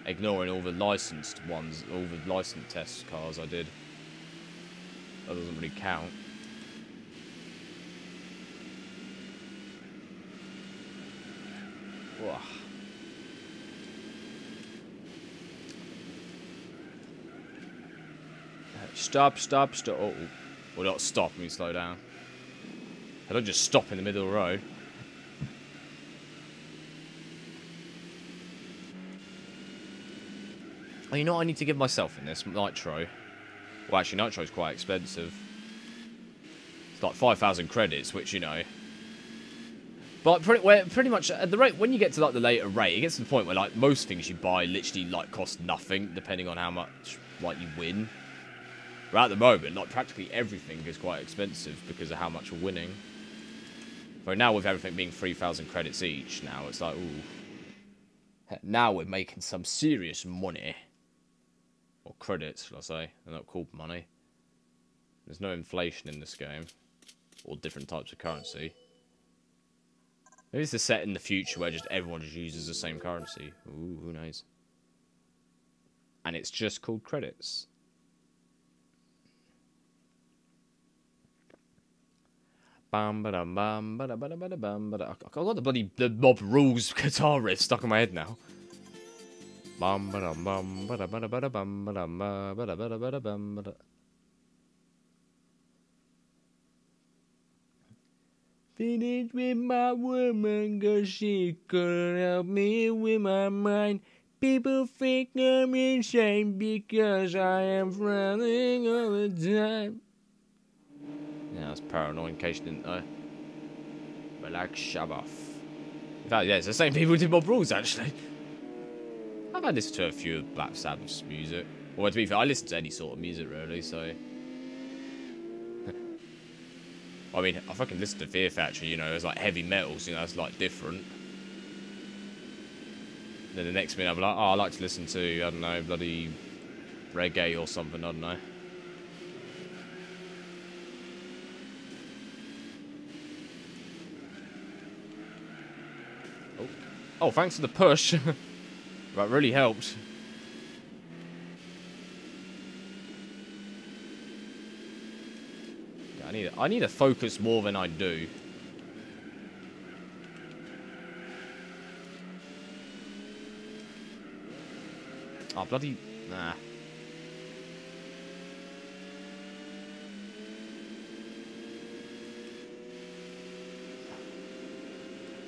S1: ignoring all the licensed ones, all the licensed test cars I did. That doesn't really count. Whoa. Stop. Oh, well, not stop. I mean, slow down. I don't just stop in the middle of the road. Oh, you know what I need to give myself in this? Nitro. Well, actually, Nitro is quite expensive. It's like 5,000 credits, which, you know. But pretty much, at the rate, when you get to, like, the later rate, it gets to the point where, like, most things you buy literally, like, cost nothing, depending on how much, like, you win. But at the moment, like, practically everything is quite expensive because of how much you're winning. But now with everything being 3,000 credits each, now it's like, ooh. Now we're making some serious money. Or credits, shall I say. They're not called money. There's no inflation in this game. Or different types of currency. Maybe it's a set in the future where just everyone just uses the same currency. Ooh, who knows. And it's just called credits. Bam ba dum bam ba da ba da ba da bam ba da. I've got the Mob Rules guitar riff stuck in my head now. Bam ba dum bam ba da ba da ba da bam ba dum ba da ba da ba da bam ba da. Finished with my woman, 'cause she couldn't help me with my mind. People think I'm insane because I am frowning all the time. Yeah, I was paranoid in case you didn't know. Black Sabbath. In fact, yeah, it's the same people who did Mob Rules, actually. I've had listened to a few of Black Sabbath's music. Well, to be fair, I listen to any sort of music, really, so... I mean, I fucking listen to Fear Factory, you know, it's like heavy metals, you know, it's like different. Then the next minute, I'm like, oh, I like to listen to, I don't know, bloody reggae or something, I don't know. Oh, thanks for the push. That really helped. I need to focus more than I do. Oh, bloody... Nah.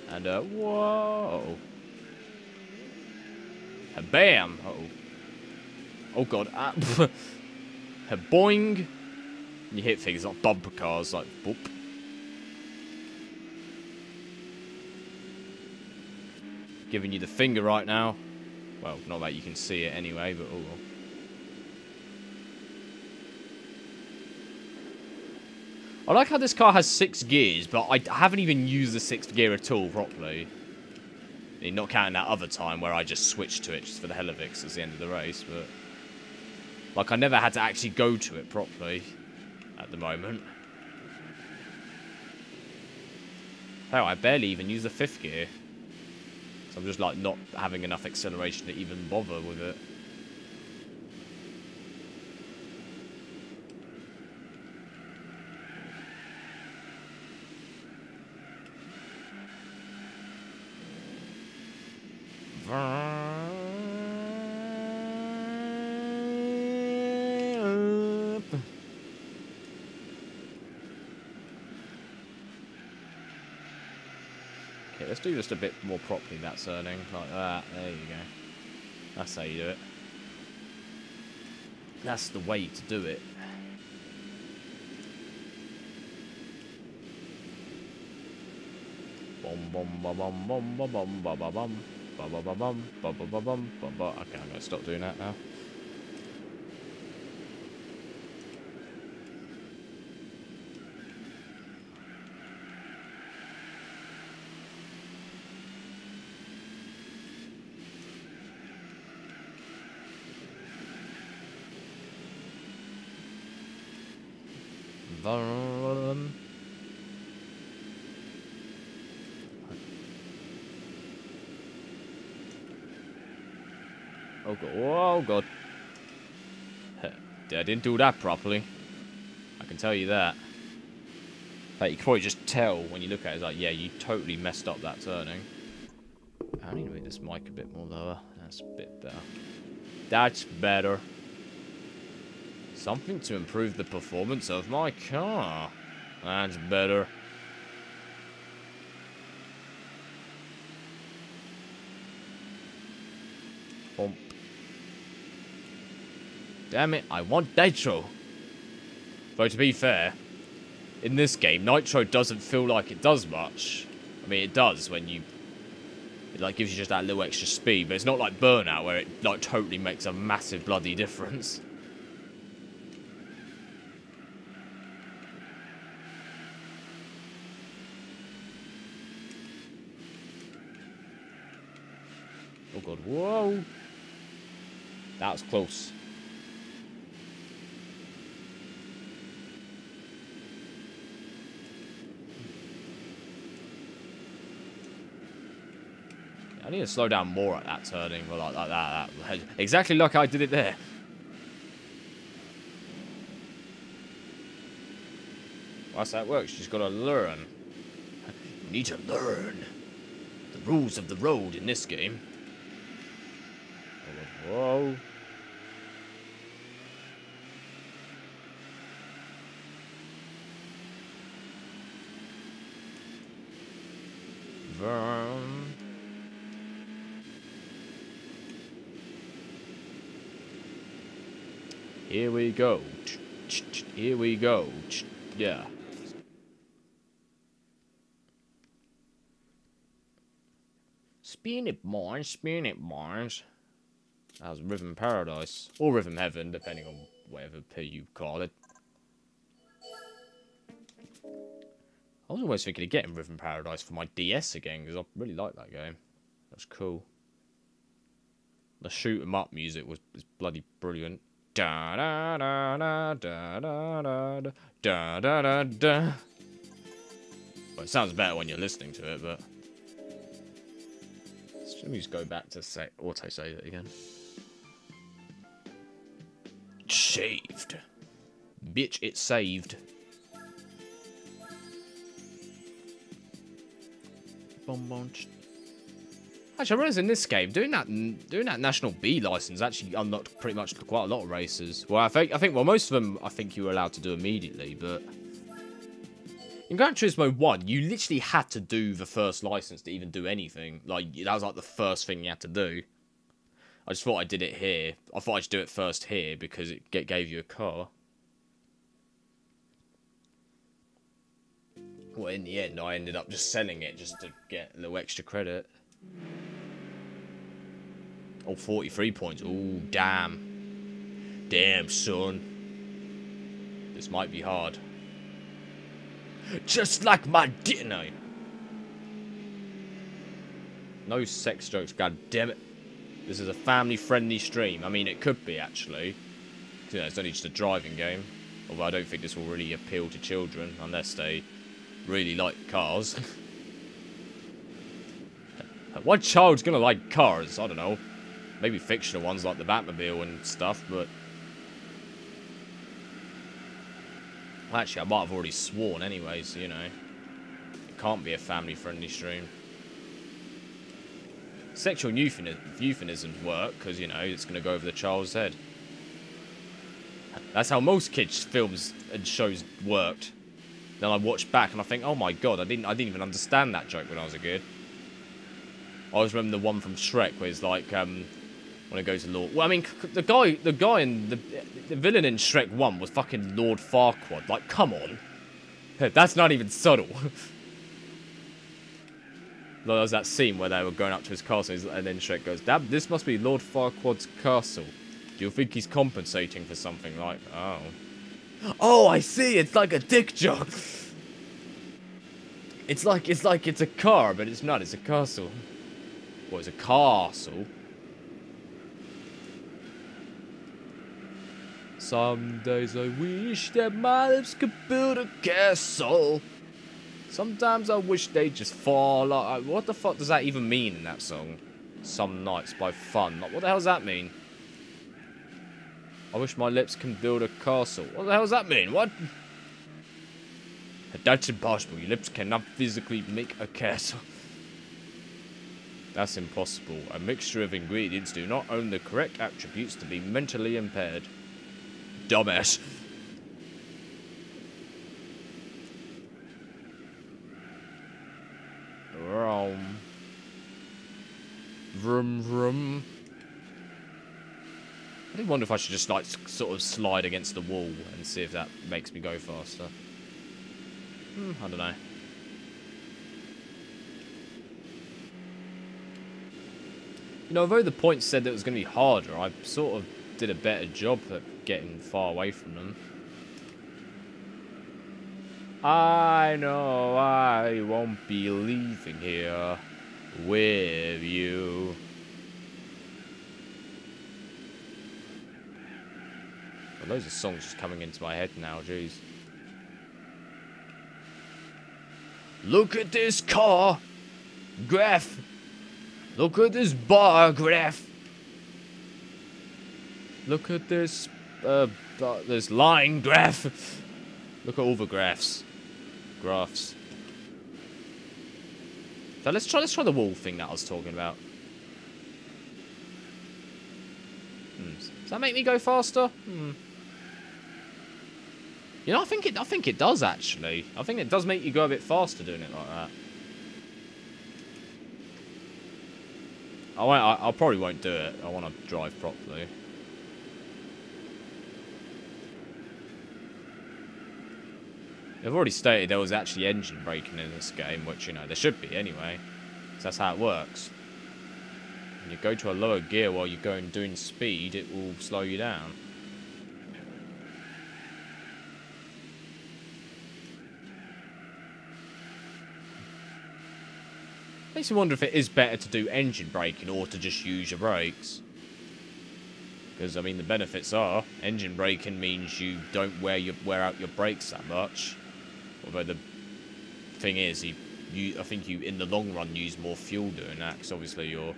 S1: And, whoa. Bam! Uh-oh. Oh, God. Boing! You hit things like bumper cars, like, boop. Giving you the finger right now. Well, not that you can see it anyway, but oh well. I like how this car has 6 gears, but I haven't even used the 6th gear at all properly. I mean, not counting that other time where I just switched to it just for the hell of it 'cause it's the end of the race, but... Like, I never had to actually go to it properly at the moment. Hell, I barely even use the 5th gear. So I'm just, like, not having enough acceleration to even bother with it. Okay, let's do just a bit more properly that turning, like that. There you go. That's how you do it. That's the way to do it. Bum bum bum bum bum bum bum bum bum bum bum bum bum bum bum bum bum bum. Okay, I'm gonna stop doing that now. Oh god, oh god. I didn't do that properly. I can tell you that. Like, you can probably just tell when you look at it, it's like, yeah, you totally messed up that turning. I need to make this mic a bit more lower. That's a bit better. That's better. Something to improve the performance of my car. That's better. Bump. Damn it, I want nitro. Though to be fair, in this game, nitro doesn't feel like it does much. I mean, it does when you... It like gives you just that little extra speed, but it's not like Burnout where it like totally makes a massive bloody difference. Oh god, whoa! That was close. I need to slow down more at that turning, but like that. Exactly like I did it there. That's how it works. You just gotta learn. You need to learn the rules of the road in this game. Whoa. Vroom. Here we go. Here we go. Yeah. Spin it, boys. That was Rhythm Paradise. Or Rhythm Heaven, depending on whatever you call it. I was always thinking of getting Rhythm Paradise for my DS again, because I really like that game. That's cool. The shoot 'em up music was bloody brilliant. Da da da da da da da da da da da. Well, it sounds better when you're listening to it, but let me just go back to auto save it again. Saved, bitch! It saved. Actually, I realize in this game, doing that National B license actually unlocked pretty much quite a lot of races. Well, I think well, most of them I think you were allowed to do immediately, but in Gran Turismo 1, you literally had to do the first license to even do anything. Like, that was like the first thing you had to do. I just thought I did it here. I thought I'd just do it first here because it gave you a car. Well, in the end, I ended up just selling it just to get a little extra credit. Oh, 43 points. Oh, damn. Damn, son. This might be hard. Just like my dinner. No sex jokes, god damn it. This is a family-friendly stream. I mean, it could be, actually. You know, it's only just a driving game. Although I don't think this will really appeal to children, unless they really like cars. What child's gonna like cars? I don't know. Maybe fictional ones like the Batmobile and stuff, but... Well, actually, I might have already sworn anyway, so, you know. It can't be a family-friendly stream. Sexual euphemisms work, because, you know, it's going to go over the child's head. That's how most kids' films and shows worked. Then I watch back and I think, oh my god, I didn't even understand that joke when I was a kid. I always remember the one from Shrek where it's like, when it goes to Lord... Well, I mean, the guy in the villain in Shrek 1 was fucking Lord Farquaad. Like, come on. That's not even subtle. There was that scene where they were going up to his castle, and then Shrek goes, "Damn, this must be Lord Farquaad's castle. Do you think he's compensating for something?" Like, oh. Oh, I see, it's like a dick joke. It's like it's a car, but it's not, it's a castle. Well, it's a castle. Some days I wish that my lips could build a castle. Sometimes I wish they'd just fall. What the fuck does that even mean in that song? Some nights by fun. Like, what the hell does that mean? I wish my lips can build a castle. What the hell does that mean? What? That's impossible. Your lips cannot physically make a castle. That's impossible. A mixture of ingredients do not own the correct attributes to be mentally impaired. Dumbass. Vroom, vroom. I do wonder if I should just, like, sort of slide against the wall and see if that makes me go faster. I don't know. You know, although the point said that it was going to be harder, I sort of did a better job at getting far away from them. I know I won't be leaving here with you. Well, loads of songs just coming into my head now, jeez. Look at this car, Graf. Look at this bar, Graf. Look at this, this line, Graf. Look at all the graphs. Graphs. So let's try the wall thing that I was talking about. Does that make me go faster? You know, I think it does actually. I think it does make you go a bit faster doing it like that. I probably won't do it. I want to drive properly. I've already stated there was actually engine braking in this game, which, you know, there should be anyway. So that's how it works. When you go to a lower gear while you're doing speed, it will slow you down. Makes me wonder if it is better to do engine braking or to just use your brakes. Because, I mean, the benefits are, engine braking means you don't wear out your brakes that much. Although the thing is, I think you in the long run use more fuel doing that, because obviously you're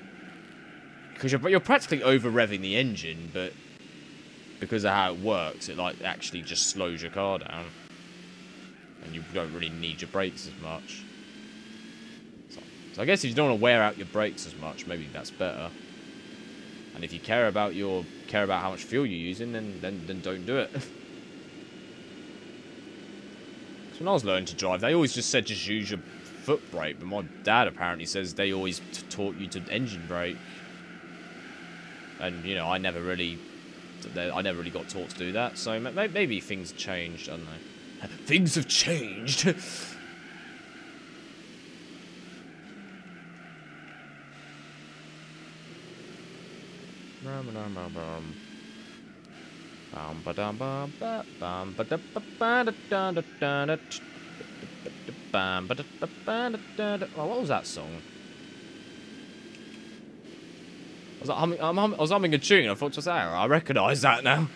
S1: practically over revving the engine, but because of how it works, it like actually just slows your car down, and you don't really need your brakes as much. So I guess if you don't want to wear out your brakes as much, maybe that's better. And if you care about how much fuel you're using, then don't do it. When I was learning to drive, they always just said just use your foot brake, but my dad apparently says they always taught you to engine brake. And, you know, I never really got taught to do that, so maybe things have changed, I don't know. Things have changed! What was that song? was like, I was humming a tune. I thought, what's that? I recognise that now. In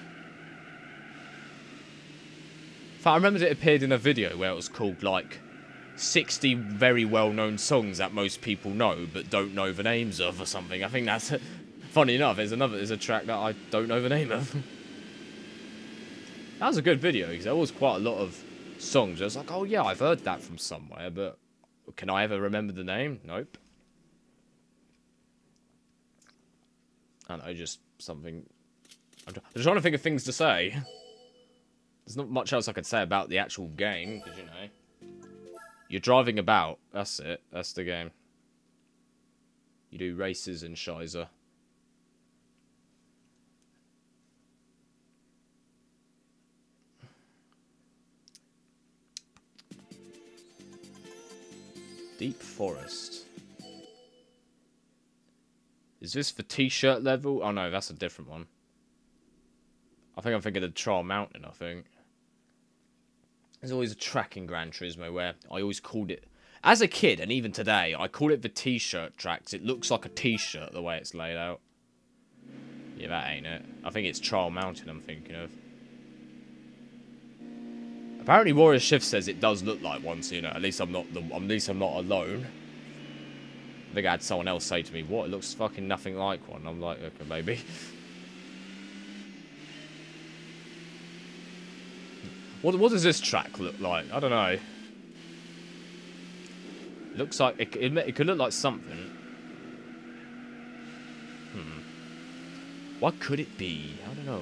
S1: fact, I remembered it appeared in a video where it was called, like, 60 very well-known songs that most people know but don't know the names of or something. I think that's... Funny enough, there's a track that I don't know the name of. That was a good video, because there was quite a lot of songs. I was like, oh yeah, I've heard that from somewhere, but can I ever remember the name? Nope. I don't know, just something... I'm trying to think of things to say. There's not much else I could say about the actual game, because, you know... You're driving about. That's it. That's the game. You do races and shizer. Deep Forest. Is this the t-shirt level? Oh no, that's a different one. I think I'm thinking of Trial Mountain, I think. There's always a track in Gran Turismo where I always called it... As a kid, and even today, I call it the t-shirt tracks. It looks like a t-shirt the way it's laid out. Yeah, that ain't it. I think it's Trial Mountain I'm thinking of. Apparently Warrior Shift says it does look like one, so you know, at least I'm not alone. I think I had someone else say to me, what, it looks fucking nothing like one. I'm like, okay, maybe. What does this track look like? I don't know. Looks like it could look like something. What could it be? I don't know.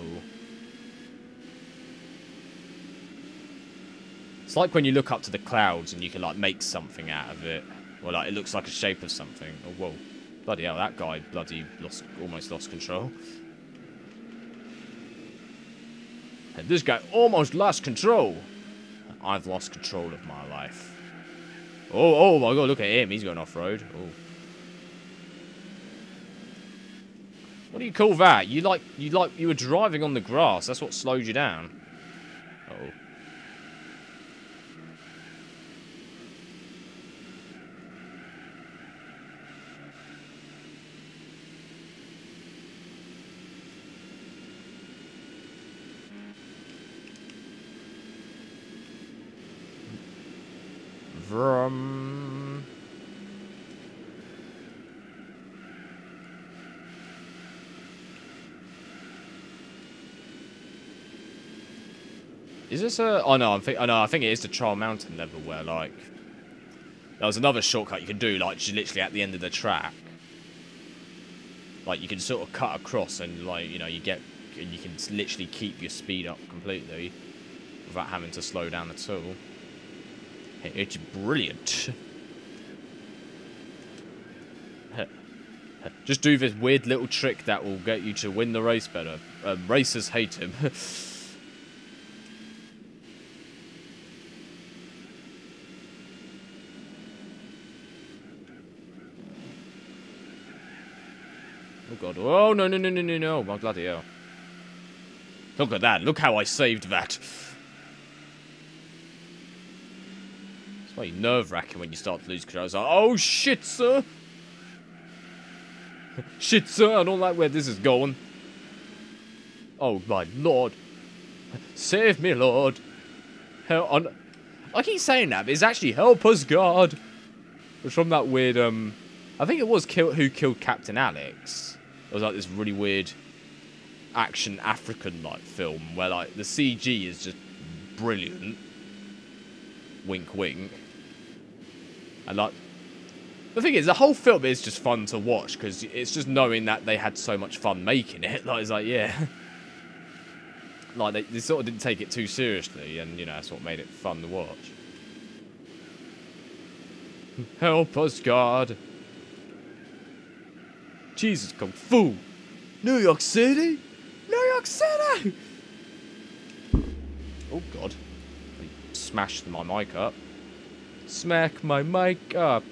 S1: It's like when you look up to the clouds and you can like make something out of it. Or like it looks like a shape of something. Oh whoa. Bloody hell, that guy almost lost control. And this guy almost lost control. I've lost control of my life. Oh my god, look at him. He's going off-road. Oh. What do you call that? You were driving on the grass. That's what slowed you down. Uh-oh. Vroom. Is this a... Oh no, I think it is the Trial Mountain level where like... There was another shortcut you could do, like just literally at the end of the track. Like you can sort of cut across and like, you know, you can literally keep your speed up completely without having to slow down at all. It's brilliant. Just do this weird little trick that will get you to win the race better. Racers hate him. Oh god. Oh no. Oh my bloody hell. Look at that. Look how I saved that. It's very nerve-wracking when you start to lose control. It's like, oh shit, sir! Shit, sir, I don't like where this is going. Oh my lord. Save me, Lord. I keep saying that, but it's actually help us, God. It's from that weird, I think it was Who Killed Captain Alex. It was like this really weird action African-like film where like the CG is just brilliant. Wink, wink. And like, the thing is, the whole film is just fun to watch because it's just knowing that they had so much fun making it. Like, it's like, yeah. Like, they sort of didn't take it too seriously, and, you know, that's what made it fun to watch. Help us, God. Jesus, Kung Fu. New York City? New York City! Oh, God. I smashed my mic up. Smack my mic up.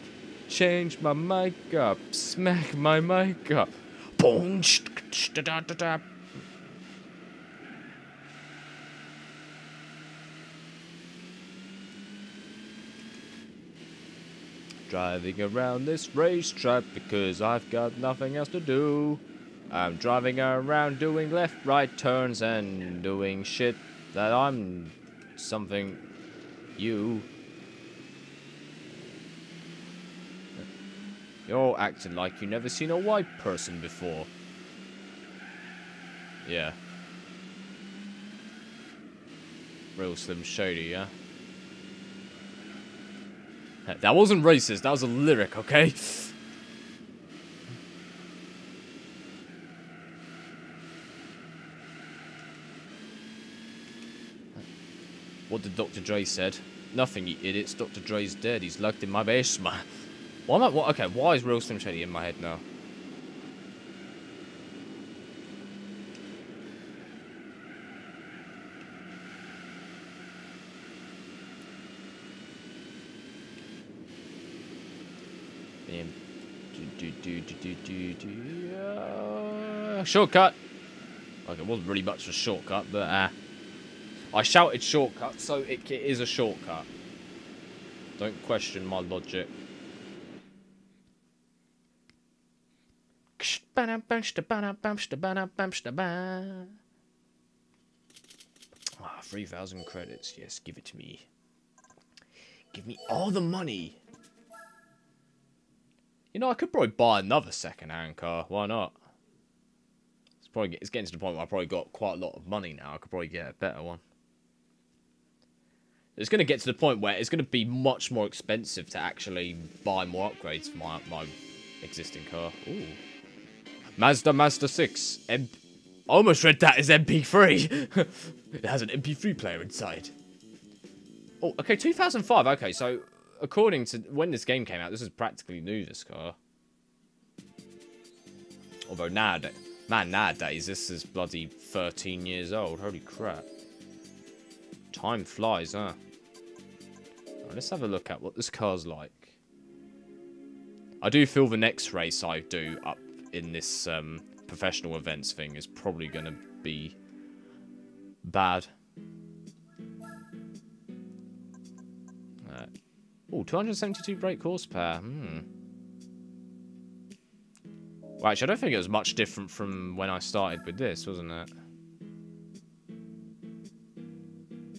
S1: Change my mic up. Smack my mic up. Boom. Driving around this racetrack because I've got nothing else to do. I'm driving around doing left, right turns and doing shit that I'm something you. You're acting like you never seen a white person before. Yeah. Real Slim Shady, yeah? That wasn't racist, that was a lyric, okay? What did Dr. Dre said? Nothing, you idiots. Dr. Dre's dead. He's locked in my basement. Why am I... What, okay, why is Real Slim Shady in my head now? Shortcut. Okay, it wasn't really much of a shortcut, but I shouted shortcut, so it is a shortcut. Don't question my logic. Ah, 3,000 credits. Yes, give it to me. Give me all the money. You know, I could probably buy another second-hand car. Why not? It's getting to the point where I've probably got quite a lot of money now. I could probably get a better one. It's going to get to the point where it's going to be much more expensive to actually buy more upgrades for my existing car. Ooh. Mazda 6. I almost read that as MP3. It has an MP3 player inside. Oh, okay, 2005. Okay, so according to when this game came out, this is practically new, this car. Although nowadays, this is bloody 13 years old. Holy crap. Time flies, huh? Right, let's have a look at what this car's like. I do feel the next race I do up in this professional events thing is probably going to be bad. Oh, 272 brake horsepower. Well, actually, I don't think it was much different from when I started with this, wasn't it?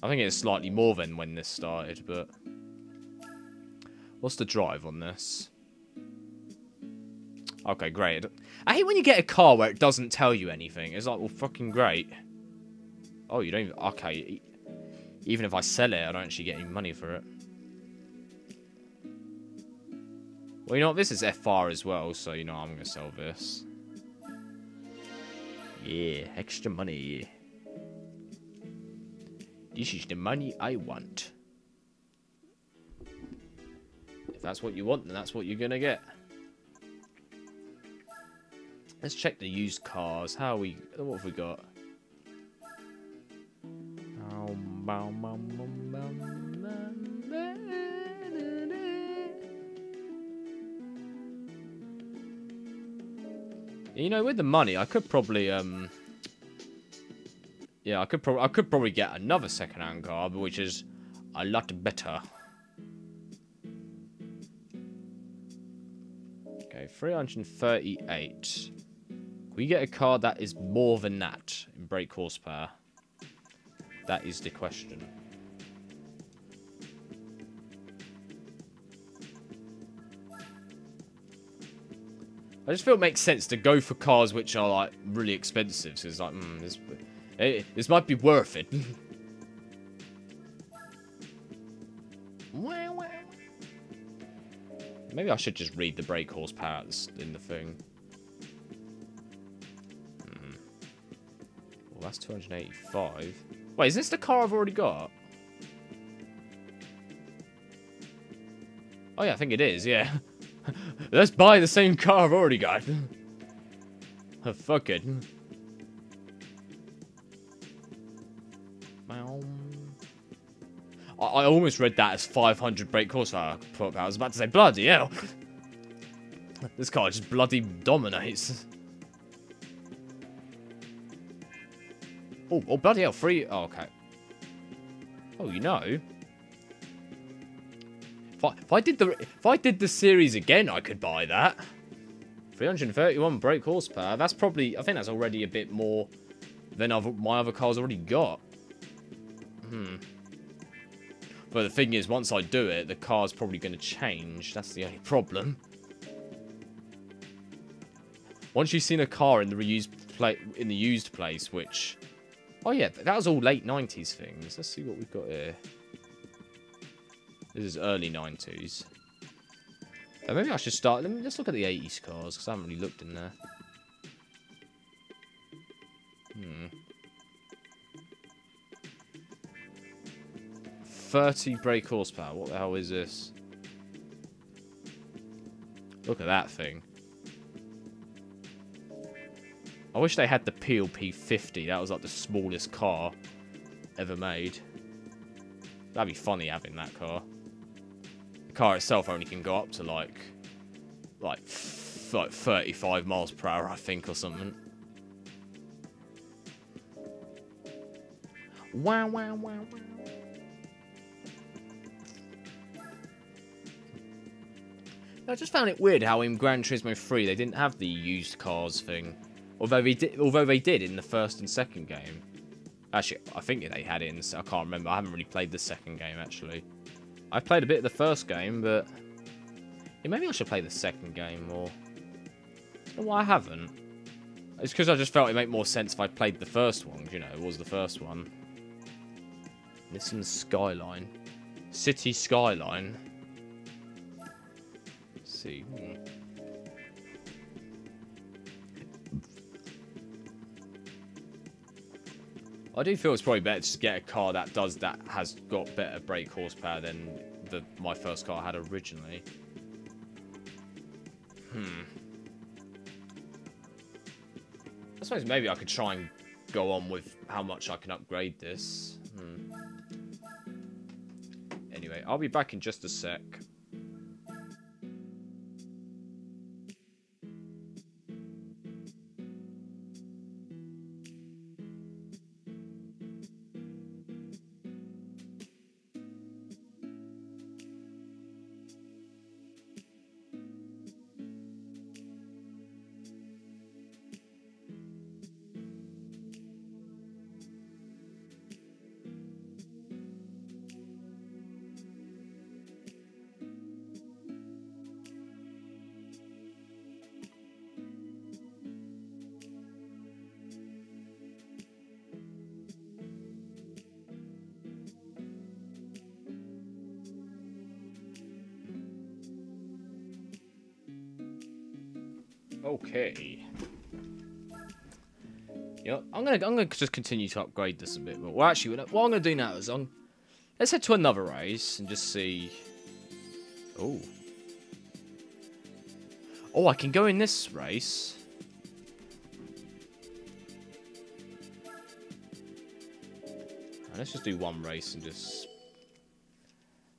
S1: I think it's slightly more than when this started, but... What's the drive on this? Okay, great. I hate when you get a car where it doesn't tell you anything. It's like, well, fucking great. Oh, you don't even... Okay. Even if I sell it, I don't actually get any money for it. Well, you know what? This is FR as well, so, you know, I'm going to sell this. Yeah, extra money. This is the money I want. If that's what you want, then that's what you're going to get. Let's check the used cars. What have we got? You know, with the money, I could probably yeah, I could probably get another second-hand car, which is a lot better. Okay, 338. Can we get a car that is more than that in brake horsepower? That is the question. I just feel it makes sense to go for cars which are, like, really expensive. So it's like, this might be worth it. Maybe I should just read the brake horsepower in the thing. Well, that's 285. Wait, is this the car I've already got? Oh, yeah, I think it is, yeah. Let's buy the same car I've already got. Oh, fuck it. I almost read that as 500 brake horsepower. I was about to say, bloody hell. This car just bloody dominates. Oh, bloody hell, free. Oh, okay. Oh, you know. If I did the series again, I could buy that. 331 brake horsepower. That's probably... I think that's already a bit more than my other car's already got. But the thing is, once I do it, the car's probably going to change. That's the only problem. Once you've seen a car in the used place, which... Oh yeah, that was all late 90s things. Let's see what we've got here. This is early 90s. Maybe I should start... Let's look at the 80s cars, because I haven't really looked in there. 30 brake horsepower. What the hell is this? Look at that thing. I wish they had the PLP 50. That was like the smallest car ever made. That'd be funny having that car. The car itself only can go up to like 35 miles per hour, I think, or something. Wow, wow, wow, wow. I just found it weird how in Gran Turismo 3 they didn't have the used cars thing. Although they did in the first and second game. Actually, I think they had it in the... I can't remember. I haven't really played the second game, actually. I've played a bit of the first game, but... Yeah, maybe I should play the second game, or... Well, I haven't. It's because I just felt it'd make more sense if I played the first one. You know, it was the first one. Nissan Skyline. City Skyline. Let's see. I do feel it's probably better to get a car that has got better brake horsepower than my first car had originally. I suppose maybe I could try and go on with how much I can upgrade this. Anyway, I'll be back in just a sec. Okay. You know, I'm gonna just continue to upgrade this a bit more. Well, actually, what I'm gonna do now is let's head to another race and just see. Oh, I can go in this race. Let's just do one race and just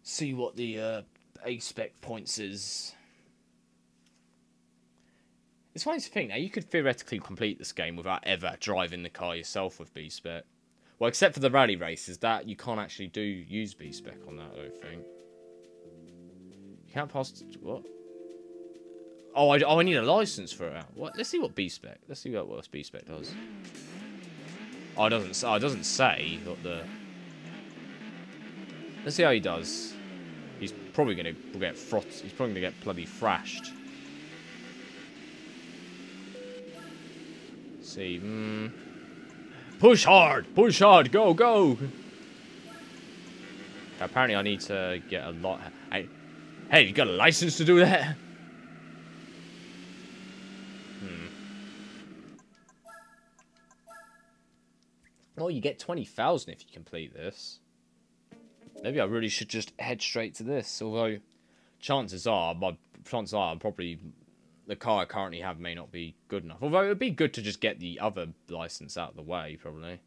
S1: see what the A-spec points is. It's funny to think, now you could theoretically complete this game without ever driving the car yourself with B-spec. Well, except for the rally races, that you can't actually use B-spec on that, I don't think. You can't pass... What? Oh, I need a license for it. What? Let's see what B-spec... Let's see what B-spec does. Oh, it doesn't say what the... Let's see how he does. He's probably going to get he's probably going to get bloody thrashed. See, push hard, go, go. Apparently I need to get a lot. Hey, you got a license to do that? Well, you get 20,000 if you complete this. Maybe I really should just head straight to this. Although, chances are I'm probably... The car I currently have may not be good enough. Although it would be good to just get the other license out of the way, probably.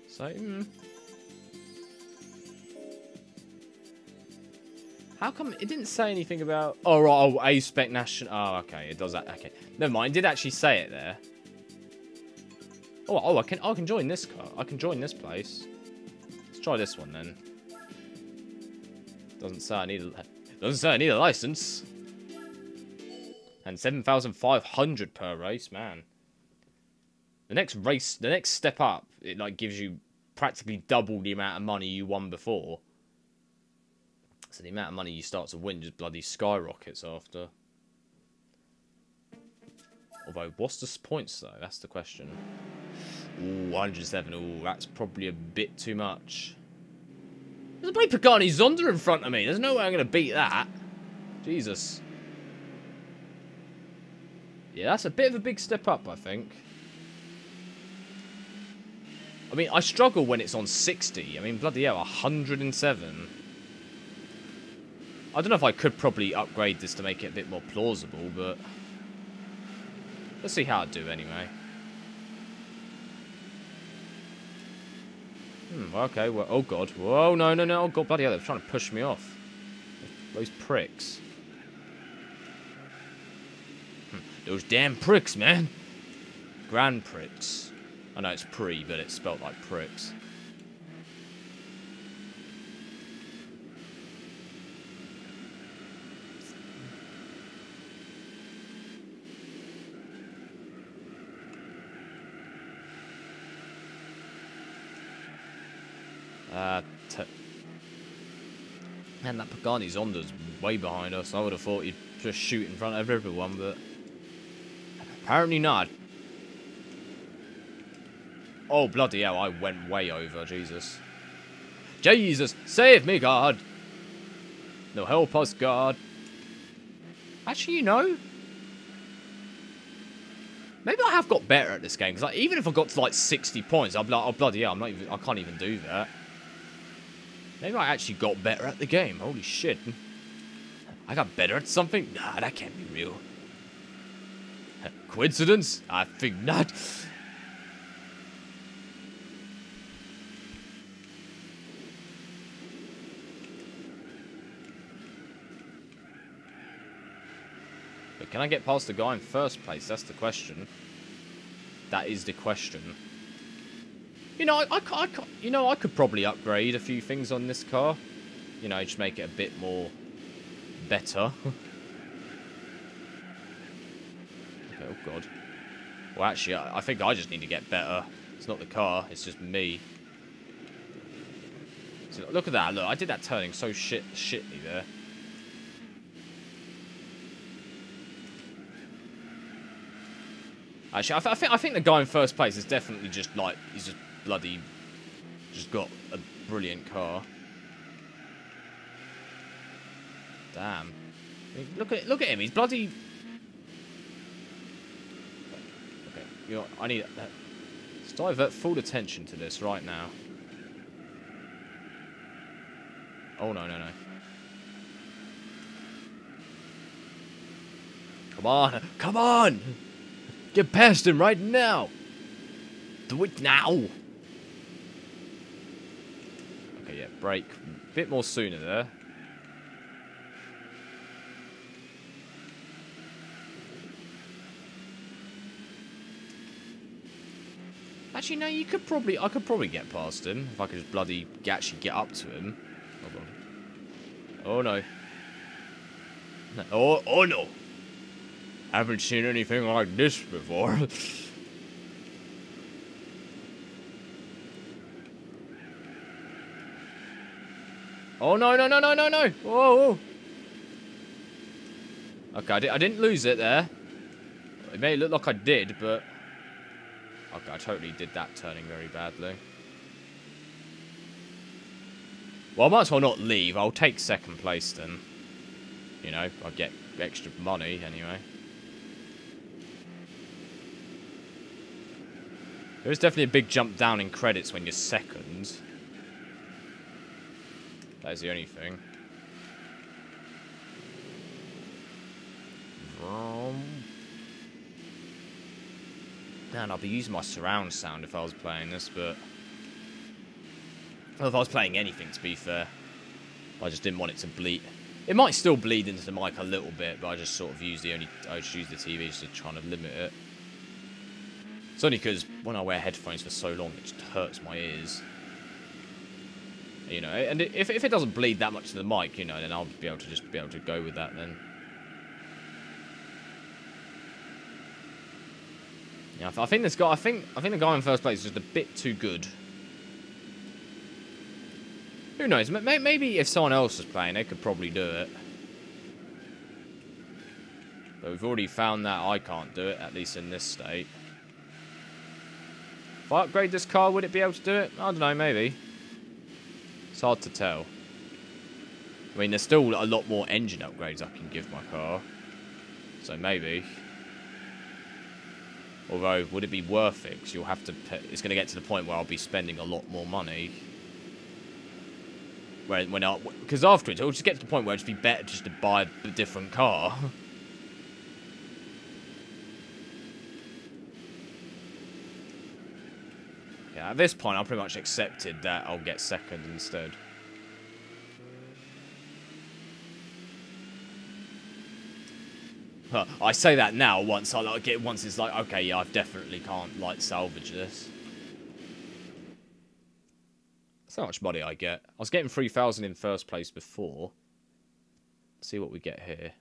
S1: So, How come it didn't say anything about... Oh, right, oh, A-spec national... Oh, okay, it does that. Okay, never mind. It did actually say it there. Oh, I can join this car. I can join this place. Let's try this one then. Doesn't say I need a license. And 7,500 per race, man. The next step up, it like gives you practically double the amount of money you won before. So the amount of money you start to win just bloody skyrockets after. Although, what's the points though? That's the question. Ooh, 107. Ooh, that's probably a bit too much. There's a bloody Pagani Zonda in front of me. There's no way I'm going to beat that. Jesus. Yeah, that's a bit of a big step up, I think. I mean, I struggle when it's on 60. I mean, bloody hell, 107. I don't know if I could probably upgrade this to make it a bit more plausible, but... let's see how I do anyway. Okay, well, oh god. Whoa, no, no, no. Oh god, bloody hell, they're trying to push me off. Those pricks. Those damn pricks, man. Gran pricks. I know it's pre, but it's spelt like pricks. Man, that Pagani Zonda's way behind us. I would have thought he'd just shoot in front of everyone, but apparently not. Oh, bloody hell, I went way over, Jesus. Jesus, save me, God. No, help us, God. Actually, you know, maybe I have got better at this game, because like, even if I got to like 60 points, I'll be like, oh, bloody hell, I can't even do that. Maybe I actually got better at the game. Holy shit. I got better at something? Nah, that can't be real. Coincidence? I think not. But can I get past the guy in first place? That's the question. That is the question. You know, I could probably upgrade a few things on this car. You know, just make it a bit more better. Okay, oh god. Well, actually, I think I just need to get better. It's not the car, it's just me. So, look at that. Look, I did that turning so shitly there. Actually, I think the guy in first place is definitely just like, he's just bloody, just got a brilliant car. Damn. I mean, look at him. He's bloody. Okay, you know, I need. Let's divert full attention to this right now. Oh no no no! Come on, come on! Get past him right now! Do it now! Okay, yeah, brake. A bit more sooner there. Actually, no, I could probably get past him if I could just bloody actually get up to him. Oh god. Oh no. Oh no. I haven't seen anything like this before. Oh no no no no no no! Whoa! Okay, I didn't lose it there. It may look like I did, but okay, I totally did that turning very badly. Well, I might as well not leave. I'll take second place then. You know, I'll get extra money anyway. There is definitely a big jump down in credits when you're second. That is the only thing. Man, I'll be using my surround sound if I was playing this, but... well, if I was playing anything, to be fair. I just didn't want it to bleed. It might still bleed into the mic a little bit, but I just sort of use I just use the TV just to try to limit it. It's only because when I wear headphones for so long, it just hurts my ears. You know, and if it doesn't bleed that much to the mic, you know, then I'll be able to go with that then. Yeah, I think this guy. I think the guy in first place is just a bit too good. Who knows? Maybe if someone else was playing, they could probably do it. But we've already found that I can't do it, at least in this state. If I upgrade this car, would it be able to do it? I don't know, maybe. It's hard to tell. I mean, there's still a lot more engine upgrades I can give my car. So maybe. Although, would it be worth it? Because you'll have to... It's going to get to the point where I'll be spending a lot more money. Because afterwards, it'll just get to the point where it'd be better just to buy a different car. Yeah, at this point, I've pretty much accepted that I'll get second instead. I say that now. Once it's like, okay, yeah, I definitely can't like salvage this. That's how much money I get. I was getting 3,000 in first place before. Let's see what we get here.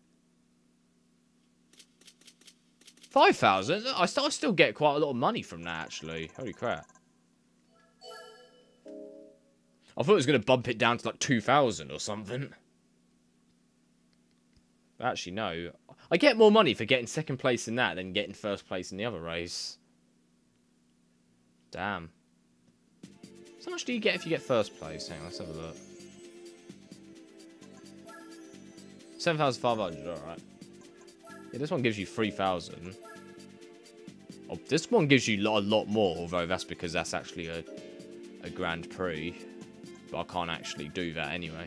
S1: 5,000? I still get quite a lot of money from that, actually. Holy crap. I thought it was going to bump it down to like 2,000 or something. But actually, no. I get more money for getting second place in that than getting first place in the other race. Damn. So much do you get if you get first place? Hang on, let's have a look. 7,500, alright. Yeah, this one gives you 3,000. Oh, this one gives you a lot more, although that's because that's actually a Grand Prix. But I can't actually do that anyway.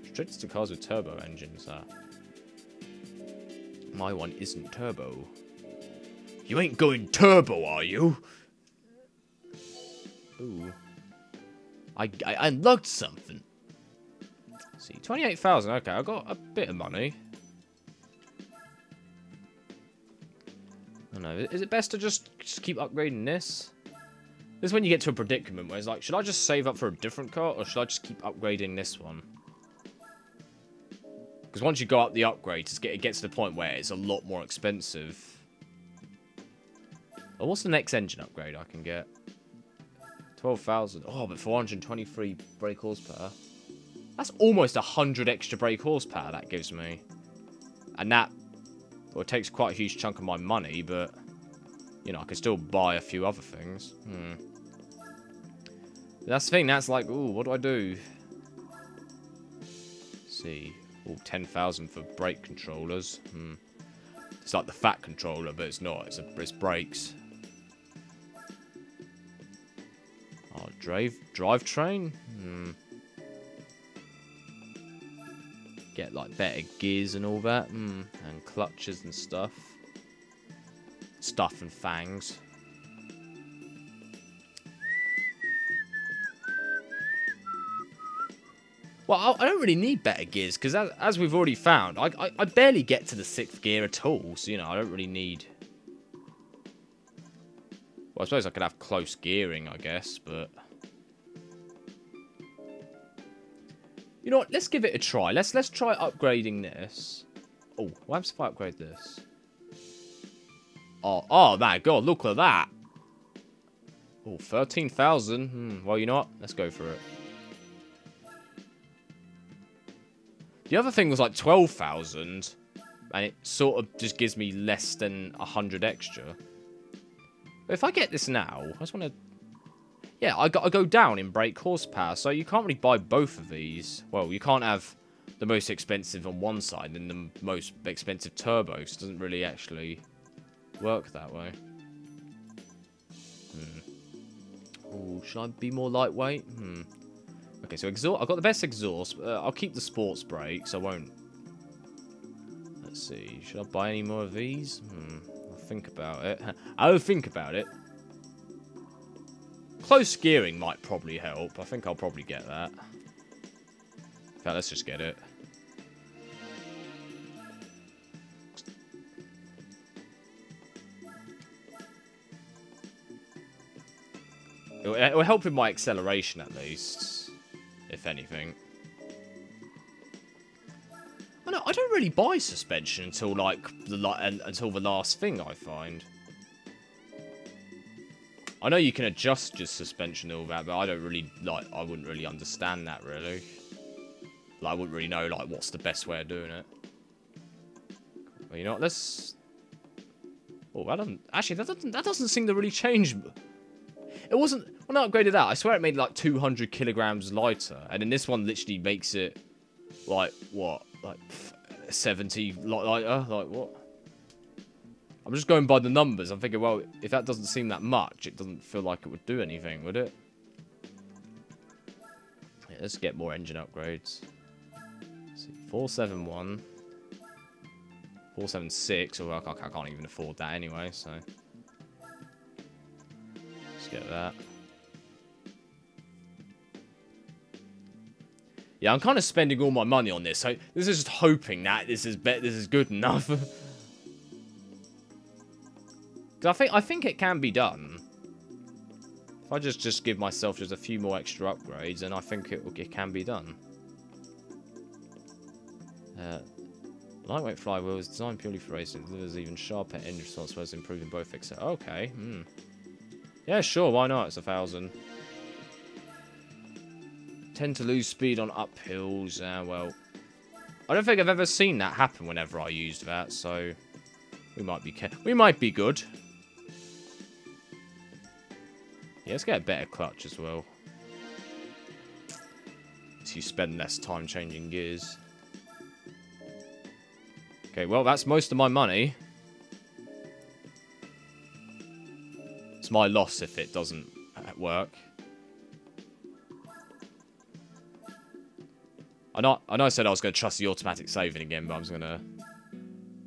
S1: Restricted to cars with turbo engines, My one isn't turbo. You ain't going turbo, are you? Ooh. I unlocked something. Let's see, 28,000. Okay, I got a bit of money. I don't know. Is it best to just keep upgrading this? This is when you get to a predicament where it's like, should I just save up for a different car, or should I just keep upgrading this one? Because once you go up the upgrade, it gets to the point where it's a lot more expensive. Oh, what's the next engine upgrade I can get? 12,000. Oh, but 423 brake horsepower. That's almost 100 extra brake horsepower that gives me. And that, well, it takes quite a huge chunk of my money, but, you know, I can still buy a few other things. That's the thing, that's like, ooh, what do I do? Let's see. Ooh, 10,000 for brake controllers. It's like the fat controller, but it's not. It's brakes. Oh, drivetrain? Get like better gears and all that. And clutches and stuff. Stuff and fangs. Well, I don't really need better gears, because as we've already found, I barely get to the 6th gear at all, so, you know, I don't really need... Well, I suppose I could have close gearing, I guess, but... You know what, let's give it a try. Let's try upgrading this. Oh, what happens if I upgrade this? Oh my god, look at that! Oh, 13,000. Well, you know what, let's go for it. The other thing was like 12,000, and it sort of just gives me less than 100 extra. But if I get this now, I just want to... Yeah, I go down in brake horsepower, so you can't really buy both of these. Well, you can't have the most expensive on one side and the most expensive turbo, because it doesn't really actually work that way. Oh, should I be more lightweight? Okay, so exhaust. I've got the best exhaust. I'll keep the sports brakes. I won't. Let's see. Should I buy any more of these? I'll think about it. I'll think about it. Close gearing might probably help. I think I'll probably get that. In fact, let's just get it. It will help with my acceleration at least, if anything. I don't really buy suspension until like until the last thing I find. I know you can adjust your suspension and all that, but I don't really, like, I wouldn't really understand that, really. Like, I wouldn't really know, like, what's the best way of doing it. Well, you know what, let's... Oh, that doesn't... Actually, that doesn't seem to really change. It wasn't... When I upgraded that, I swear it made, like, 200 kilograms lighter. And then this one literally makes it, like, what? Like, 70 lighter? Like, what? I'm just going by the numbers. I'm thinking, well, if that doesn't seem that much, it doesn't feel like it would do anything, would it? Yeah, let's get more engine upgrades. Let's see, 471. 476. Well, I can't even afford that anyway, so... Let's get that. Yeah, I'm kind of spending all my money on this, so this is just hoping that this is good enough. I think it can be done. If I just give myself just a few more extra upgrades, then I think it can be done. Lightweight flywheel is designed purely for racing. It delivers even sharper engine response, as improving both except. Okay. Yeah, sure. Why not? It's 1,000. Tend to lose speed on uphills. Well, I don't think I've ever seen that happen whenever I used that, so we might be good. Yeah, let's get a better clutch as well. So you spend less time changing gears. Okay, well, that's most of my money. It's my loss if it doesn't work. I know I said I was going to trust the automatic saving again, but I'm just going to...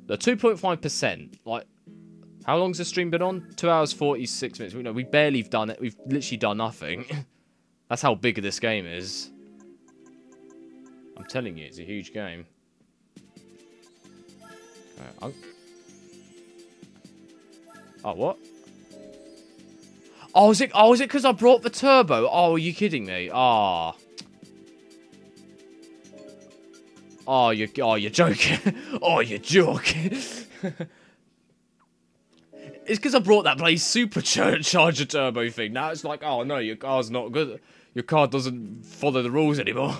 S1: The 2.5%, like... How long's the stream been on? 2 hours, 46 minutes. We barely done it. We've literally done nothing. That's how big this game is. I'm telling you, it's a huge game. Oh, what? Oh, is it because I brought the turbo? Oh, are you kidding me? Oh. Oh, you're joking. Oh, you're joking. It's because I brought that bloody supercharger turbo thing. Now it's like, oh no, your car's not good. Your car doesn't follow the rules anymore.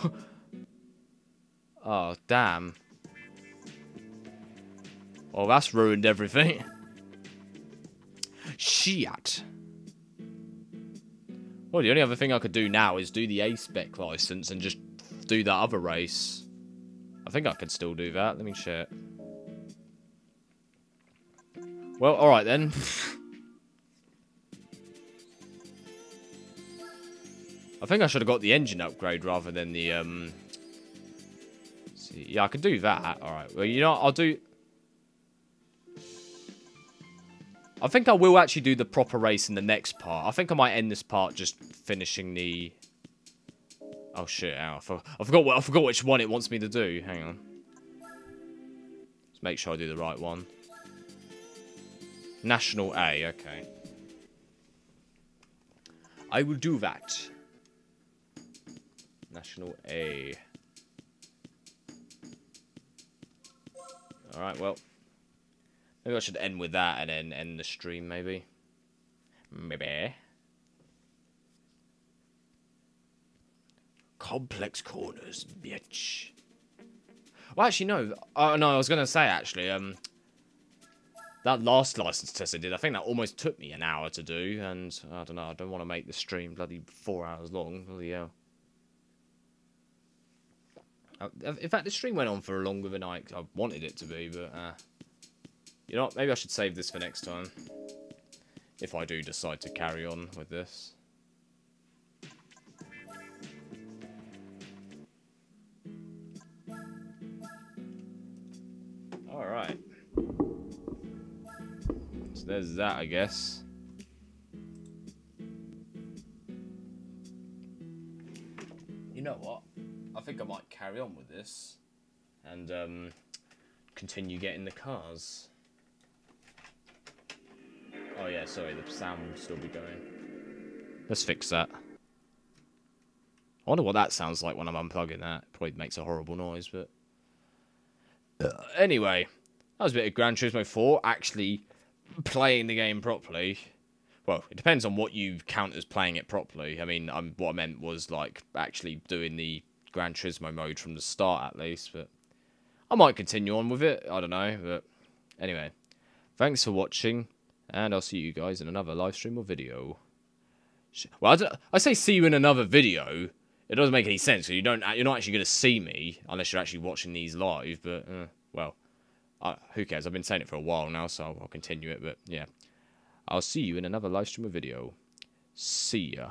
S1: Oh, damn. Well, that's ruined everything. Shit. Well, the only other thing I could do now is do the A-Spec license and just do that other race. I think I could still do that. Let me check. Well, alright then. I think I should have got the engine upgrade rather than the, see, yeah, I could do that. Alright, well, you know what, I'll do... I think I will actually do the proper race in the next part. I think I might end this part just finishing the... Oh shit, I forgot which one it wants me to do. Hang on. Let's make sure I do the right one. National A, okay. I will do that. National A. Alright, well. Maybe I should end with that and then end the stream, maybe. Maybe. Complex corners, bitch. Well, actually, no. No, I was going to say, actually, that last license test I did, I think that almost took me an hour to do, and I don't know, I don't want to make the stream bloody 4 hours long. Bloody hell. In fact, the stream went on for longer than I wanted it to be, but, you know what, maybe I should save this for next time. If I do decide to carry on with this. Alright. So there's that, I guess. You know what? I think I might carry on with this. And, continue getting the cars. Oh yeah, sorry, the sound will still be going. Let's fix that. I wonder what that sounds like when I'm unplugging that. It probably makes a horrible noise, but... Anyway, that was a bit of Gran Turismo 4, actually playing the game properly. Well, it depends on what you count as playing it properly. I mean, what I meant was, like, actually doing the Gran Turismo mode from the start, at least. But I might continue on with it. I don't know. But anyway, thanks for watching, and I'll see you guys in another live stream or video. Well, I say see you in another video. It doesn't make any sense. So you're not actually going to see me unless you're actually watching these live. But well, who cares? I've been saying it for a while now, so I'll continue it. But yeah, I'll see you in another live stream or video. See ya.